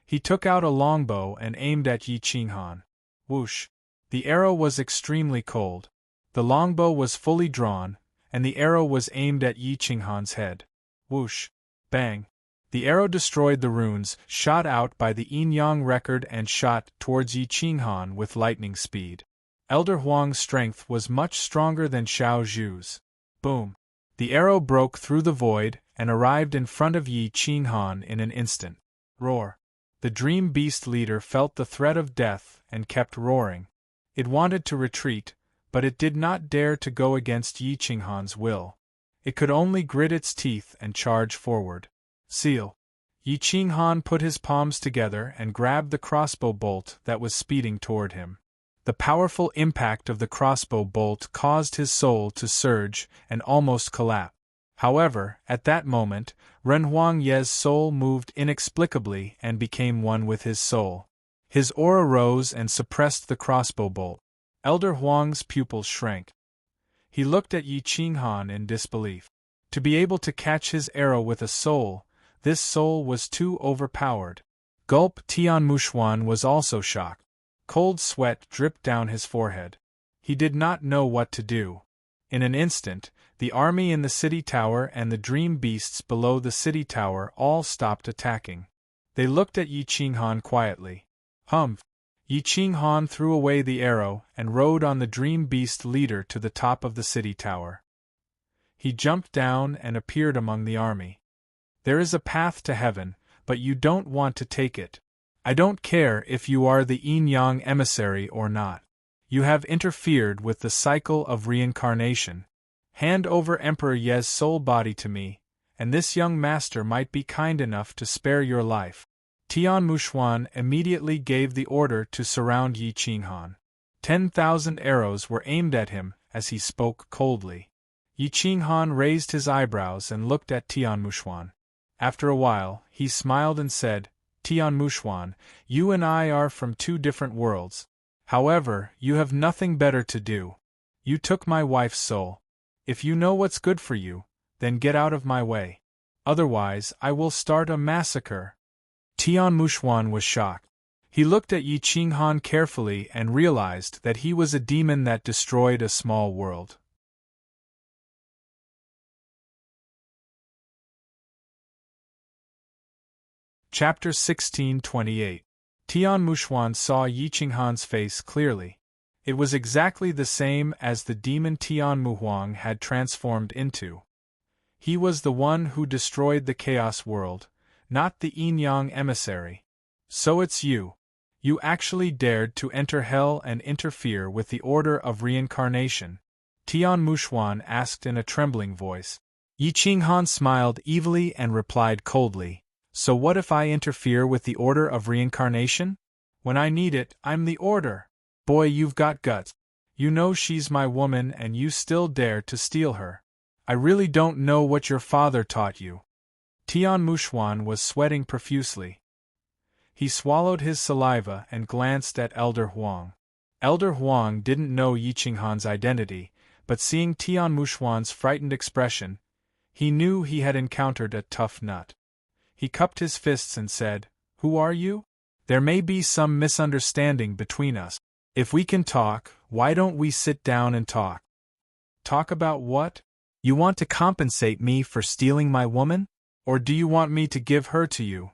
He took out a longbow and aimed at Yi Qinghan. Whoosh! The arrow was extremely cold. The longbow was fully drawn, and the arrow was aimed at Yi Qinghan's head. Whoosh! Bang! The arrow destroyed the runes, shot out by the yin-yang record and shot towards Yi Qinghan with lightning speed. Elder Huang's strength was much stronger than Xiao Zhu's. Boom! The arrow broke through the void and arrived in front of Yi Qinghan in an instant. Roar! The Dream Beast leader felt the threat of death and kept roaring. It wanted to retreat, but it did not dare to go against Yi Qinghan's will. It could only grit its teeth and charge forward. Seal! Yi Qinghan put his palms together and grabbed the crossbow bolt that was speeding toward him. The powerful impact of the crossbow bolt caused his soul to surge and almost collapse. However, at that moment, Ren Huangye's soul moved inexplicably and became one with his soul. His aura rose and suppressed the crossbow bolt. Elder Huang's pupils shrank. He looked at Yi Qinghan in disbelief. To be able to catch his arrow with a soul, this soul was too overpowered. Gulp! Tian Muxuan was also shocked. Cold sweat dripped down his forehead. He did not know what to do. In an instant, the army in the city tower and the dream beasts below the city tower all stopped attacking. They looked at Yi Qinghan quietly. Humph! Yi Qinghan threw away the arrow and rode on the dream beast leader to the top of the city tower. He jumped down and appeared among the army. There is a path to heaven, but you don't want to take it. I don't care if you are the yin-yang emissary or not. You have interfered with the cycle of reincarnation. Hand over Emperor Ye's soul body to me, and this young master might be kind enough to spare your life. Tian Muxuan immediately gave the order to surround Yi Qinghan. 10,000 arrows were aimed at him as he spoke coldly. Yi Qinghan raised his eyebrows and looked at Tian Muxuan. After a while, he smiled and said, Tian Muxuan, you and I are from two different worlds. However, you have nothing better to do. You took my wife's soul. If you know what's good for you, then get out of my way. Otherwise, I will start a massacre. Tian Muxuan was shocked. He looked at Yi Qinghan carefully and realized that he was a demon that destroyed a small world. Chapter 1628. Tian Muxuan saw Yi Qinghan's face clearly. It was exactly the same as the demon Tian Muhuang had transformed into. He was the one who destroyed the Chaos World, not the yin-yang emissary. So it's you. You actually dared to enter hell and interfere with the order of reincarnation? Tian Muxuan asked in a trembling voice. Yi Qinghan smiled evilly and replied coldly. So what if I interfere with the order of reincarnation? When I need it, I'm the order. Boy, you've got guts. You know she's my woman and you still dare to steal her. I really don't know what your father taught you. Tian Muxuan was sweating profusely. He swallowed his saliva and glanced at Elder Huang. Elder Huang didn't know Yi Qinghan's identity, but seeing Tian Muxuan's frightened expression, he knew he had encountered a tough nut. He cupped his fists and said, Who are you? There may be some misunderstanding between us. If we can talk, why don't we sit down and talk? Talk about what? You want to compensate me for stealing my woman? Or do you want me to give her to you?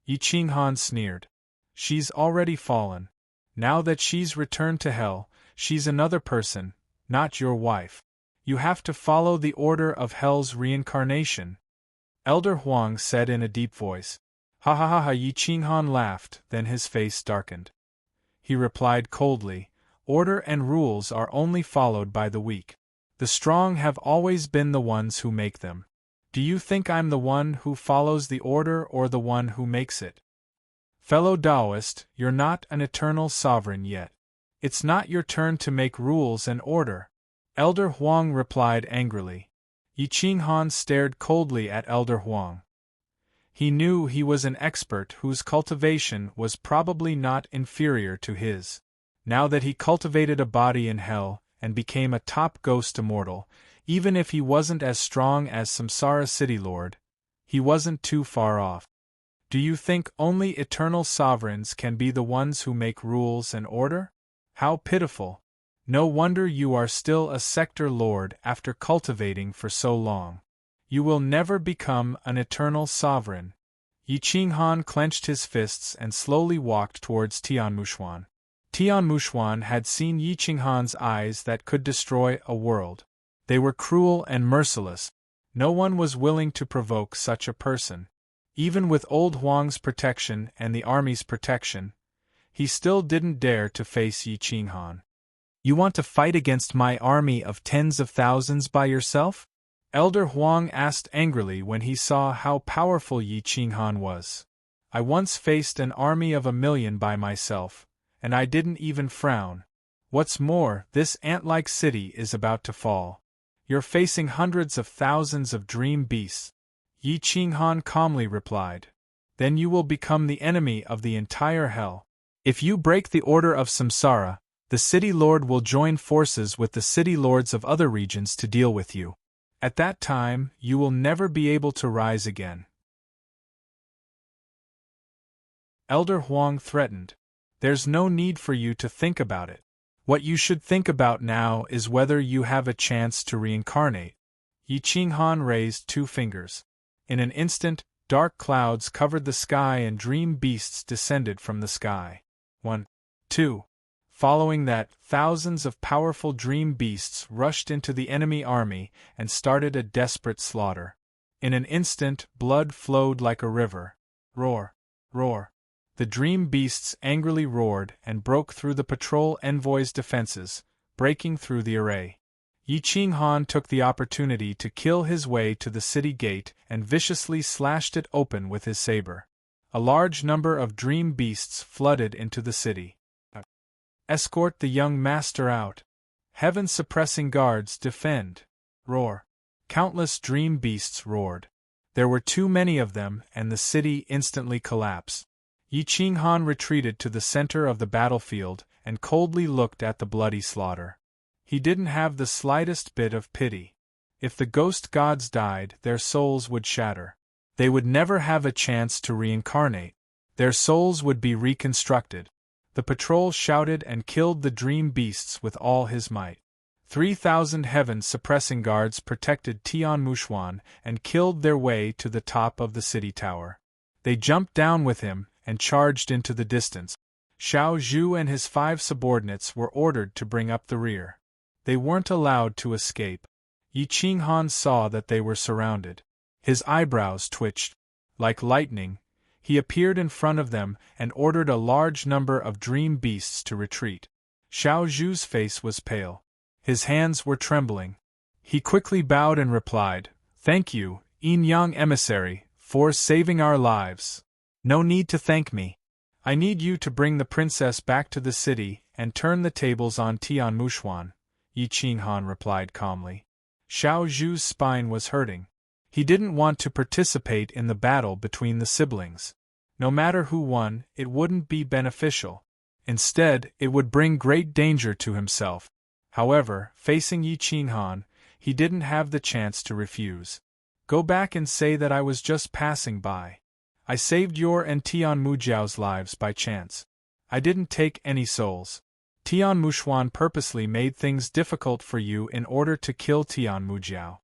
Yi Qinghan sneered. She's already fallen. Now that she's returned to hell, she's another person, not your wife. You have to follow the order of hell's reincarnation. Elder Huang said in a deep voice. Ha ha ha ha! Yi Qinghan laughed, then his face darkened. He replied coldly, Order and rules are only followed by the weak. The strong have always been the ones who make them. Do you think I'm the one who follows the order or the one who makes it? Fellow Taoist, you're not an eternal sovereign yet. It's not your turn to make rules and order. Elder Huang replied angrily. Yi Qinghan stared coldly at Elder Huang. He knew he was an expert whose cultivation was probably not inferior to his. Now that he cultivated a body in hell, and became a top ghost immortal, even if he wasn't as strong as Samsara City Lord, he wasn't too far off. Do you think only eternal sovereigns can be the ones who make rules and order? How pitiful! No wonder you are still a sector lord after cultivating for so long. You will never become an eternal sovereign. Yi Qinghan clenched his fists and slowly walked towards Tianmuxuan. Tianmuxuan had seen Yi Qinghan's eyes that could destroy a world. They were cruel and merciless. No one was willing to provoke such a person. Even with old Huang's protection and the army's protection, he still didn't dare to face Yi Qinghan. You want to fight against my army of tens of thousands by yourself? Elder Huang asked angrily when he saw how powerful Yi Qinghan was. I once faced an army of 1,000,000 by myself, and I didn't even frown. What's more, this ant-like city is about to fall. You're facing hundreds of thousands of dream beasts. Yi Qinghan calmly replied. Then you will become the enemy of the entire hell. If you break the order of Samsara, the city lord will join forces with the city lords of other regions to deal with you. At that time, you will never be able to rise again. Elder Huang threatened. There's no need for you to think about it. What you should think about now is whether you have a chance to reincarnate. Yi Qinghan raised 2 fingers. In an instant, dark clouds covered the sky and dream beasts descended from the sky. 1, 2. Following that, thousands of powerful dream beasts rushed into the enemy army and started a desperate slaughter. In an instant, blood flowed like a river. Roar! Roar! The dream beasts angrily roared and broke through the patrol envoy's defenses, breaking through the array. Yi Qinghan took the opportunity to kill his way to the city gate and viciously slashed it open with his saber. A large number of dream beasts flooded into the city. Escort the young master out. Heaven-suppressing guards defend. Roar. Countless dream beasts roared. There were too many of them, and the city instantly collapsed. Yi Qinghan retreated to the center of the battlefield and coldly looked at the bloody slaughter. He didn't have the slightest bit of pity. If the ghost gods died, their souls would shatter. They would never have a chance to reincarnate. Their souls would be reconstructed. The patrol shouted and killed the dream beasts with all his might. 3,000 heaven-suppressing guards protected Tianmuxuan and killed their way to the top of the city tower. They jumped down with him and charged into the distance. Xiao Zhu and his 5 subordinates were ordered to bring up the rear. They weren't allowed to escape. Yi Qinghan saw that they were surrounded. His eyebrows twitched. Like lightning, he appeared in front of them and ordered a large number of dream beasts to retreat. Xiao Zhu's face was pale. His hands were trembling. He quickly bowed and replied, "Thank you, Yin-Yang emissary, for saving our lives. No need to thank me. I need you to bring the princess back to the city and turn the tables on Tianmuxuan," Yi Qinghan replied calmly. Xiao Zhu's spine was hurting. He didn't want to participate in the battle between the siblings. No matter who won, it wouldn't be beneficial. Instead, it would bring great danger to himself. However, facing Yi Qinghan, he didn't have the chance to refuse. "Go back and say that I was just passing by. I saved your and Tian Mujiao's lives by chance. I didn't take any souls. Tian Muxuan purposely made things difficult for you in order to kill Tian Mujiao.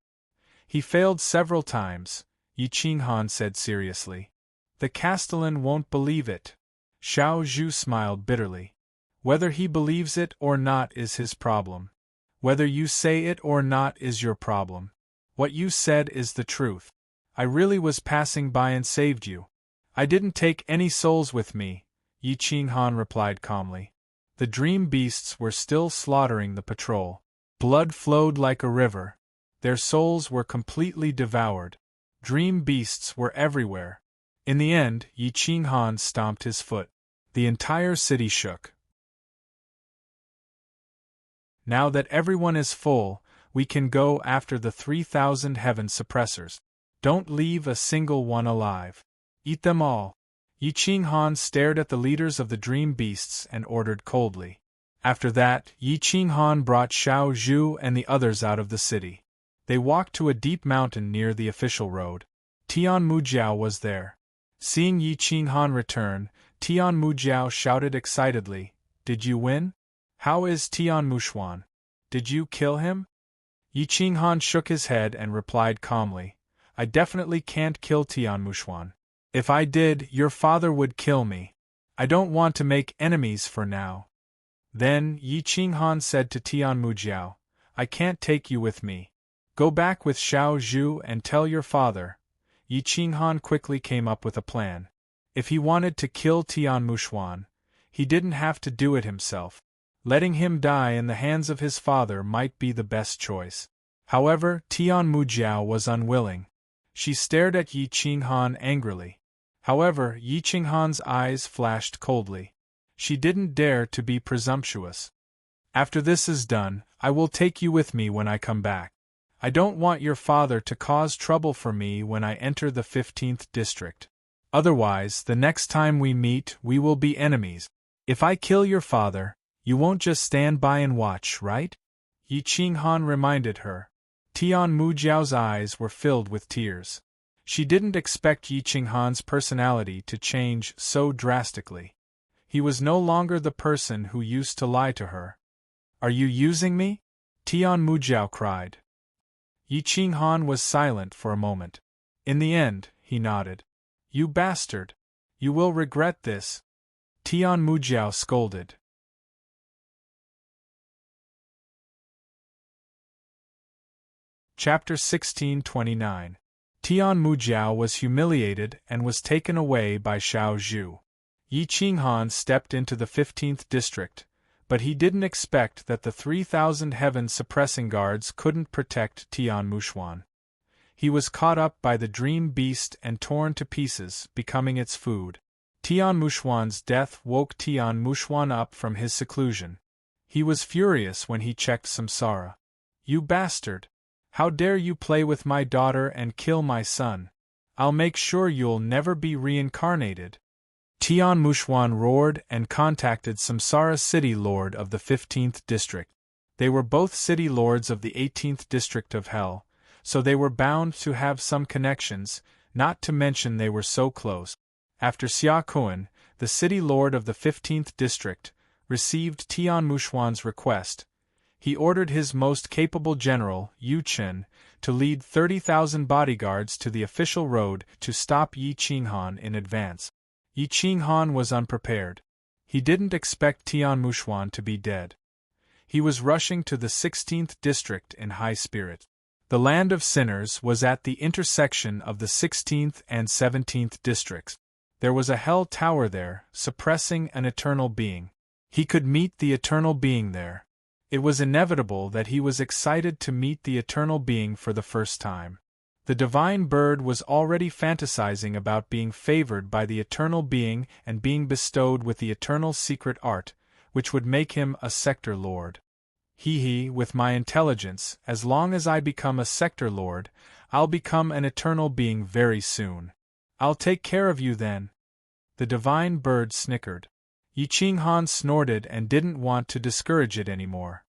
He failed several times," Yi Qinghan said seriously. "The Castellan won't believe it." Xiao Zhu smiled bitterly. "Whether he believes it or not is his problem. Whether you say it or not is your problem. What you said is the truth. I really was passing by and saved you. I didn't take any souls with me," Yi Qinghan replied calmly. The dream beasts were still slaughtering the patrol. Blood flowed like a river. Their souls were completely devoured. Dream beasts were everywhere. In the end, Yi Qinghan stomped his foot. The entire city shook. "Now that everyone is full, we can go after the 3,000 heaven suppressors. Don't leave a single one alive." Eat them all. Yi Ching Han stared at the leaders of the dream beasts and ordered coldly. After that, Yi Ching Han brought Xiao Zhu and the others out of the city. They walked to a deep mountain near the official road. Tian Mujiao was there. Seeing Yi Ching Han return, Tian Mujiao shouted excitedly, "Did you win? How is Tian Muxuan? Did you kill him?" Yi Ching Han shook his head and replied calmly, "I definitely can't kill Tian Muxuan. If I did, your father would kill me. I don't want to make enemies for now." Then Yi Ching Han said to Tian Mujiao, "I can't take you with me. Go back with Xiao Zhu and tell your father." Yi Ching Han quickly came up with a plan. If he wanted to kill Tian Muxuan, he didn't have to do it himself. Letting him die in the hands of his father might be the best choice. However, Tian Mujiao was unwilling. She stared at Yi Ching Han angrily. However, Yi Ching Han's eyes flashed coldly. She didn't dare to be presumptuous. "After this is done, I will take you with me when I come back. I don't want your father to cause trouble for me when I enter the 15th district. Otherwise, the next time we meet, we will be enemies. If I kill your father, you won't just stand by and watch, right?" Yi Ching Han reminded her. Tian Mujiao's eyes were filled with tears. She didn't expect Yi Ching Han's personality to change so drastically. He was no longer the person who used to lie to her. "Are you using me?" Tian Mujiao cried. Yi Ching Han was silent for a moment. In the end, he nodded. "You bastard! You will regret this," Tian Mujiao scolded. Chapter 1629. Tian Mujiao was humiliated and was taken away by Xiao Zhu. Yi Ching Han stepped into the 15th district, but he didn't expect that the 3,000 heaven suppressing guards couldn't protect Tian Muxuan. He was caught up by the dream beast and torn to pieces, becoming its food. Tian Muxuan's death woke Tian Muxuan up from his seclusion. He was furious when he checked Samsara. "You bastard! How dare you play with my daughter and kill my son? I'll make sure you'll never be reincarnated." Tian Muxuan roared and contacted Samsara City Lord of the 15th District. They were both city lords of the 18th District of Hell, so they were bound to have some connections, not to mention they were so close. After Xia Kuan, the city lord of the 15th District, received Tian Muxuan's request, he ordered his most capable general, Yu Chen, to lead 30,000 bodyguards to the official road to stop Yi Ching Han in advance. Yi Ching Han was unprepared. He didn't expect Tian Muxuan to be dead. He was rushing to the 16th district in high spirit. The land of sinners was at the intersection of the 16th and 17th districts. There was a hell tower there, suppressing an eternal being. He could meet the eternal being there. It was inevitable that he was excited to meet the eternal being for the first time. The divine bird was already fantasizing about being favored by the eternal being and being bestowed with the eternal secret art, which would make him a sector lord. With my intelligence, as long as I become a sector lord, I'll become an eternal being very soon. I'll take care of you then. The divine bird snickered. Yi Ching Han snorted and didn't want to discourage it anymore.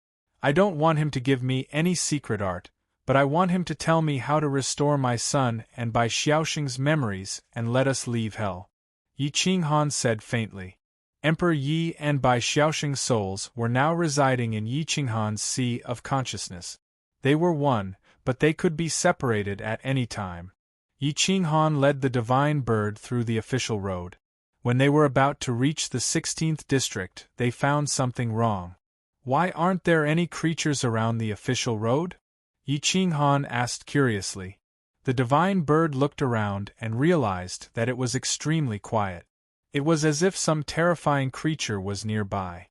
"I don't want him to give me any secret art, but I want him to tell me how to restore my son and by Xiaoxing's memories and let us leave hell," Yi Ching Han said faintly. Emperor Yi and Bai Xiaoxing's souls were now residing in Yi Ching Han's sea of consciousness. They were one, but they could be separated at any time. Yi Ching Han led the divine bird through the official road. When they were about to reach the 16th district, they found something wrong. "Why aren't there any creatures around the official road?" Yi Ching Han asked curiously. The divine bird looked around and realized that it was extremely quiet. It was as if some terrifying creature was nearby.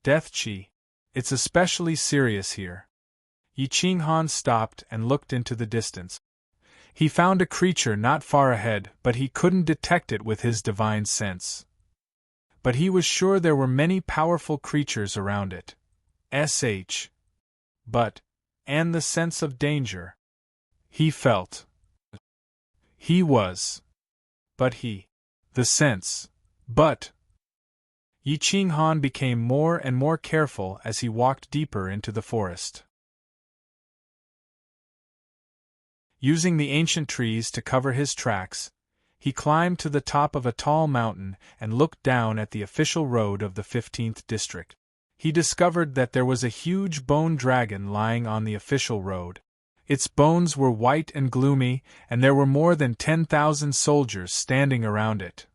"Death Chi. It's especially serious here." Yi Ching Han stopped and looked into the distance. He found a creature not far ahead, but he couldn't detect it with his divine sense. But he was sure there were many powerful creatures around it. And the sense of danger. He felt. He was But he. The sense. But. Yi Qinghan became more and more careful as he walked deeper into the forest. Using the ancient trees to cover his tracks, he climbed to the top of a tall mountain and looked down at the official road of the 15th district. He discovered that there was a huge bone dragon lying on the official road. Its bones were white and gloomy, and there were more than 10,000 soldiers standing around it.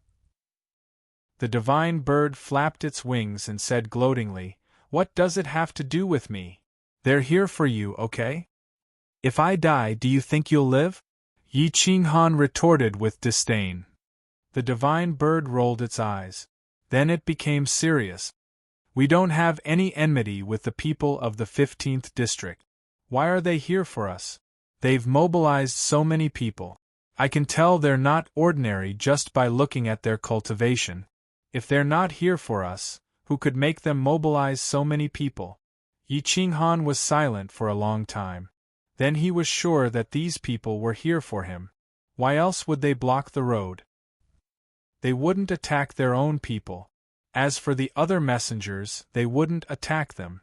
The divine bird flapped its wings and said gloatingly, "What does it have to do with me? They're here for you, okay? If I die, do you think you'll live?" Yi Qinghan retorted with disdain. The divine bird rolled its eyes. Then it became serious. "We don't have any enmity with the people of the 15th district. Why are they here for us? They've mobilized so many people. I can tell they're not ordinary just by looking at their cultivation. If they're not here for us, who could make them mobilize so many people?" Yi Qinghan was silent for a long time. Then he was sure that these people were here for him. Why else would they block the road? They wouldn't attack their own people. As for the other messengers, they wouldn't attack them.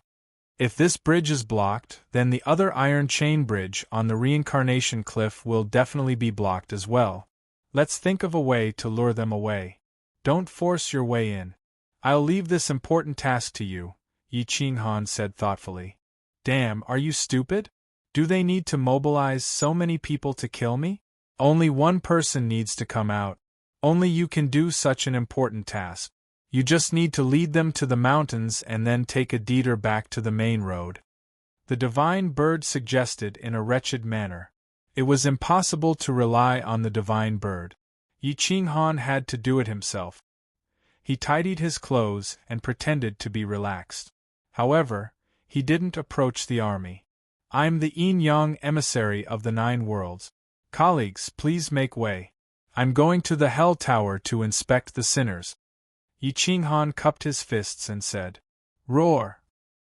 If this bridge is blocked, then the other iron chain bridge on the reincarnation cliff will definitely be blocked as well. Let's think of a way to lure them away. Don't force your way in. I'll leave this important task to you, Yi Qinghan said thoughtfully. Damn, are you stupid? Do they need to mobilize so many people to kill me? Only one person needs to come out. Only you can do such an important task. You just need to lead them to the mountains and then take a detour back to the main road. The divine bird suggested in a wretched manner. It was impossible to rely on the divine bird. Yi Qinghan had to do it himself. He tidied his clothes and pretended to be relaxed. However, he didn't approach the army. "I'm the yin-yang emissary of the 9 worlds. Colleagues, please make way. I'm going to the Hell Tower to inspect the sinners." Yi Qinghan cupped his fists and said, "Roar!"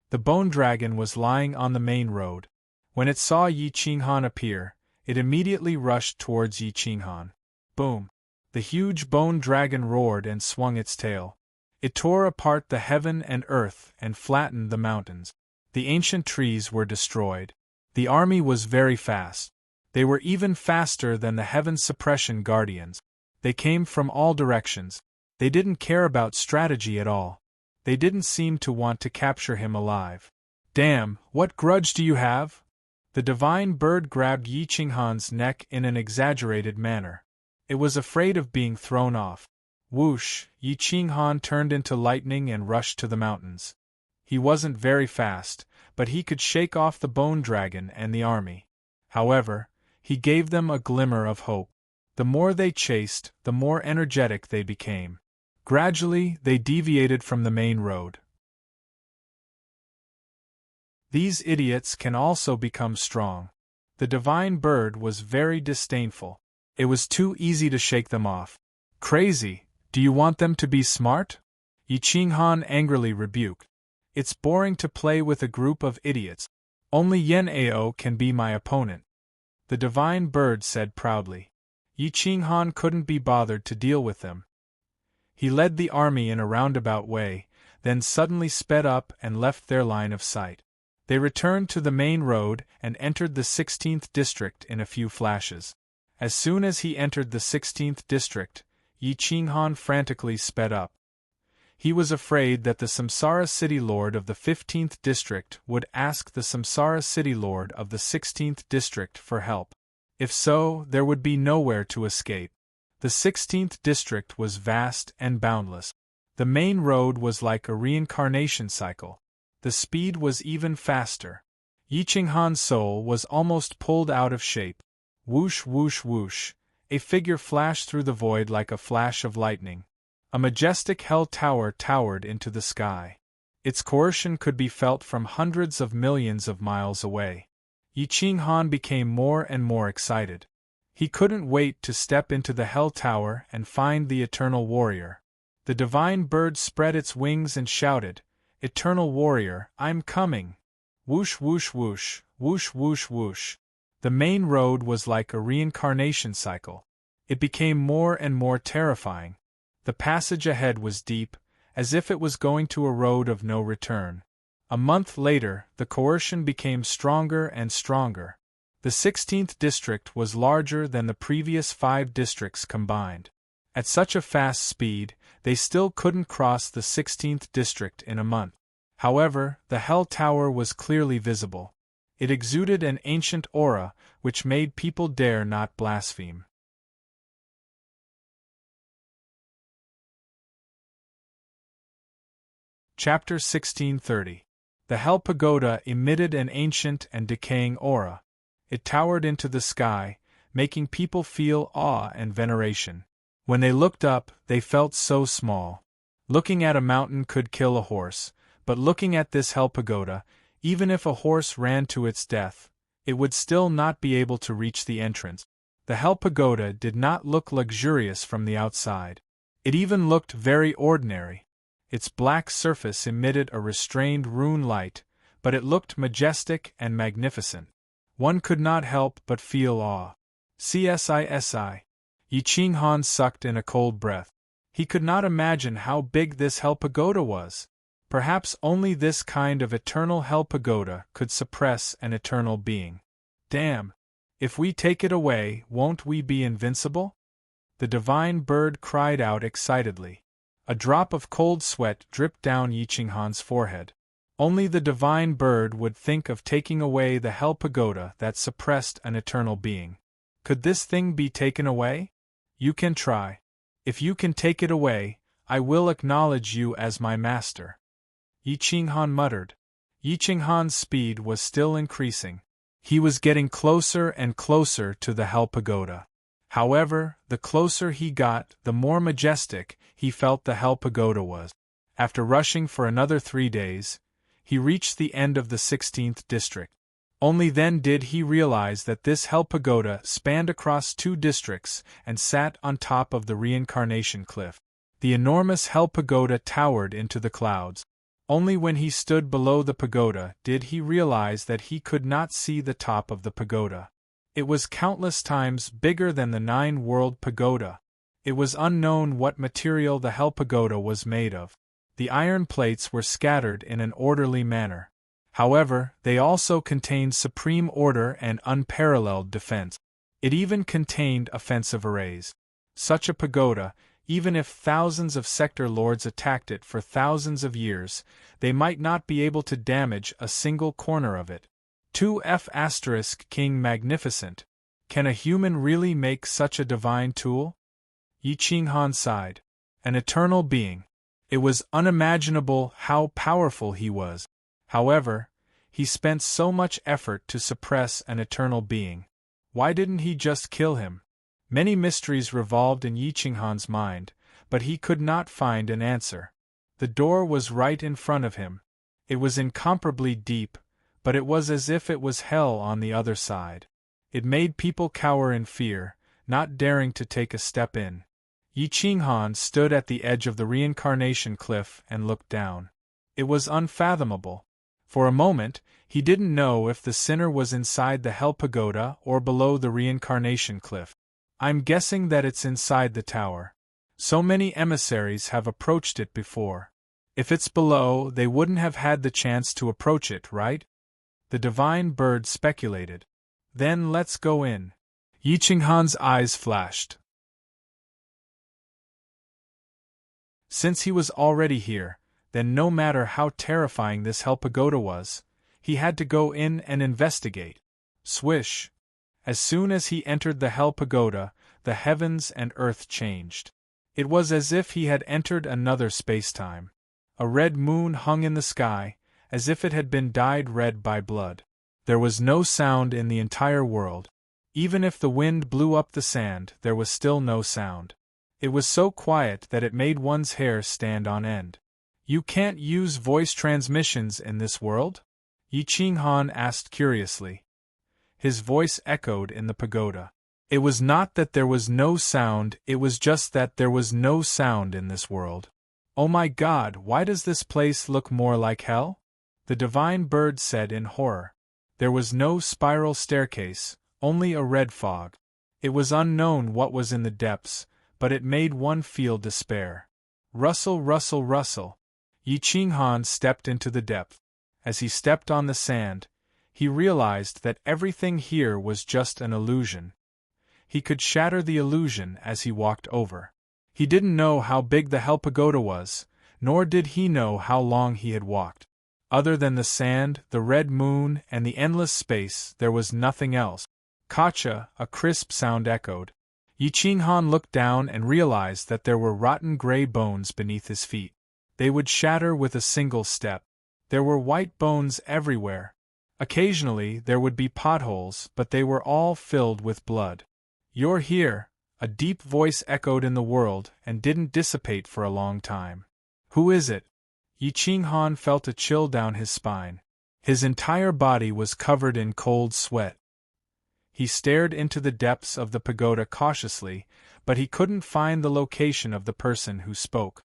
The bone dragon was lying on the main road. When it saw Yi Qinghan appear, it immediately rushed towards Yi Qinghan. Boom! The huge bone dragon roared and swung its tail. It tore apart the heaven and earth and flattened the mountains. The ancient trees were destroyed. The army was very fast. They were even faster than the Heaven Suppression Guardians. They came from all directions. They didn't care about strategy at all. They didn't seem to want to capture him alive. "Damn, what grudge do you have?" The divine bird grabbed Yi Qinghan's neck in an exaggerated manner. It was afraid of being thrown off. Whoosh! Yi Qinghan turned into lightning and rushed to the mountains. He wasn't very fast, but he could shake off the bone dragon and the army. However, he gave them a glimmer of hope. The more they chased, the more energetic they became. Gradually, they deviated from the main road. These idiots can also become strong. The divine bird was very disdainful. It was too easy to shake them off. "Crazy, do you want them to be smart?" Yi Qinghan angrily rebuked. "It's boring to play with a group of idiots. Only Yen Ao can be my opponent," the divine bird said proudly. Yi Qinghan couldn't be bothered to deal with them. He led the army in a roundabout way, then suddenly sped up and left their line of sight. They returned to the main road and entered the 16th district in a few flashes. As soon as he entered the 16th district, Yi Qinghan frantically sped up. He was afraid that the Samsara City Lord of the 15th district would ask the Samsara City Lord of the 16th district for help. If so, there would be nowhere to escape. The 16th district was vast and boundless. The main road was like a reincarnation cycle. The speed was even faster. Yi Qinghan's soul was almost pulled out of shape. Whoosh whoosh whoosh, a figure flashed through the void like a flash of lightning. A majestic hell tower towered into the sky. Its coercion could be felt from hundreds of millions of miles away. Yi Qinghan became more and more excited. He couldn't wait to step into the hell tower and find the eternal warrior. The divine bird spread its wings and shouted, "Eternal warrior, I'm coming!" Whoosh whoosh whoosh, whoosh whoosh whoosh. The main road was like a reincarnation cycle. It became more and more terrifying. The passage ahead was deep, as if it was going to a road of no return. A month later, the coercion became stronger and stronger. The 16th district was larger than the previous 5 districts combined. At such a fast speed, they still couldn't cross the 16th district in a month. However, the Hell Tower was clearly visible. It exuded an ancient aura, which made people dare not blaspheme. Chapter 1630. The Hell Pagoda emitted an ancient and decaying aura. It towered into the sky, making people feel awe and veneration. When they looked up, they felt so small. Looking at a mountain could kill a horse, but looking at this Hell Pagoda, even if a horse ran to its death, it would still not be able to reach the entrance. The Hell Pagoda did not look luxurious from the outside. It even looked very ordinary. Its black surface emitted a restrained rune light, but it looked majestic and magnificent. One could not help but feel awe. CSISI. Yi Qinghan sucked in a cold breath. He could not imagine how big this Hell Pagoda was. Perhaps only this kind of eternal Hell Pagoda could suppress an eternal being. Damn! If we take it away, won't we be invincible? The divine bird cried out excitedly. A drop of cold sweat dripped down Yi Qinghan's forehead. Only the divine bird would think of taking away the Hell Pagoda that suppressed an eternal being. Could this thing be taken away? You can try. If you can take it away, I will acknowledge you as my master. Yi Qinghan muttered. Yi Qinghan's speed was still increasing. He was getting closer and closer to the Hell Pagoda. However, the closer he got, the more majestic he felt the Hell Pagoda was. After rushing for another 3 days, he reached the end of the 16th district. Only then did he realize that this Hell Pagoda spanned across 2 districts and sat on top of the reincarnation cliff. The enormous Hell Pagoda towered into the clouds. Only when he stood below the pagoda did he realize that he could not see the top of the pagoda. It was countless times bigger than the 9-world pagoda. It was unknown what material the Hell Pagoda was made of. The iron plates were scattered in an orderly manner. However, they also contained supreme order and unparalleled defense. It even contained offensive arrays. Such a pagoda, even if thousands of sector lords attacked it for thousands of years, they might not be able to damage a single corner of it. 2F** King Magnificent. Can a human really make such a divine tool? Yi Qinghan sighed. An eternal being. It was unimaginable how powerful he was. However, he spent so much effort to suppress an eternal being. Why didn't he just kill him? Many mysteries revolved in Yi Qinghan's mind, but he could not find an answer. The door was right in front of him. It was incomparably deep, but it was as if it was hell on the other side. It made people cower in fear, not daring to take a step in. Yi Qinghan stood at the edge of the reincarnation cliff and looked down. It was unfathomable. For a moment, he didn't know if the sinner was inside the Hell Pagoda or below the reincarnation cliff. I'm guessing that it's inside the tower. So many emissaries have approached it before. If it's below, they wouldn't have had the chance to approach it, right? The divine bird speculated. Then let's go in. Yi Qinghan's eyes flashed. Since he was already here, then no matter how terrifying this Hell Pagoda was, he had to go in and investigate. Swish! As soon as he entered the Hell Pagoda, the heavens and earth changed. It was as if he had entered another space-time. A red moon hung in the sky, as if it had been dyed red by blood. There was no sound in the entire world. Even if the wind blew up the sand, there was still no sound. It was so quiet that it made one's hair stand on end. You can't use voice transmissions in this world? Yi Qinghan asked curiously. His voice echoed in the pagoda. It was not that there was no sound, it was just that there was no sound in this world. Oh my God, why does this place look more like hell? The divine bird said in horror. There was no spiral staircase, only a red fog. It was unknown what was in the depths, but it made one feel despair. Rustle, rustle, rustle. Yi Qinghan stepped into the depth. As he stepped on the sand, he realized that everything here was just an illusion. He could shatter the illusion as he walked over. He didn't know how big the Hell Pagoda was, nor did he know how long he had walked. Other than the sand, the red moon, and the endless space, there was nothing else. Kacha, a crisp sound echoed. Yi Qinghan looked down and realized that there were rotten gray bones beneath his feet. They would shatter with a single step. There were white bones everywhere. Occasionally there would be potholes, but they were all filled with blood. "You're here," a deep voice echoed in the world and didn't dissipate for a long time. "Who is it?" Yi Qinghan felt a chill down his spine. His entire body was covered in cold sweat. He stared into the depths of the pagoda cautiously, but he couldn't find the location of the person who spoke.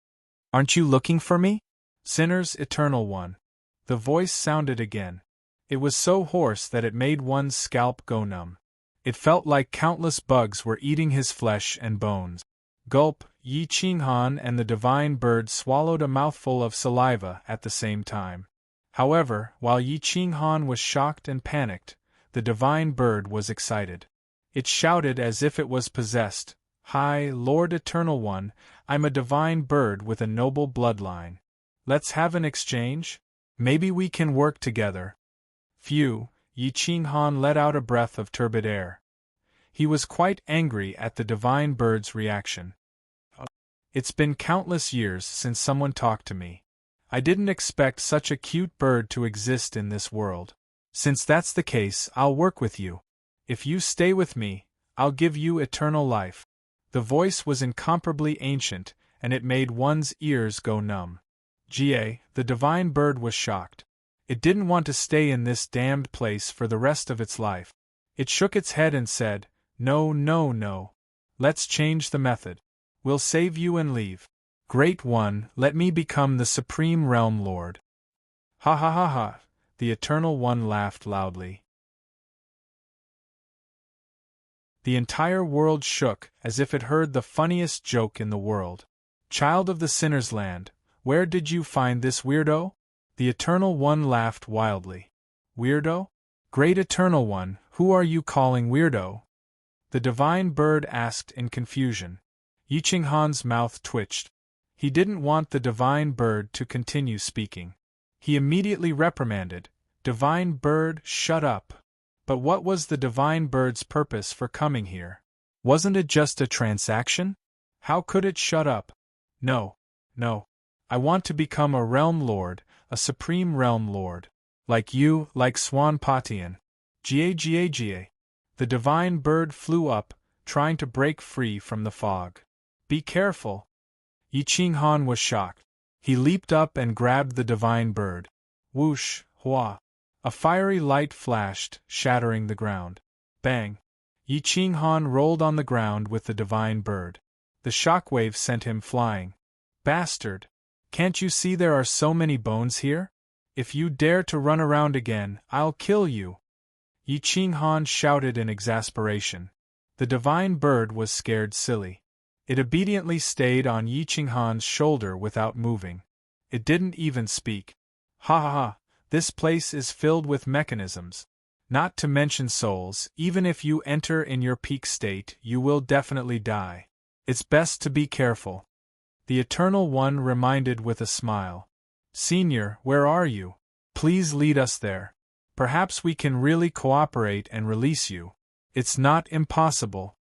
"Aren't you looking for me? Sinner's Eternal One." The voice sounded again. It was so hoarse that it made one's scalp go numb. It felt like countless bugs were eating his flesh and bones. Gulp, Yi Qinghan and the divine bird swallowed a mouthful of saliva at the same time. However, while Yi Qinghan was shocked and panicked, the divine bird was excited. It shouted as if it was possessed, "Hi, Lord Eternal One, I'm a divine bird with a noble bloodline. Let's have an exchange? Maybe we can work together." Phew, Yi Qinghan let out a breath of turbid air. He was quite angry at the divine bird's reaction. "It's been countless years since someone talked to me. I didn't expect such a cute bird to exist in this world. Since that's the case, I'll work with you. If you stay with me, I'll give you eternal life." The voice was incomparably ancient, and it made one's ears go numb. Jie, the divine bird, was shocked. It didn't want to stay in this damned place for the rest of its life. It shook its head and said, "No, no, no. Let's change the method. We'll save you and leave. Great One, let me become the Supreme Realm Lord." "Ha ha ha ha," the Eternal One laughed loudly. The entire world shook as if it heard the funniest joke in the world. "Child of the Sinner's Land, where did you find this weirdo?" The Eternal One laughed wildly. "Weirdo? Great Eternal One, who are you calling weirdo?" the divine bird asked in confusion. Yi Qinghan's mouth twitched. He didn't want the divine bird to continue speaking. He immediately reprimanded, "Divine bird, shut up." But what was the divine bird's purpose for coming here? Wasn't it just a transaction? How could it shut up? "No, no. I want to become a realm lord, a supreme realm lord. Like you, like Swan Patian." Jie. The divine bird flew up, trying to break free from the fog. "Be careful." Yi Qinghan was shocked. He leaped up and grabbed the divine bird. Whoosh, hua. A fiery light flashed, shattering the ground. Bang. Yi Qinghan rolled on the ground with the divine bird. The shockwave sent him flying. "Bastard! Can't you see there are so many bones here? If you dare to run around again, I'll kill you!" Yi Qinghan shouted in exasperation. The divine bird was scared silly. It obediently stayed on Yi Qinghan's shoulder without moving. It didn't even speak. "Ha ha ha, this place is filled with mechanisms. Not to mention souls. Even if you enter in your peak state, you will definitely die. It's best to be careful." The Eternal One reminded with a smile. "Senior, where are you? Please lead us there. Perhaps we can really cooperate and release you. It's not impossible,"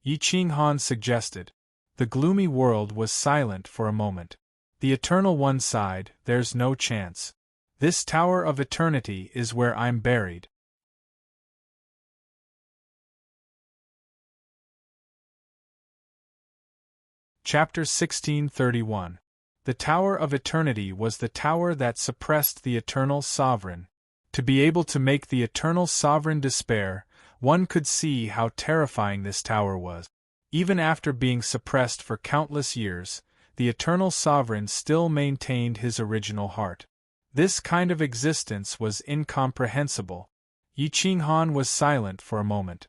Yi Qinghan suggested. The gloomy world was silent for a moment. The Eternal One sighed, "There's no chance. This Tower of Eternity is where I'm buried." Chapter 1631. The Tower of Eternity was the tower that suppressed the Eternal Sovereign. To be able to make the Eternal Sovereign despair, one could see how terrifying this tower was. Even after being suppressed for countless years, the Eternal Sovereign still maintained his original heart. This kind of existence was incomprehensible. Yi Qinghan was silent for a moment.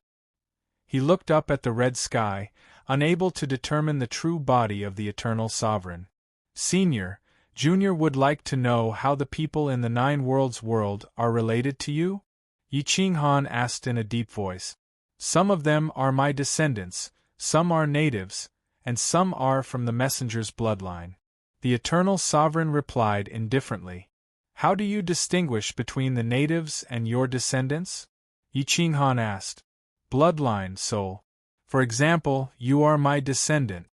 He looked up at the red sky, unable to determine the true body of the Eternal Sovereign. Senior, Junior would like to know how the people in the Nine Worlds world are related to you? Yi Qinghan asked in a deep voice. Some of them are my descendants, some are natives, and some are from the messenger's bloodline. The Eternal Sovereign replied indifferently. How do you distinguish between the natives and your descendants? Yi Qinghan asked. Bloodline, soul. For example, you are my descendant.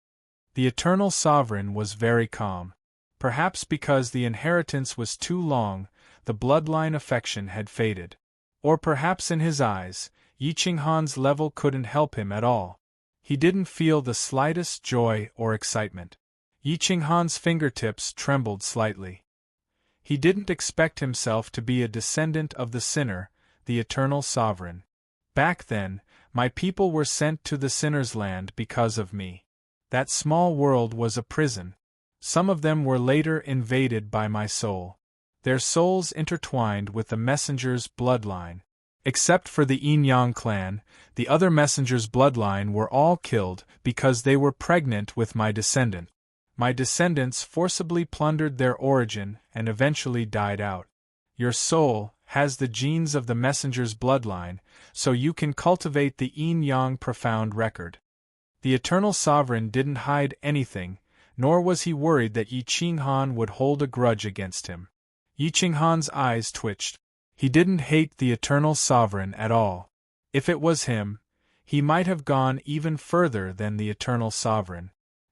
The Eternal Sovereign was very calm. Perhaps because the inheritance was too long, the bloodline affection had faded. Or perhaps in his eyes, Yi Qinghan's level couldn't help him at all. He didn't feel the slightest joy or excitement. Yi Qinghan's fingertips trembled slightly. He didn't expect himself to be a descendant of the sinner, the Eternal Sovereign. Back then, my people were sent to the sinner's land because of me. That small world was a prison. Some of them were later invaded by my soul. Their souls intertwined with the messenger's bloodline. Except for the Yin-Yang clan, the other messenger's bloodline were all killed because they were pregnant with my descendant. My descendants forcibly plundered their origin and eventually died out. Your soul has the genes of the messenger's bloodline, so you can cultivate the Yin-Yang profound record. The Eternal Sovereign didn't hide anything, nor was he worried that Yi Qinghan would hold a grudge against him. Yi Qinghan's eyes twitched. He didn't hate the Eternal Sovereign at all. If it was him, he might have gone even further than the Eternal Sovereign.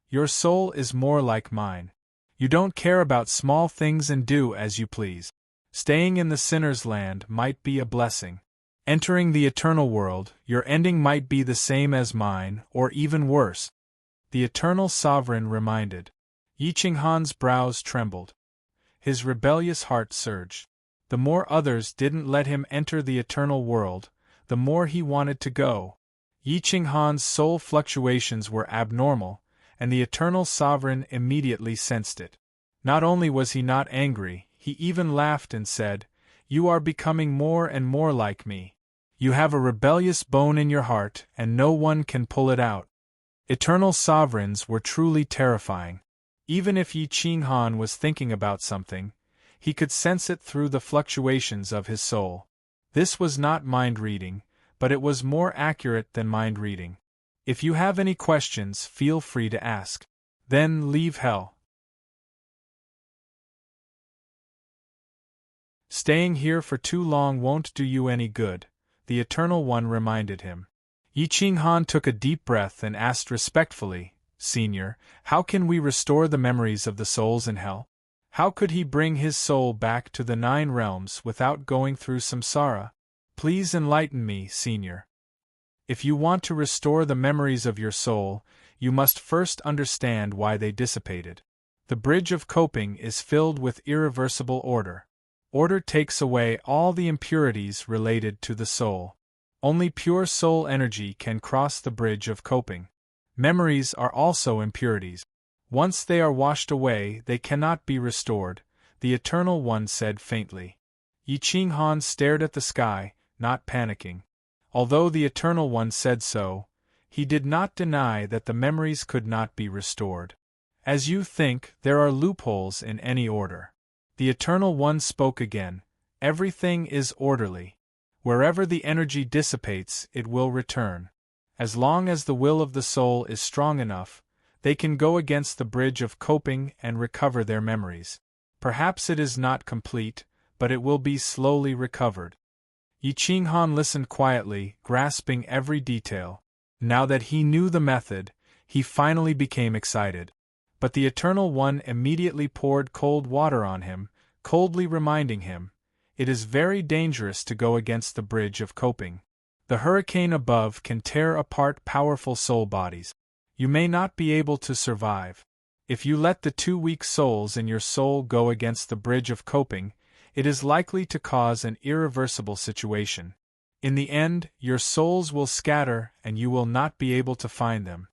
Your soul is more like mine. You don't care about small things and do as you please. Staying in the sinner's land might be a blessing. Entering the eternal world, your ending might be the same as mine, or even worse. The Eternal Sovereign reminded. Yi Qinghan's brows trembled. His rebellious heart surged. The more others didn't let him enter the eternal world, the more he wanted to go. Yi Qinghan's soul fluctuations were abnormal, and the Eternal Sovereign immediately sensed it. Not only was he not angry, he even laughed and said, "You are becoming more and more like me. You have a rebellious bone in your heart, and no one can pull it out." Eternal Sovereigns were truly terrifying. Even if Yi Qinghan was thinking about something, he could sense it through the fluctuations of his soul. This was not mind-reading, but it was more accurate than mind-reading. If you have any questions, feel free to ask. Then leave hell. Staying here for too long won't do you any good, the Eternal One reminded him. Yi Qinghan took a deep breath and asked respectfully, "Senior, how can we restore the memories of the souls in hell? How could he bring his soul back to the 9 realms without going through samsara? Please enlighten me, Senior." If you want to restore the memories of your soul, you must first understand why they dissipated. The bridge of coping is filled with irreversible order. Order takes away all the impurities related to the soul. Only pure soul energy can cross the bridge of coping. Memories are also impurities. Once they are washed away, they cannot be restored, the Eternal One said faintly. Yi Qinghan stared at the sky, not panicking. Although the Eternal One said so, he did not deny that the memories could not be restored. As you think, there are loopholes in any order. The Eternal One spoke again. Everything is orderly. Wherever the energy dissipates, it will return. As long as the will of the soul is strong enough, they can go against the bridge of coping and recover their memories. Perhaps it is not complete, but it will be slowly recovered. Yi Qinghan listened quietly, grasping every detail. Now that he knew the method, he finally became excited. But the Eternal One immediately poured cold water on him, coldly reminding him, "It is very dangerous to go against the bridge of coping. The hurricane above can tear apart powerful soul bodies. You may not be able to survive. If you let the 2 weak souls in your soul go against the bridge of coping, it is likely to cause an irreversible situation. In the end, your souls will scatter and you will not be able to find them."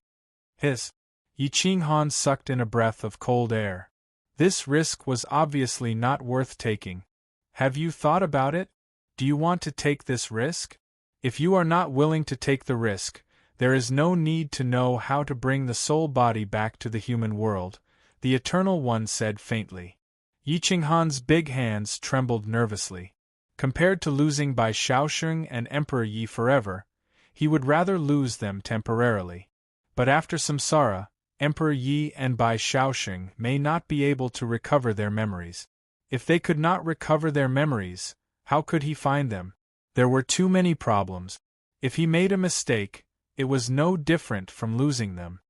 Yi Qinghan sucked in a breath of cold air. This risk was obviously not worth taking. Have you thought about it? Do you want to take this risk? If you are not willing to take the risk, There is no need to know how to bring the soul body back to the human world, the Eternal One said faintly. Yi Qinghan's big hands trembled nervously. Compared to losing Bai Shaoxing and Emperor Yi forever, he would rather lose them temporarily. But after samsara, Emperor Yi and Bai Shaoxing may not be able to recover their memories. If they could not recover their memories, how could he find them? There were too many problems. If he made a mistake, it was no different from losing them.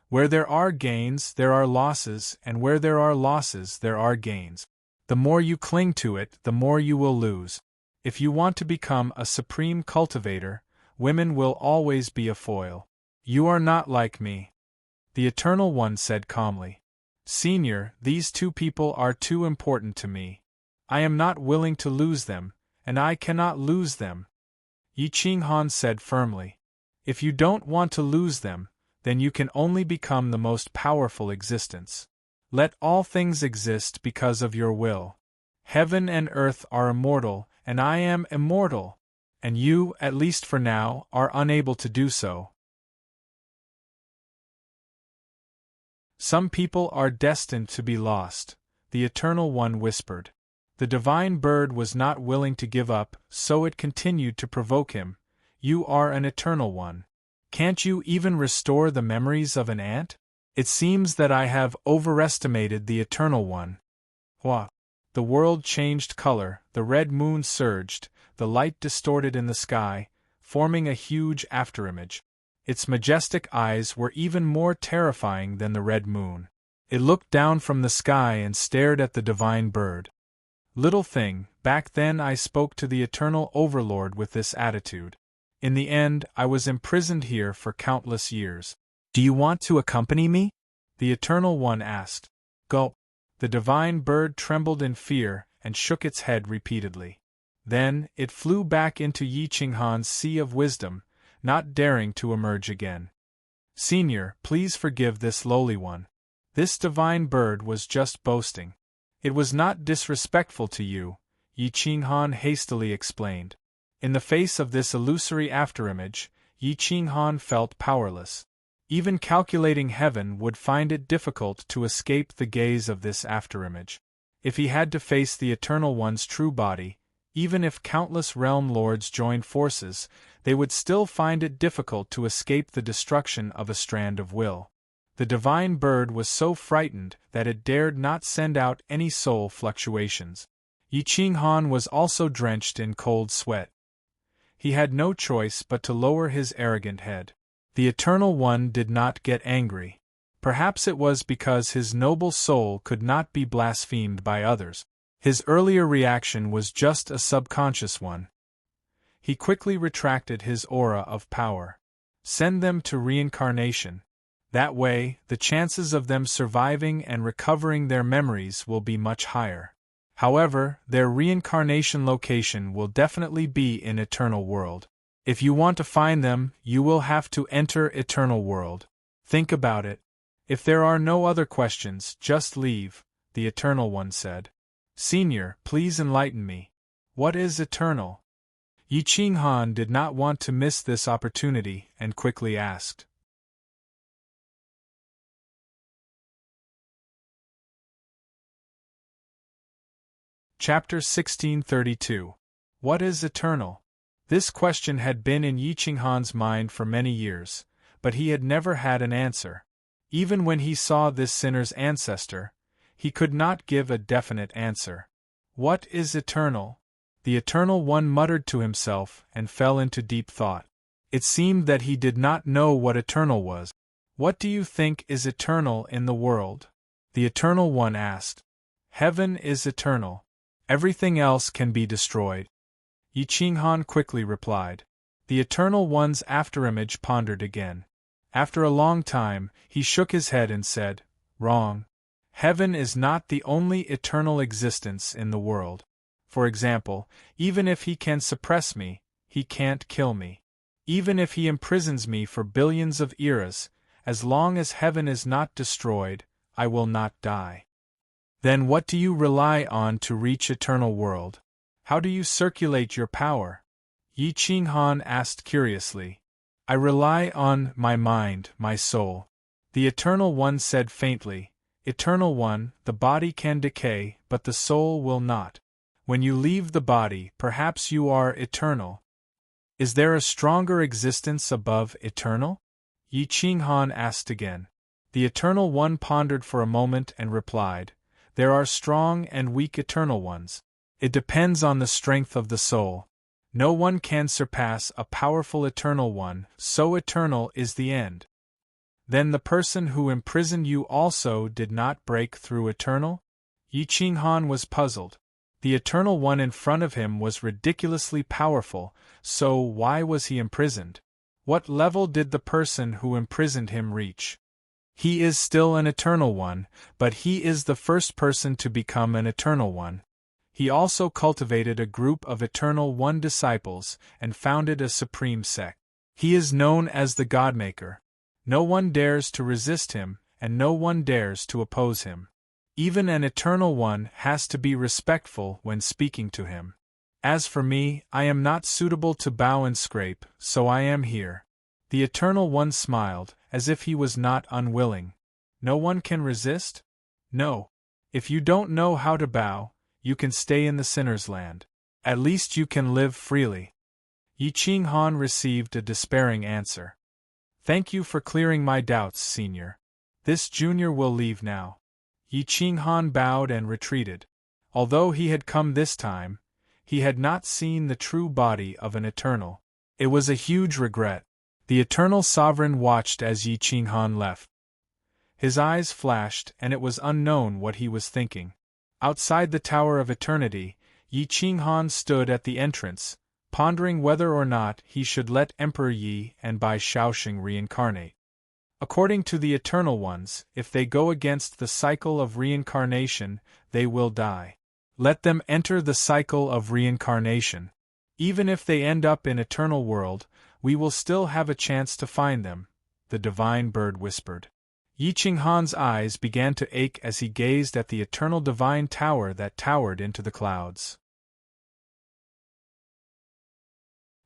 Where there are gains, there are losses, and where there are losses, there are gains. The more you cling to it, the more you will lose. If you want to become a supreme cultivator, women will always be a foil. You are not like me, the Eternal One said calmly. Senior, these two people are too important to me. I am not willing to lose them, and I cannot lose them, Yi Qinghan said firmly. If you don't want to lose them, then you can only become the most powerful existence. Let all things exist because of your will. Heaven and earth are immortal, and I am immortal, and you, at least for now, are unable to do so. Some people are destined to be lost, the Eternal One whispered. The divine bird was not willing to give up, so it continued to provoke him. You are an Eternal One. Can't you even restore the memories of an ant? It seems that I have overestimated the Eternal One. What? The world changed color, the red moon surged, the light distorted in the sky, forming a huge afterimage. Its majestic eyes were even more terrifying than the red moon. It looked down from the sky and stared at the divine bird. Little thing, back then I spoke to the eternal overlord with this attitude. In the end, I was imprisoned here for countless years. Do you want to accompany me? The Eternal One asked. Gulp. The divine bird trembled in fear and shook its head repeatedly. Then, it flew back into Yi Qinghan's sea of wisdom, not daring to emerge again. Senior, please forgive this lowly one. This divine bird was just boasting. It was not disrespectful to you, Yi Qinghan hastily explained. In the face of this illusory afterimage, Yi Qinghan felt powerless. Even calculating heaven would find it difficult to escape the gaze of this afterimage. If he had to face the Eternal One's true body, even if countless realm lords joined forces, they would still find it difficult to escape the destruction of a strand of will. The divine bird was so frightened that it dared not send out any soul fluctuations. Yi Qinghan was also drenched in cold sweat. He had no choice but to lower his arrogant head. The Eternal One did not get angry. Perhaps it was because his noble soul could not be blasphemed by others. His earlier reaction was just a subconscious one. He quickly retracted his aura of power. Send them to reincarnation. That way, the chances of them surviving and recovering their memories will be much higher. However, their reincarnation location will definitely be in Eternal World. If you want to find them, you will have to enter Eternal World. Think about it. If there are no other questions, just leave, the Eternal One said. Senior, please enlighten me. What is eternal? Yi Qinghan did not want to miss this opportunity and quickly asked. Chapter 1632. What is eternal? This question had been in Yi Qinghan's mind for many years, but he had never had an answer. Even when he saw this sinner's ancestor, he could not give a definite answer. What is eternal? The Eternal One muttered to himself and fell into deep thought. It seemed that he did not know what eternal was. What do you think is eternal in the world? The Eternal One asked. Heaven is eternal. Everything else can be destroyed. Yi Qinghan quickly replied. The Eternal One's afterimage pondered again. After a long time, he shook his head and said, Wrong. Heaven is not the only eternal existence in the world. For example, even if he can suppress me, he can't kill me. Even if he imprisons me for billions of eras, as long as heaven is not destroyed, I will not die. Then what do you rely on to reach Eternal World? How do you circulate your power? Yi Qinghan asked curiously. I rely on my mind, my soul. The Eternal One said faintly, Eternal One, the body can decay, but the soul will not. When you leave the body, perhaps you are eternal. Is there a stronger existence above eternal? Yi Qinghan asked again. The Eternal One pondered for a moment and replied, There are strong and weak eternal ones. It depends on the strength of the soul. No one can surpass a powerful eternal one, so eternal is the end. Then the person who imprisoned you also did not break through eternal? Yi Qinghan was puzzled. The Eternal One in front of him was ridiculously powerful, so why was he imprisoned? What level did the person who imprisoned him reach? He is still an Eternal One, but he is the first person to become an Eternal One. He also cultivated a group of Eternal One disciples and founded a supreme sect. He is known as the Godmaker. No one dares to resist him, and no one dares to oppose him. Even an Eternal One has to be respectful when speaking to him. As for me, I am not suitable to bow and scrape, so I am here. The Eternal One smiled, as if he was not unwilling. No one can resist? No. If you don't know how to bow, you can stay in the sinner's land. At least you can live freely. Yi Qinghan received a despairing answer. Thank you for clearing my doubts, Senior. This junior will leave now. Yi Qinghan bowed and retreated. Although he had come this time, he had not seen the true body of an eternal. It was a huge regret. The Eternal Sovereign watched as Yi Qinghan left. His eyes flashed, and it was unknown what he was thinking. Outside the Tower of Eternity, Yi Qinghan stood at the entrance, pondering whether or not he should let Emperor Yi and Bai Shaoxing reincarnate. According to the Eternal Ones, if they go against the cycle of reincarnation, they will die. Let them enter the cycle of reincarnation. Even if they end up in Eternal World, we will still have a chance to find them, the Divine Bird whispered. Yi Qinghan's eyes began to ache as he gazed at the eternal divine tower that towered into the clouds.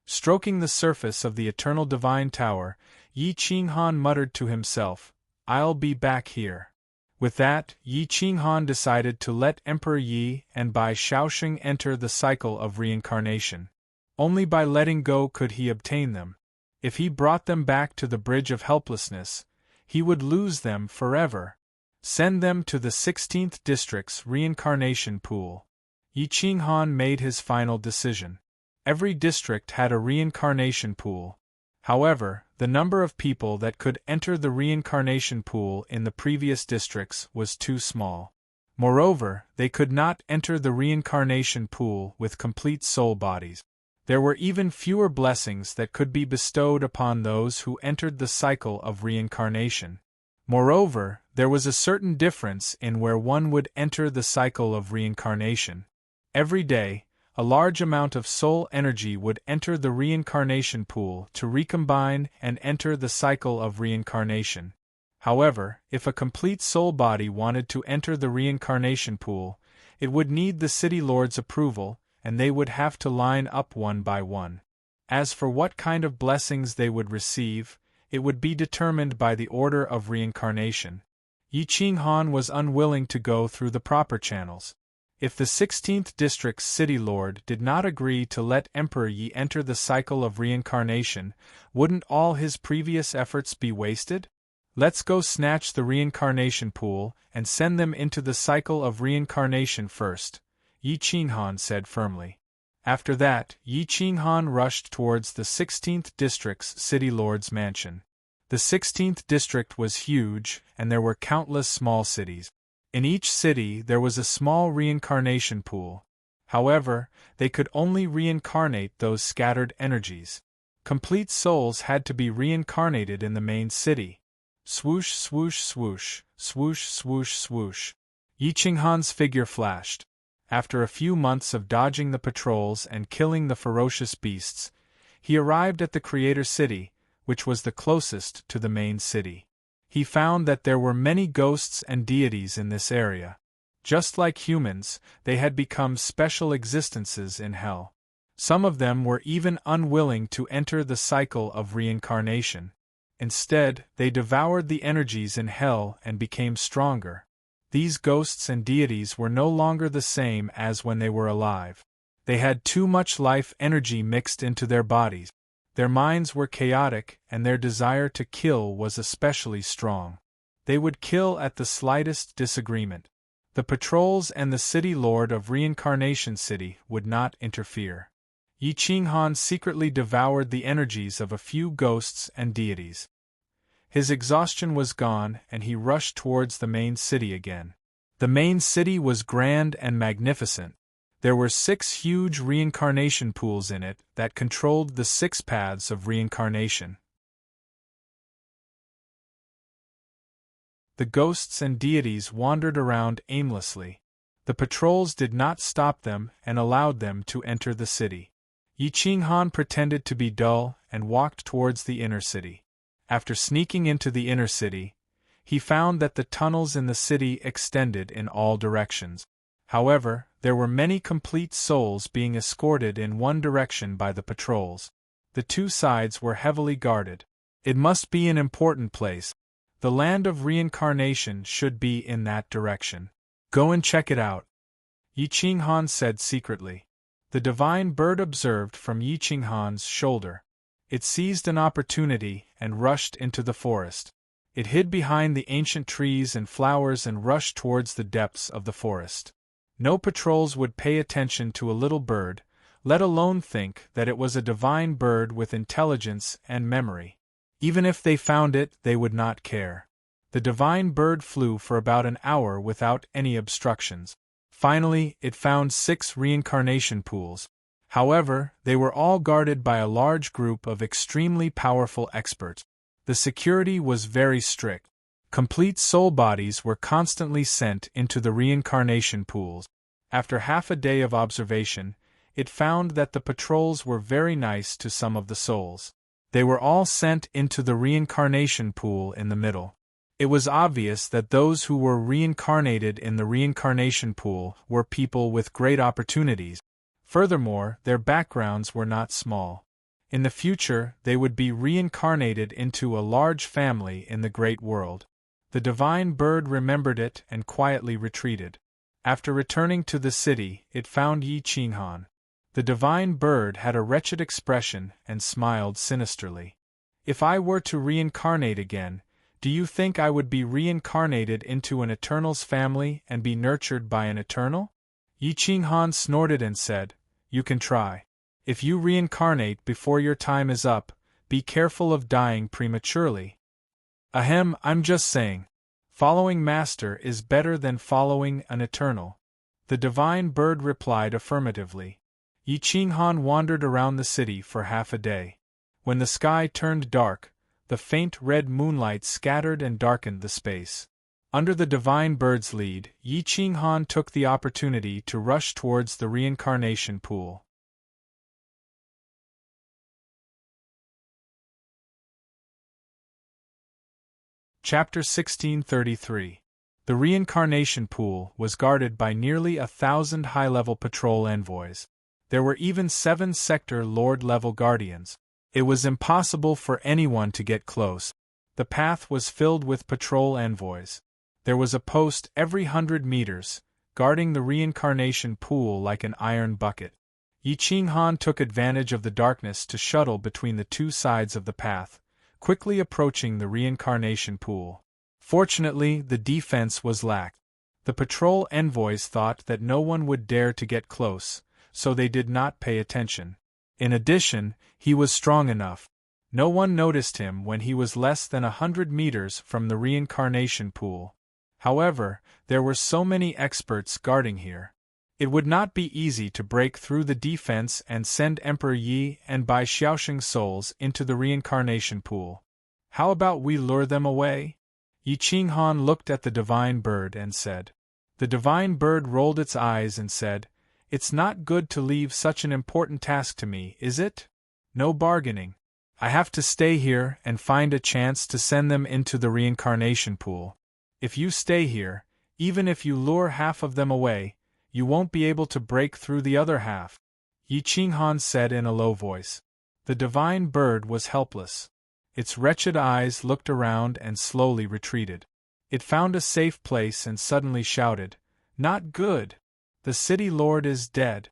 Stroking the surface of the eternal divine tower, Yi Qinghan muttered to himself, I'll be back here. With that, Yi Qinghan decided to let Emperor Yi and Bai Shaoxing enter the cycle of reincarnation. Only by letting go could he obtain them. If he brought them back to the Bridge of Helplessness, he would lose them forever. Send them to the 16th District's reincarnation pool. Yi Qinghan made his final decision. Every district had a reincarnation pool. However, the number of people that could enter the reincarnation pool in the previous districts was too small. Moreover, they could not enter the reincarnation pool with complete soul bodies. There were even fewer blessings that could be bestowed upon those who entered the cycle of reincarnation. Moreover, there was a certain difference in where one would enter the cycle of reincarnation. Every day, a large amount of soul energy would enter the reincarnation pool to recombine and enter the cycle of reincarnation. However, if a complete soul body wanted to enter the reincarnation pool, it would need the City Lord's approval, and they would have to line up one by one. As for what kind of blessings they would receive, it would be determined by the order of reincarnation. Yi Qinghan was unwilling to go through the proper channels. If the 16th District's City Lord did not agree to let Emperor Yi enter the cycle of reincarnation, wouldn't all his previous efforts be wasted? Let's go snatch the reincarnation pool and send them into the cycle of reincarnation first, Yi Qinghan said firmly. After that, Yi Qinghan rushed towards the 16th District's City Lord's mansion. The 16th District was huge, and there were countless small cities. In each city there was a small reincarnation pool. However, they could only reincarnate those scattered energies. Complete souls had to be reincarnated in the main city. Swoosh, swoosh, swoosh, swoosh, swoosh, swoosh. Yi Qinghan's figure flashed. After a few months of dodging the patrols and killing the ferocious beasts, he arrived at the Creator City, which was the closest to the main city. He found that there were many ghosts and deities in this area. Just like humans, they had become special existences in hell. Some of them were even unwilling to enter the cycle of reincarnation. Instead, they devoured the energies in hell and became stronger. These ghosts and deities were no longer the same as when they were alive. They had too much life energy mixed into their bodies. Their minds were chaotic, and their desire to kill was especially strong. They would kill at the slightest disagreement. The patrols and the city lord of Reincarnation City would not interfere. Yi Qinghan secretly devoured the energies of a few ghosts and deities. His exhaustion was gone, and he rushed towards the main city again. The main city was grand and magnificent. There were 6 huge reincarnation pools in it that controlled the 6 paths of reincarnation. The ghosts and deities wandered around aimlessly. The patrols did not stop them and allowed them to enter the city. Yi Qinghan pretended to be dull and walked towards the inner city. After sneaking into the inner city, he found that the tunnels in the city extended in all directions. However, there were many complete souls being escorted in one direction by the patrols. The 2 sides were heavily guarded. It must be an important place. The land of reincarnation should be in that direction. Go and check it out, Yi Qinghan said secretly. The divine bird observed from Yi Qinghan's shoulder. It seized an opportunity and rushed into the forest. It hid behind the ancient trees and flowers and rushed towards the depths of the forest. No patrols would pay attention to a little bird, let alone think that it was a divine bird with intelligence and memory. Even if they found it, they would not care. The divine bird flew for about an hour without any obstructions. Finally, it found 6 reincarnation pools. However, they were all guarded by a large group of extremely powerful experts. The security was very strict. Complete soul bodies were constantly sent into the reincarnation pools. After half a day of observation, it found that the patrols were very nice to some of the souls. They were all sent into the reincarnation pool in the middle. It was obvious that those who were reincarnated in the reincarnation pool were people with great opportunities. Furthermore, their backgrounds were not small. In the future, they would be reincarnated into a large family in the great world. The divine bird remembered it and quietly retreated. After returning to the city, it found Yi Qinghan. The divine bird had a wretched expression and smiled sinisterly. If I were to reincarnate again, do you think I would be reincarnated into an Eternal's family and be nurtured by an Eternal? Yi Qinghan snorted and said, You can try. If you reincarnate before your time is up, be careful of dying prematurely. Ahem, I'm just saying. Following Master is better than following an Eternal. The divine bird replied affirmatively. Yi Qinghan wandered around the city for half a day. When the sky turned dark, the faint red moonlight scattered and darkened the space. Under the divine bird's lead, Yi Qinghan took the opportunity to rush towards the reincarnation pool. Chapter 1633. The reincarnation pool was guarded by nearly 1,000 high-level patrol envoys. There were even 7 sector lord-level guardians. It was impossible for anyone to get close. The path was filled with patrol envoys. There was a post every 100 meters, guarding the reincarnation pool like an iron bucket. Yi Qinghan took advantage of the darkness to shuttle between the 2 sides of the path, quickly approaching the reincarnation pool. Fortunately, the defense was lax. The patrol envoys thought that no one would dare to get close, so they did not pay attention. In addition, he was strong enough. No one noticed him when he was less than 100 meters from the reincarnation pool. However, there were so many experts guarding here. It would not be easy to break through the defense and send Emperor Yi and Bai Xiaoxing souls into the reincarnation pool. How about we lure them away? Yi Qinghan looked at the divine bird and said. The divine bird rolled its eyes and said, It's not good to leave such an important task to me, is it? No bargaining. I have to stay here and find a chance to send them into the reincarnation pool. If you stay here, even if you lure half of them away, you won't be able to break through the other half. Yi Qinghan said in a low voice. The divine bird was helpless. Its wretched eyes looked around and slowly retreated. It found a safe place and suddenly shouted, "Not good! The city lord is dead!"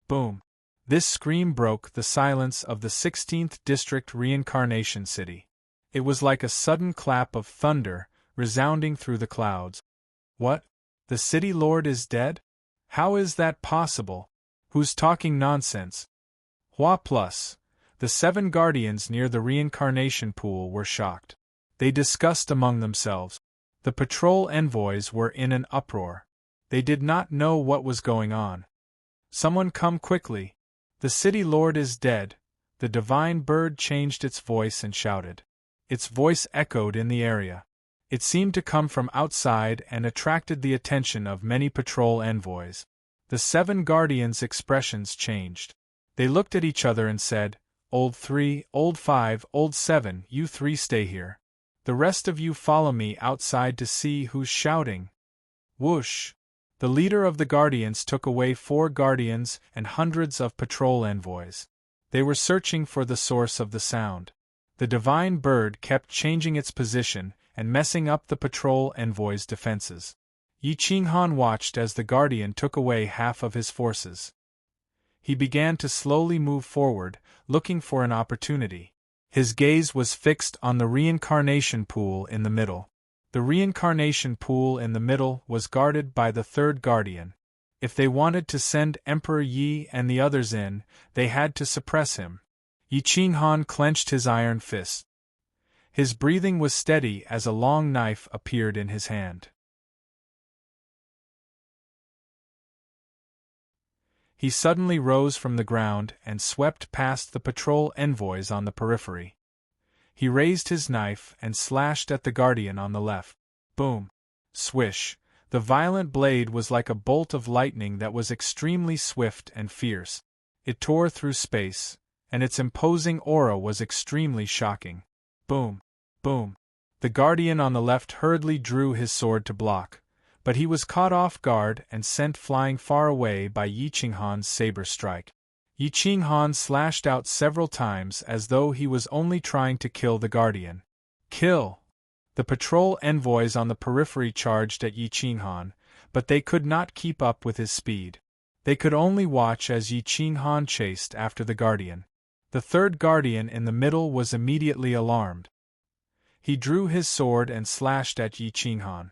Boom! This scream broke the silence of the 16th District Reincarnation City. It was like a sudden clap of thunder, resounding through the clouds. What? The city lord is dead? How is that possible? Who's talking nonsense? Hua plus. The 7 guardians near the reincarnation pool were shocked. They discussed among themselves. The patrol envoys were in an uproar. They did not know what was going on. Someone come quickly. The city lord is dead. The divine bird changed its voice and shouted. Its voice echoed in the area. It seemed to come from outside and attracted the attention of many patrol envoys. The 7 guardians' expressions changed. They looked at each other and said, "Old 3, Old 5, Old 7, you 3 stay here. The rest of you follow me outside to see who's shouting." Whoosh! The leader of the guardians took away 4 guardians and hundreds of patrol envoys. They were searching for the source of the sound. The divine bird kept changing its position and messing up the patrol envoys' defenses. Yi Qinghan watched as the guardian took away half of his forces. He began to slowly move forward, looking for an opportunity. His gaze was fixed on the reincarnation pool in the middle. The reincarnation pool in the middle was guarded by the 3rd guardian. If they wanted to send Emperor Yi and the others in, they had to suppress him. Yi Qinghan clenched his iron fist. His breathing was steady as a long knife appeared in his hand. He suddenly rose from the ground and swept past the patrol envoys on the periphery. He raised his knife and slashed at the guardian on the left. Boom! Swish! The violent blade was like a bolt of lightning that was extremely swift and fierce. It tore through space, and its imposing aura was extremely shocking. Boom! Boom! The guardian on the left hurriedly drew his sword to block, but he was caught off guard and sent flying far away by Yi Qinghan's saber strike. Yi Qinghan slashed out several times as though he was only trying to kill the guardian. Kill! The patrol envoys on the periphery charged at Yi Qinghan, but they could not keep up with his speed. They could only watch as Yi Qinghan chased after the guardian. The 3rd guardian in the middle was immediately alarmed. He drew his sword and slashed at Yi Qinghan.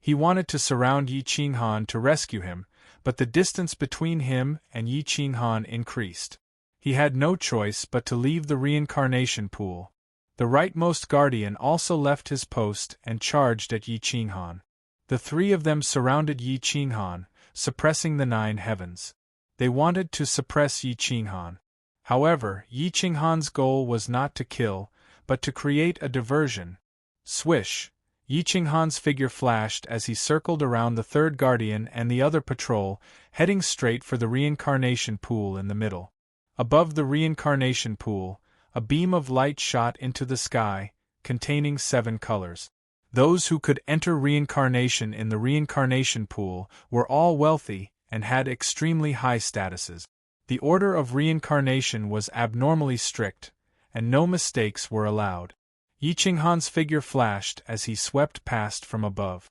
He wanted to surround Yi Qinghan to rescue him, but the distance between him and Yi Qinghan increased. He had no choice but to leave the reincarnation pool. The rightmost guardian also left his post and charged at Yi Qinghan. The 3 of them surrounded Yi Qinghan, suppressing the 9 heavens. They wanted to suppress Yi Qinghan. However, Yi Qinghan's goal was not to kill, but to create a diversion. Swish! Yi Qinghan's figure flashed as he circled around the 3rd guardian and the other patrol, heading straight for the reincarnation pool in the middle. Above the reincarnation pool, a beam of light shot into the sky, containing 7 colors. Those who could enter reincarnation in the reincarnation pool were all wealthy and had extremely high statuses. The order of reincarnation was abnormally strict, and no mistakes were allowed. Yi Qinghan's figure flashed as he swept past from above.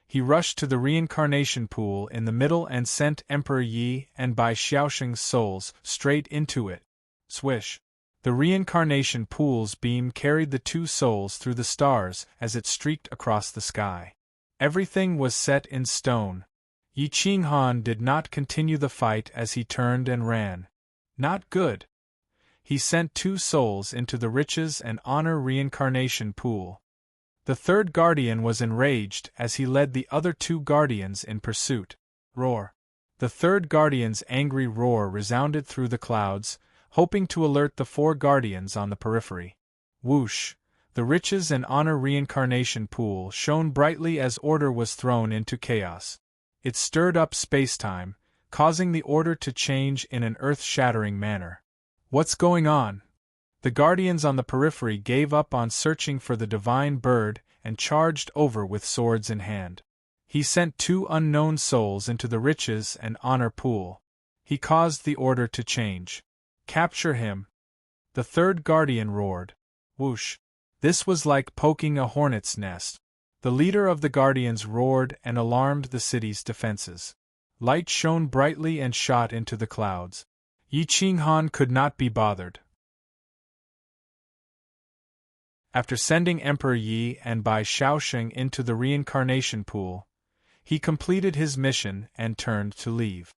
He rushed to the reincarnation pool in the middle and sent Emperor Yi and Bai Xiaoxing's souls straight into it. Swish! The reincarnation pool's beam carried the 2 souls through the stars as it streaked across the sky. Everything was set in stone. Yi Qinghan did not continue the fight as he turned and ran. Not good. He sent 2 souls into the riches and honor reincarnation pool. The 3rd guardian was enraged as he led the other 2 guardians in pursuit. Roar! The 3rd guardian's angry roar resounded through the clouds, hoping to alert the 4 guardians on the periphery. Whoosh! The riches and honor reincarnation pool shone brightly as order was thrown into chaos. It stirred up space-time, causing the order to change in an earth-shattering manner. What's going on? The guardians on the periphery gave up on searching for the divine bird and charged over with swords in hand. He sent 2 unknown souls into the riches and honor pool. He caused the order to change. Capture him! The third guardian roared. Whoosh! This was like poking a hornet's nest. The leader of the guardians roared and alarmed the city's defenses. Light shone brightly and shot into the clouds. Yi Qinghan could not be bothered. After sending Emperor Yi and Bai Shaoxing into the reincarnation pool, he completed his mission and turned to leave.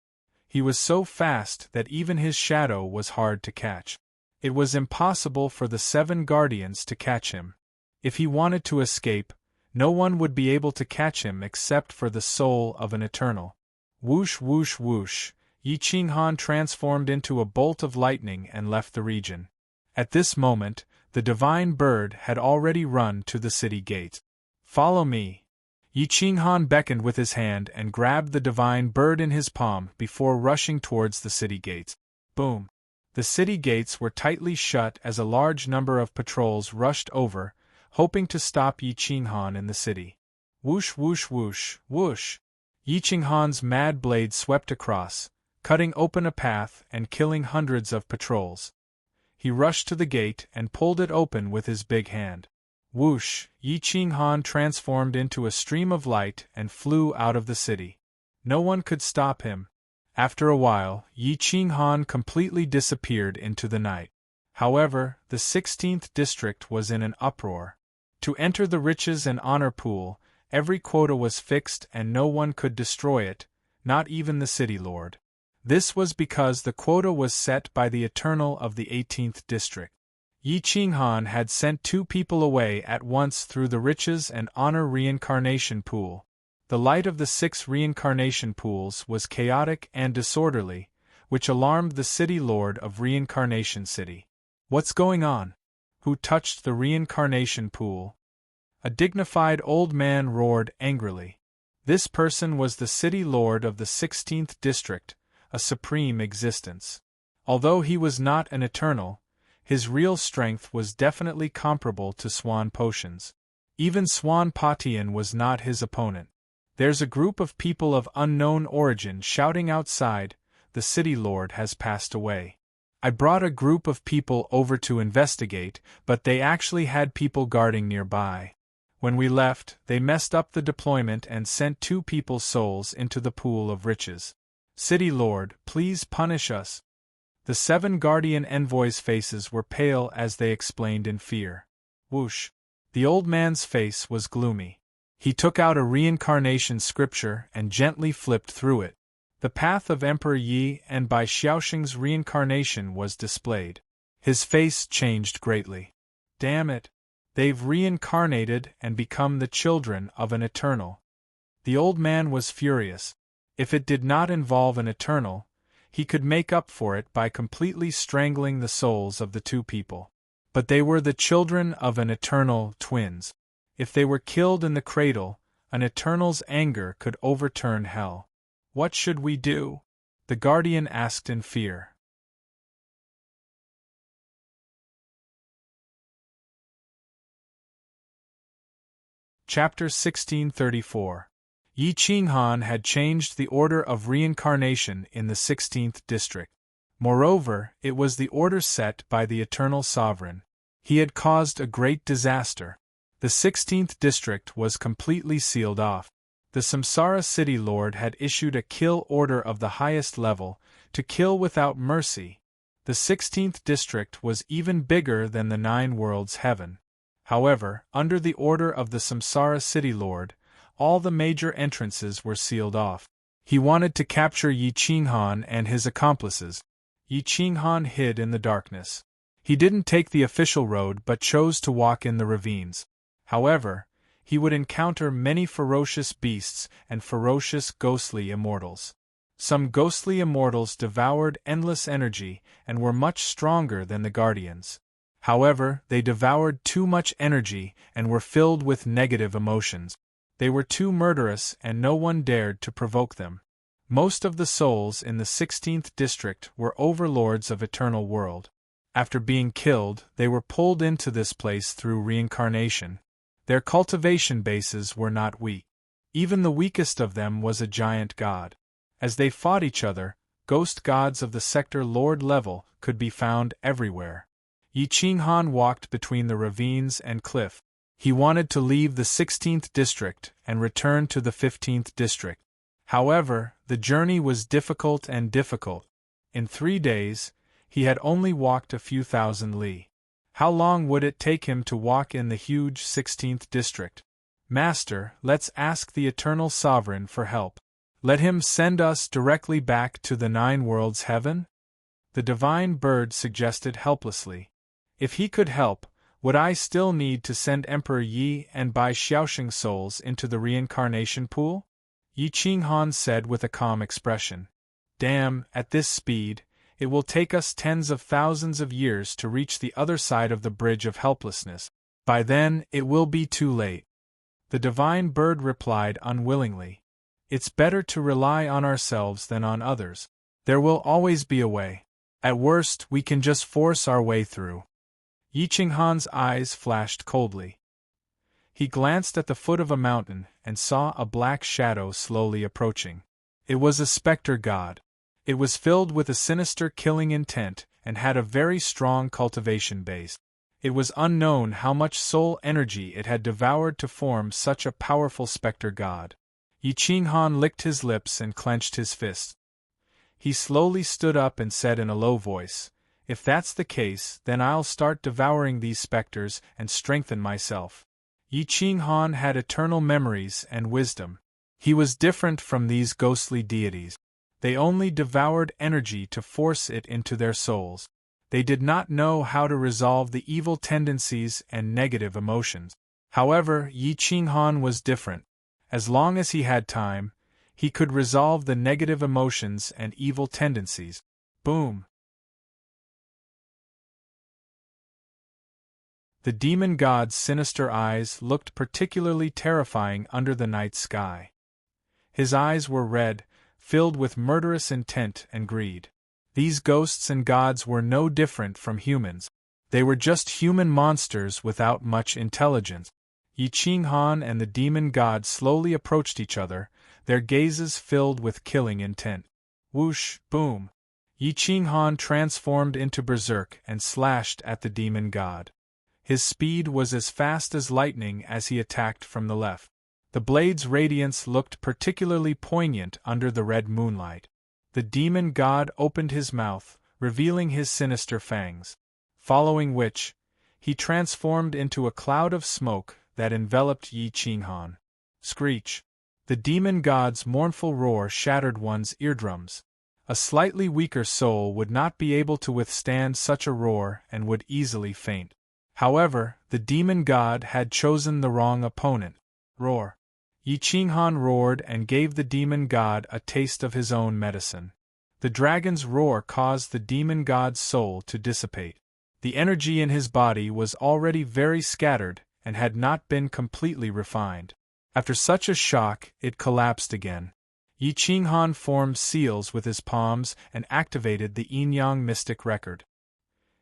He was so fast that even his shadow was hard to catch. It was impossible for the 7 guardians to catch him. If he wanted to escape, no one would be able to catch him except for the soul of an eternal. Whoosh whoosh whoosh, Yi Qinghan transformed into a bolt of lightning and left the region. At this moment, the divine bird had already run to the city gate. Follow me. Yi Qinghan beckoned with his hand and grabbed the divine bird in his palm before rushing towards the city gates. Boom! The city gates were tightly shut as a large number of patrols rushed over, hoping to stop Yi Qinghan in the city. Whoosh whoosh whoosh, whoosh! Yi Qinghan's mad blade swept across, cutting open a path and killing hundreds of patrols. He rushed to the gate and pulled it open with his big hand. Whoosh! Yi Qinghan transformed into a stream of light and flew out of the city. No one could stop him. After a while, Yi Qinghan completely disappeared into the night. However, the 16th district was in an uproar. To enter the riches and honor pool, every quota was fixed and no one could destroy it, not even the city lord. This was because the quota was set by the Eternal of the 18th district. Yi Qinghan had sent 2 people away at once through the riches and honor reincarnation pool. The light of the 6 reincarnation pools was chaotic and disorderly, which alarmed the city lord of Reincarnation City. What's going on? Who touched the reincarnation pool? A dignified old man roared angrily. This person was the city lord of the 16th district, a supreme existence. Although he was not an eternal, his real strength was definitely comparable to Swan Potion's. Even Swan Patian was not his opponent. There's a group of people of unknown origin shouting outside, the city lord has passed away. I brought a group of people over to investigate, but they actually had people guarding nearby. When we left, they messed up the deployment and sent 2 people's souls into the pool of riches. City Lord, please punish us. The 7 guardian envoys' faces were pale as they explained in fear. Whoosh! The old man's face was gloomy. He took out a reincarnation scripture and gently flipped through it. The path of Emperor Yi and Bai Shaoxing's reincarnation was displayed. His face changed greatly. Damn it! They've reincarnated and become the children of an eternal. The old man was furious. If it did not involve an eternal, he could make up for it by completely strangling the souls of the 2 people. But they were the children of an eternal, twins. If they were killed in the cradle, an eternal's anger could overturn hell. What should we do? The guardian asked in fear. Chapter 1634. Yi Qinghan had changed the order of reincarnation in the 16th district. Moreover, it was the order set by the Eternal Sovereign. He had caused a great disaster. The 16th district was completely sealed off. The Samsara City Lord had issued a kill order of the highest level, to kill without mercy. The 16th district was even bigger than the 9 worlds heaven. However, under the order of the Samsara City Lord, all the major entrances were sealed off. He wanted to capture Yi Qinghan and his accomplices. Yi Qinghan hid in the darkness. He didn't take the official road but chose to walk in the ravines. However, he would encounter many ferocious beasts and ferocious ghostly immortals. Some ghostly immortals devoured endless energy and were much stronger than the guardians. However, they devoured too much energy and were filled with negative emotions. They were too murderous and no one dared to provoke them. Most of the souls in the 16th district were overlords of Eternal World. After being killed, they were pulled into this place through reincarnation. Their cultivation bases were not weak. Even the weakest of them was a giant god. As they fought each other, ghost gods of the sector lord level could be found everywhere. Yi Qinghan walked between the ravines and cliff. He wanted to leave the 16th district and return to the 15th district. However, the journey was difficult. In 3 days, he had only walked a few thousand li. How long would it take him to walk in the huge 16th district? Master, let's ask the Eternal Sovereign for help. Let him send us directly back to the 9 worlds heaven? The divine bird suggested helplessly. If he could help, would I still need to send Emperor Yi and Bai Xiaoxing souls into the reincarnation pool? Yi Qinghan said with a calm expression. Damn, at this speed, it will take us tens of thousands of years to reach the other side of the bridge of helplessness. By then, it will be too late. The divine bird replied unwillingly. It's better to rely on ourselves than on others. There will always be a way. At worst, we can just force our way through. Yi Qinghan's eyes flashed coldly. He glanced at the foot of a mountain and saw a black shadow slowly approaching. It was a specter god. It was filled with a sinister killing intent and had a very strong cultivation base. It was unknown how much soul energy it had devoured to form such a powerful specter god. Yi Qinghan licked his lips and clenched his fists. He slowly stood up and said in a low voice, If that's the case, then I'll start devouring these specters and strengthen myself. Yi Qinghan had eternal memories and wisdom. He was different from these ghostly deities. They only devoured energy to force it into their souls. They did not know how to resolve the evil tendencies and negative emotions. However, Yi Qinghan was different. As long as he had time, he could resolve the negative emotions and evil tendencies. Boom! The demon god's sinister eyes looked particularly terrifying under the night sky. His eyes were red, filled with murderous intent and greed. These ghosts and gods were no different from humans. They were just human monsters without much intelligence. Yi Qinghan and the demon god slowly approached each other, their gazes filled with killing intent. Whoosh, boom! Yi Qinghan transformed into berserk and slashed at the demon god. His speed was as fast as lightning as he attacked from the left. The blade's radiance looked particularly poignant under the red moonlight. The demon god opened his mouth, revealing his sinister fangs. Following which, he transformed into a cloud of smoke that enveloped Yi Qinghan. Screech! The demon god's mournful roar shattered one's eardrums. A slightly weaker soul would not be able to withstand such a roar and would easily faint. However, the demon god had chosen the wrong opponent. Roar! Yi Qinghan roared and gave the demon god a taste of his own medicine. The dragon's roar caused the demon god's soul to dissipate. The energy in his body was already very scattered and had not been completely refined. After such a shock, it collapsed again. Yi Qinghan formed seals with his palms and activated the yin-yang mystic record.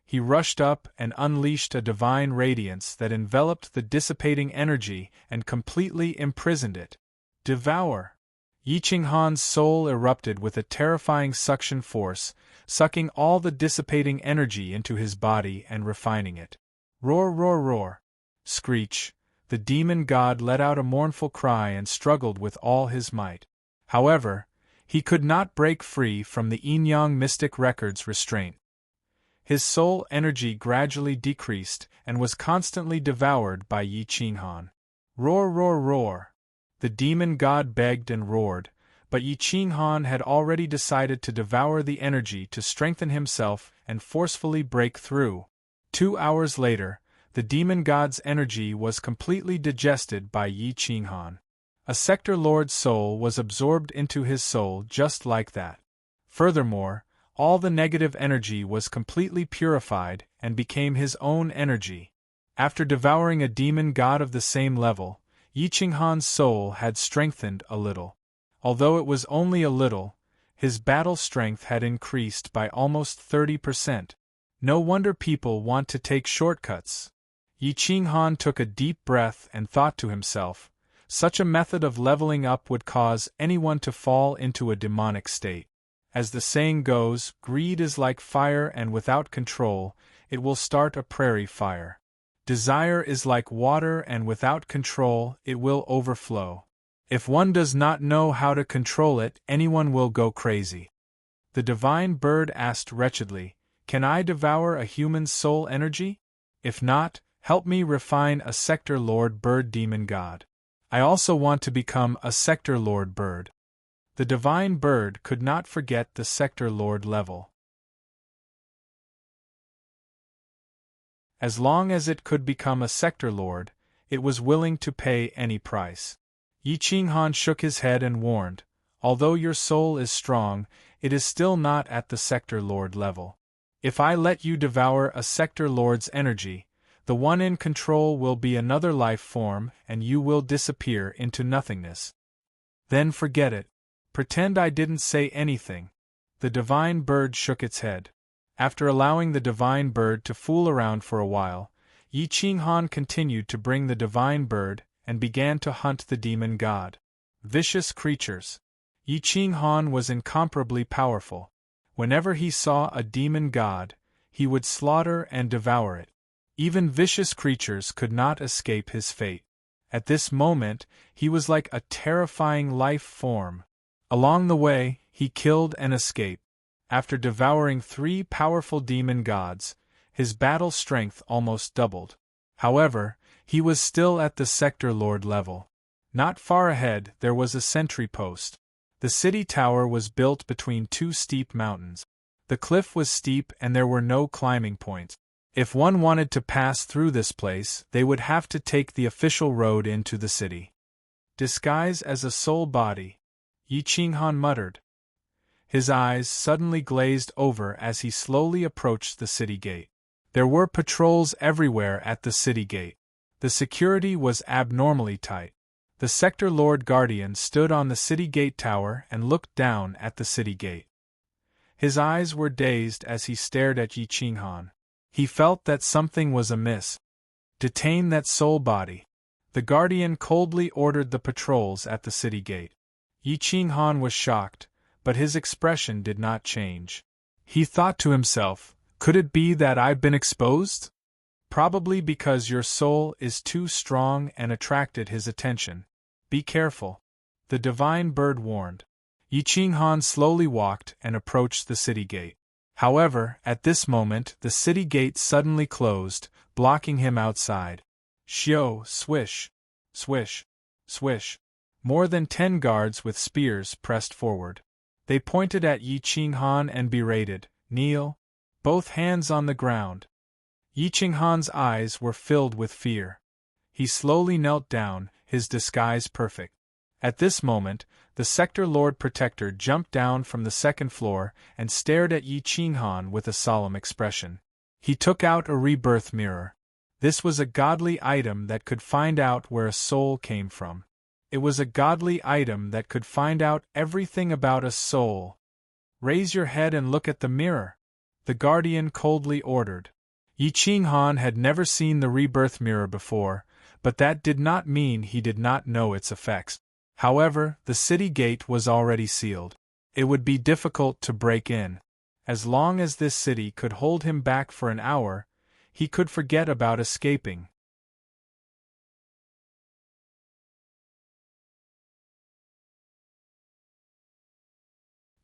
He rushed up and unleashed a divine radiance that enveloped the dissipating energy and completely imprisoned it. Devour! Yi Qinghan's soul erupted with a terrifying suction force, sucking all the dissipating energy into his body and refining it. Roar, roar, roar! Screech! The demon god let out a mournful cry and struggled with all his might. However, he could not break free from the yin-yang mystic record's restraint. His soul energy gradually decreased and was constantly devoured by Yi Qinghan. Roar, roar, roar! The demon god begged and roared, but Yi Qinghan had already decided to devour the energy to strengthen himself and forcefully break through. 2 hours later, the demon god's energy was completely digested by Yi Qinghan. A sector lord's soul was absorbed into his soul just like that. Furthermore, all the negative energy was completely purified and became his own energy. After devouring a demon god of the same level, Yi Qinghan's soul had strengthened a little. Although it was only a little, his battle strength had increased by almost 30%. No wonder people want to take shortcuts. Yi Qinghan took a deep breath and thought to himself, such a method of leveling up would cause anyone to fall into a demonic state. As the saying goes, greed is like fire, and without control, it will start a prairie fire. Desire is like water, and without control, it will overflow. If one does not know how to control it, anyone will go crazy. The divine bird asked wretchedly, "Can I devour a human's soul energy? If not, help me refine a sector lord bird demon god. I also want to become a sector lord bird." The divine bird could not forget the sector lord level. As long as it could become a sector lord, it was willing to pay any price. Yi Qinghan shook his head and warned, "Although your soul is strong, it is still not at the sector lord level. If I let you devour a sector lord's energy, the one in control will be another life form and you will disappear into nothingness. Then forget it. Pretend I didn't say anything." The divine bird shook its head. After allowing the divine bird to fool around for a while, Yi Qinghan continued to bring the divine bird and began to hunt the demon god. Vicious creatures. Yi Qinghan was incomparably powerful. Whenever he saw a demon god, he would slaughter and devour it. Even vicious creatures could not escape his fate. At this moment, he was like a terrifying life form. Along the way, he killed and escaped. After devouring 3 powerful demon gods, his battle strength almost doubled. However, he was still at the sector lord level. Not far ahead, there was a sentry post. The city tower was built between 2 steep mountains. The cliff was steep and there were no climbing points. If one wanted to pass through this place, they would have to take the official road into the city. "Disguise as a soul body," Yi Qinghan muttered. His eyes suddenly glazed over as he slowly approached the city gate. There were patrols everywhere at the city gate. The security was abnormally tight. The sector lord guardian stood on the city gate tower and looked down at the city gate. His eyes were dazed as he stared at Yi Qinghan. He felt that something was amiss. "Detain that soul body." The guardian coldly ordered the patrols at the city gate. Yi Qinghan was shocked, but his expression did not change. He thought to himself, "Could it be that I've been exposed? Probably because your soul is too strong and attracted his attention. Be careful," the divine bird warned. Yi Qinghan slowly walked and approached the city gate. However, at this moment the city gate suddenly closed, blocking him outside. Shio, swish, swish, swish. More than 10 guards with spears pressed forward. They pointed at Yi Qinghan and berated, "Kneel, both hands on the ground." Yi Qinghan's eyes were filled with fear. He slowly knelt down, his disguise perfect. At this moment, the sector lord protector jumped down from the 2nd floor and stared at Yi Qinghan with a solemn expression. He took out a rebirth mirror. This was a godly item that could find out where a soul came from. It was a godly item that could find out everything about a soul. "Raise your head and look at the mirror," the guardian coldly ordered. Yi Qinghan had never seen the rebirth mirror before, but that did not mean he did not know its effects. However, the city gate was already sealed. It would be difficult to break in. As long as this city could hold him back for an hour, he could forget about escaping.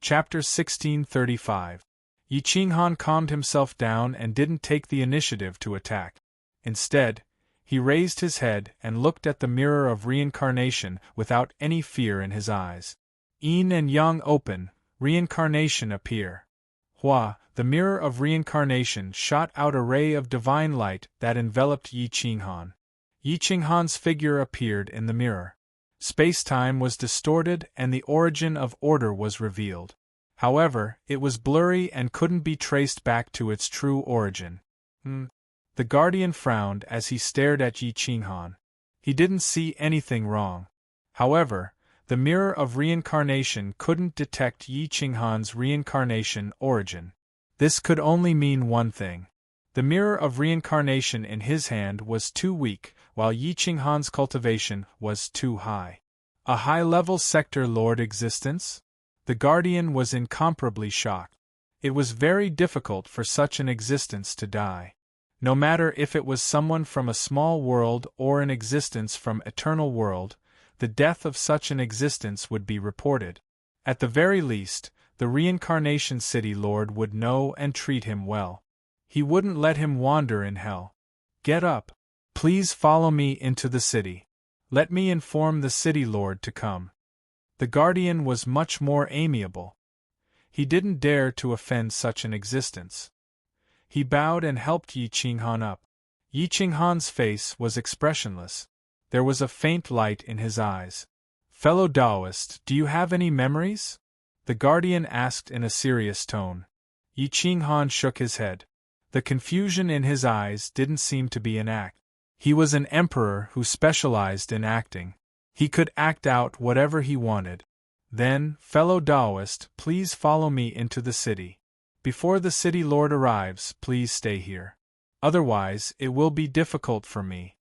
Chapter 1635. Yi Qinghan calmed himself down and didn't take the initiative to attack. Instead, he raised his head and looked at the mirror of reincarnation without any fear in his eyes. Yin and Yang open, reincarnation appear. Hua, the mirror of reincarnation shot out a ray of divine light that enveloped Yi Qinghan. Yi Qinghan's figure appeared in the mirror. Space-time was distorted and the origin of order was revealed. However, it was blurry and couldn't be traced back to its true origin. The guardian frowned as he stared at Yi Qinghan. He didn't see anything wrong. However, the mirror of reincarnation couldn't detect Yi Qinghan's reincarnation origin. This could only mean one thing. The mirror of reincarnation in his hand was too weak, while Yi Qinghan's cultivation was too high. A high-level sector lord existence? The guardian was incomparably shocked. It was very difficult for such an existence to die. No matter if it was someone from a small world or an existence from eternal world, the death of such an existence would be reported. At the very least, the reincarnation city lord would know and treat him well. He wouldn't let him wander in hell. Get up. Please follow me into the city. Let me inform the city lord to come. The guardian was much more amiable. He didn't dare to offend such an existence. He bowed and helped Yi Qinghan up. Yi Qinghan's face was expressionless. There was a faint light in his eyes. Fellow Taoist, do you have any memories? The guardian asked in a serious tone. Yi Qinghan shook his head. The confusion in his eyes didn't seem to be an act. He was an emperor who specialized in acting. He could act out whatever he wanted. Then, fellow Taoist, please follow me into the city. Before the city lord arrives, please stay here. Otherwise, it will be difficult for me.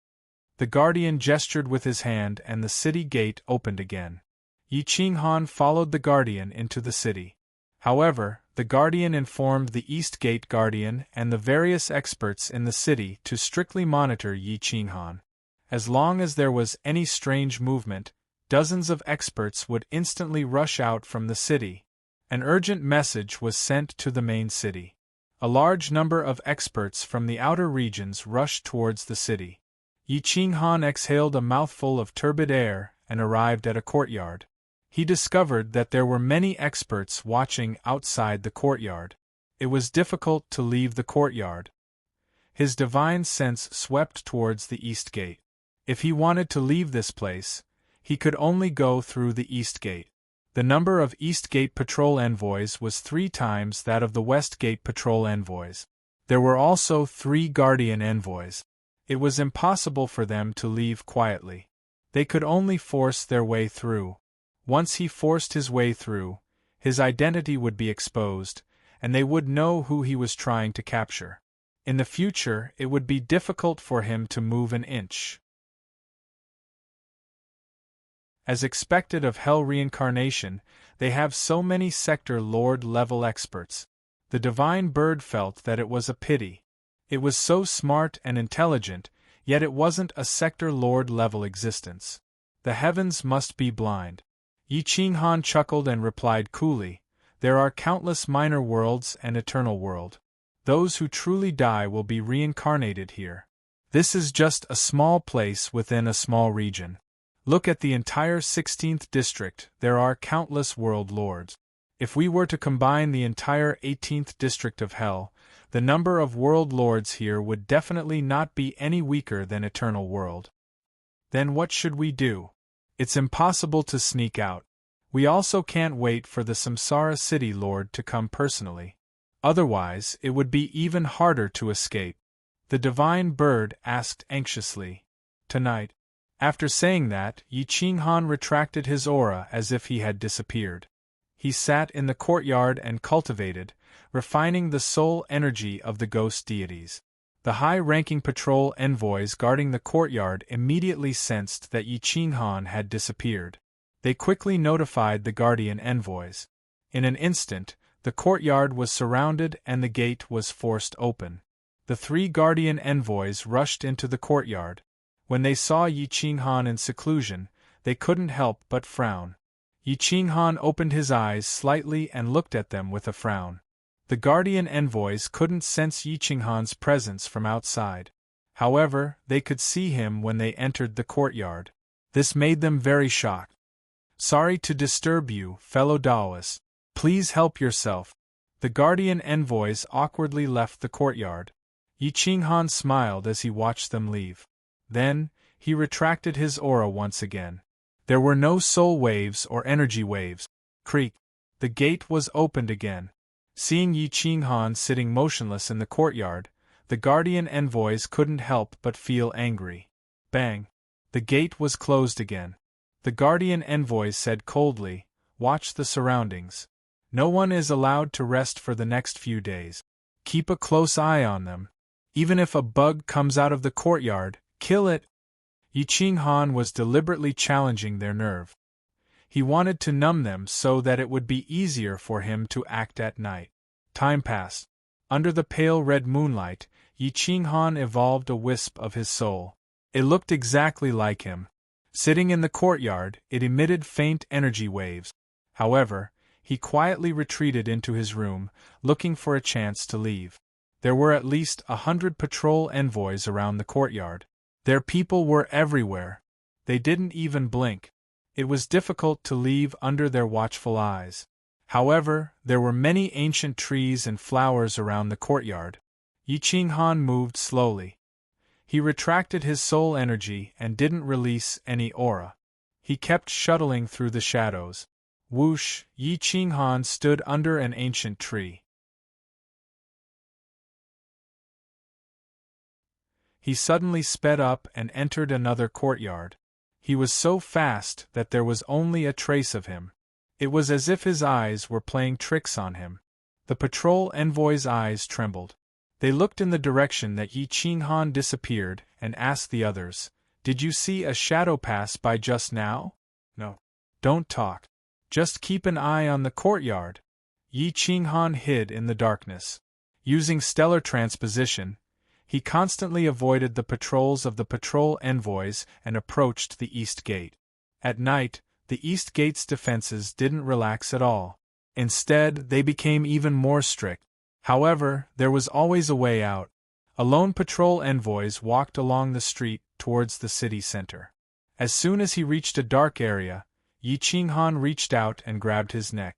The guardian gestured with his hand and the city gate opened again. Yi Qinghan followed the guardian into the city. However, the guardian informed the East Gate guardian and the various experts in the city to strictly monitor Yi Qinghan. As long as there was any strange movement, dozens of experts would instantly rush out from the city. An urgent message was sent to the main city. A large number of experts from the outer regions rushed towards the city. Yi Qinghan exhaled a mouthful of turbid air and arrived at a courtyard. He discovered that there were many experts watching outside the courtyard. It was difficult to leave the courtyard. His divine sense swept towards the East Gate. If he wanted to leave this place, he could only go through the East Gate. The number of East Gate patrol envoys was 3 times that of the West Gate patrol envoys. There were also 3 guardian envoys. It was impossible for them to leave quietly. They could only force their way through. Once he forced his way through, his identity would be exposed, and they would know who he was trying to capture. In the future, it would be difficult for him to move an inch. As expected of Hell reincarnation, they have so many sector lord-level experts. The divine bird felt that it was a pity. It was so smart and intelligent, yet it wasn't a sector lord-level existence. The heavens must be blind. Yi Qinghan chuckled and replied coolly, "There are countless minor worlds and eternal world. Those who truly die will be reincarnated here. This is just a small place within a small region. Look at the entire 16th district, there are countless world lords. If we were to combine the entire 18th district of Hell, the number of world lords here would definitely not be any weaker than eternal world. Then what should we do? It's impossible to sneak out. We also can't wait for the Samsara City Lord to come personally. Otherwise, it would be even harder to escape." The divine bird asked anxiously. "Tonight." After saying that, Yi Qinghan retracted his aura as if he had disappeared. He sat in the courtyard and cultivated, refining the soul energy of the ghost deities. The high-ranking patrol envoys guarding the courtyard immediately sensed that Yi Qinghan had disappeared. They quickly notified the guardian envoys. In an instant, the courtyard was surrounded and the gate was forced open. The 3 guardian envoys rushed into the courtyard. When they saw Yi Qinghan in seclusion, they couldn't help but frown. Yi Qinghan opened his eyes slightly and looked at them with a frown. The guardian envoys couldn't sense Yi Qinghan's presence from outside. However, they could see him when they entered the courtyard. This made them very shocked. "Sorry to disturb you, fellow Taoists. Please help yourself." The guardian envoys awkwardly left the courtyard. Yi Qinghan smiled as he watched them leave. Then, he retracted his aura once again. There were no soul waves or energy waves. Creak. The gate was opened again. Seeing Yi Qinghan sitting motionless in the courtyard, the guardian envoys couldn't help but feel angry. Bang! The gate was closed again. The guardian envoys said coldly, "Watch the surroundings. No one is allowed to rest for the next few days. Keep a close eye on them. Even if a bug comes out of the courtyard, kill it." Yi Qinghan was deliberately challenging their nerve. He wanted to numb them so that it would be easier for him to act at night. Time passed. Under the pale red moonlight, Yi Qinghan evolved a wisp of his soul. It looked exactly like him. Sitting in the courtyard, it emitted faint energy waves. However, he quietly retreated into his room, looking for a chance to leave. There were at least 100 patrol envoys around the courtyard. Their people were everywhere. They didn't even blink. It was difficult to leave under their watchful eyes. However, there were many ancient trees and flowers around the courtyard. Yi Qinghan moved slowly. He retracted his soul energy and didn't release any aura. He kept shuttling through the shadows. Whoosh! Yi Qinghan stood under an ancient tree. He suddenly sped up and entered another courtyard. He was so fast that there was only a trace of him. It was as if his eyes were playing tricks on him. The patrol envoy's eyes trembled. They looked in the direction that Yi Qinghan disappeared and asked the others, "Did you see a shadow pass by just now?" "No." "Don't talk. Just keep an eye on the courtyard." Yi Qinghan hid in the darkness. Using stellar transposition, he constantly avoided the patrols of the patrol envoys and approached the East Gate. At night, the East Gate's defenses didn't relax at all. Instead, they became even more strict. However, there was always a way out. Alone patrol envoys walked along the street towards the city center. As soon as he reached a dark area, Yi Qinghan reached out and grabbed his neck.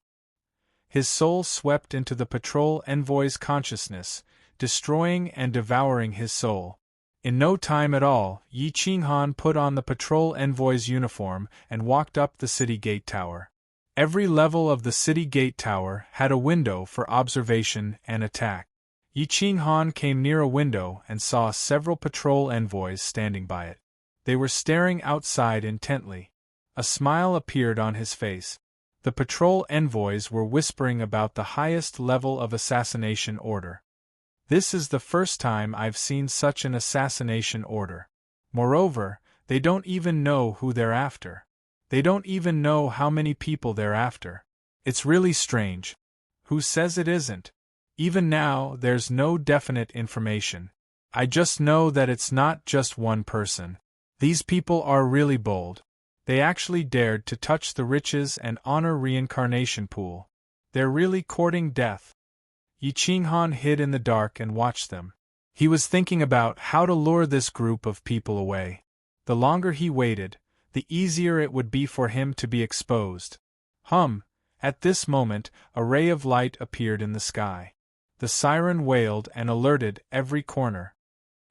His soul swept into the patrol envoy's consciousness, destroying and devouring his soul. In no time at all, Yi Qinghan put on the patrol envoy's uniform and walked up the city gate tower. Every level of the city gate tower had a window for observation and attack. Yi Qinghan came near a window and saw several patrol envoys standing by it. They were staring outside intently. A smile appeared on his face. The patrol envoys were whispering about the highest level of assassination order. "This is the first time I've seen such an assassination order. Moreover, they don't even know who they're after. They don't even know how many people they're after. It's really strange. Who says it isn't? Even now, there's no definite information. I just know that it's not just one person. These people are really bold. They actually dared to touch the riches and honor reincarnation pool. They're really courting death." Yi Qinghan hid in the dark and watched them. He was thinking about how to lure this group of people away. The longer he waited, the easier it would be for him to be exposed. At this moment, a ray of light appeared in the sky. The siren wailed and alerted every corner.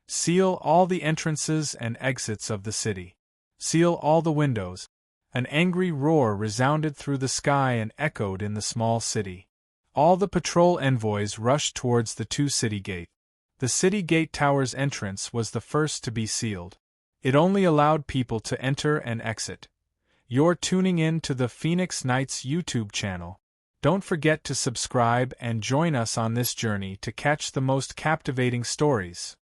"Seal all the entrances and exits of the city. Seal all the windows." An angry roar resounded through the sky and echoed in the small city. All the patrol envoys rushed towards the two-city gate. The city gate tower's entrance was the first to be sealed. It only allowed people to enter and exit. You're tuning in to the Phoenix Knights YouTube channel. Don't forget to subscribe and join us on this journey to catch the most captivating stories.